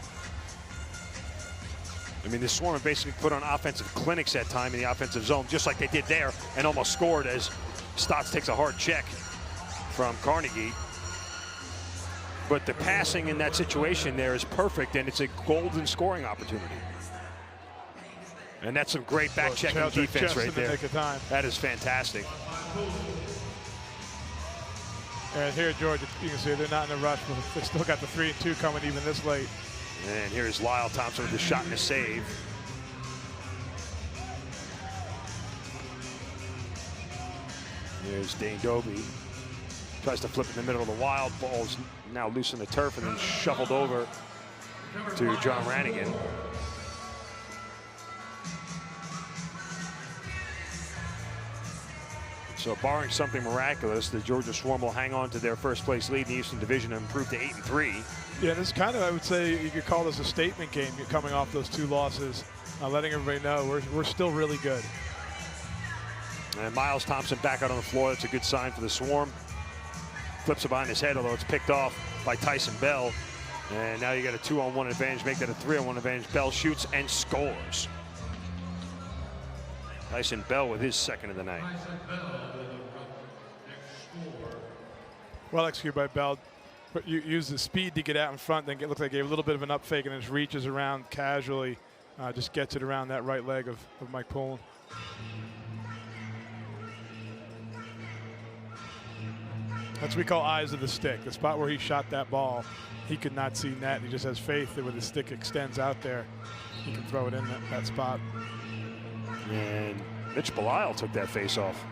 I mean, the Swarm have basically put on offensive clinics at time in the offensive zone, just like they did there, and almost scored as Stotts takes a hard check from Carnegie. But the passing in that situation there is perfect, and it's a golden scoring opportunity. And that's some great back-checking defense right there. That is fantastic. And here at Georgia, you can see they're not in a rush, but they still got the 3 and 2 coming even this late. And here's Lyle Thompson with the shot and a save. Here's Dane Dobie. Tries to flip in the middle of the wild. Ball's now loose in the turf and then shuffled over to John Rannigan. So barring something miraculous, the Georgia Swarm will hang on to their first place lead in the Eastern Division and improve to 8-3. Yeah, this is kind of, I would say, you could call this a statement game. You're coming off those 2 losses, letting everybody know we're still really good. And Miles Thompson back out on the floor. That's a good sign for the Swarm. Flips it behind his head, although it's picked off by Tyson Bell. And now you got a 2-on-1 advantage, make that a 3-on-1 advantage. Bell shoots and scores. Tyson Bell with his second of the night. Well executed by Bell. But you use the speed to get out in front, then looks like he gave a little bit of an up fake and then just reaches around casually, just gets it around that right leg of Mike Poulin. That's what we call eyes of the stick. The spot where he shot that ball, he could not see net. He just has faith that when the stick extends out there, he can throw it in that spot. And Mitch Belisle took that face off.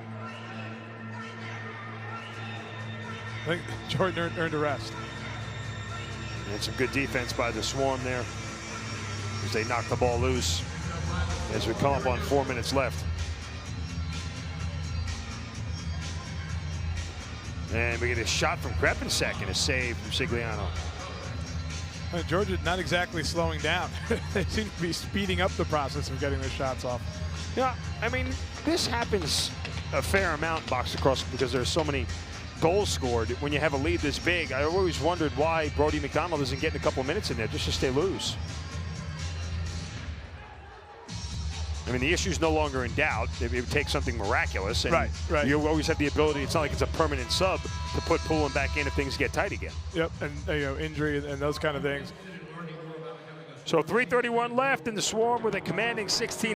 I think Jordan earned a rest. And some good defense by the Swarm there as they knock the ball loose as we come up on 4 minutes left. And we get a shot from Krepinsak and a save from Sigliano. Georgia not exactly slowing down. They seem to be speeding up the process of getting their shots off. Yeah, I mean, this happens a fair amount in box lacrosse because there's so many goals scored when you have a lead this big. I always wondered why Brody McDonald isn't getting a couple minutes in there just to stay loose. I mean, the issue's no longer in doubt. It would take something miraculous. And right. You always have the ability, it's not like it's a permanent sub, to put Poulin back in if things get tight again. Yep, and injury and those kind of things. So 3:31 left in the Swarm with a commanding 16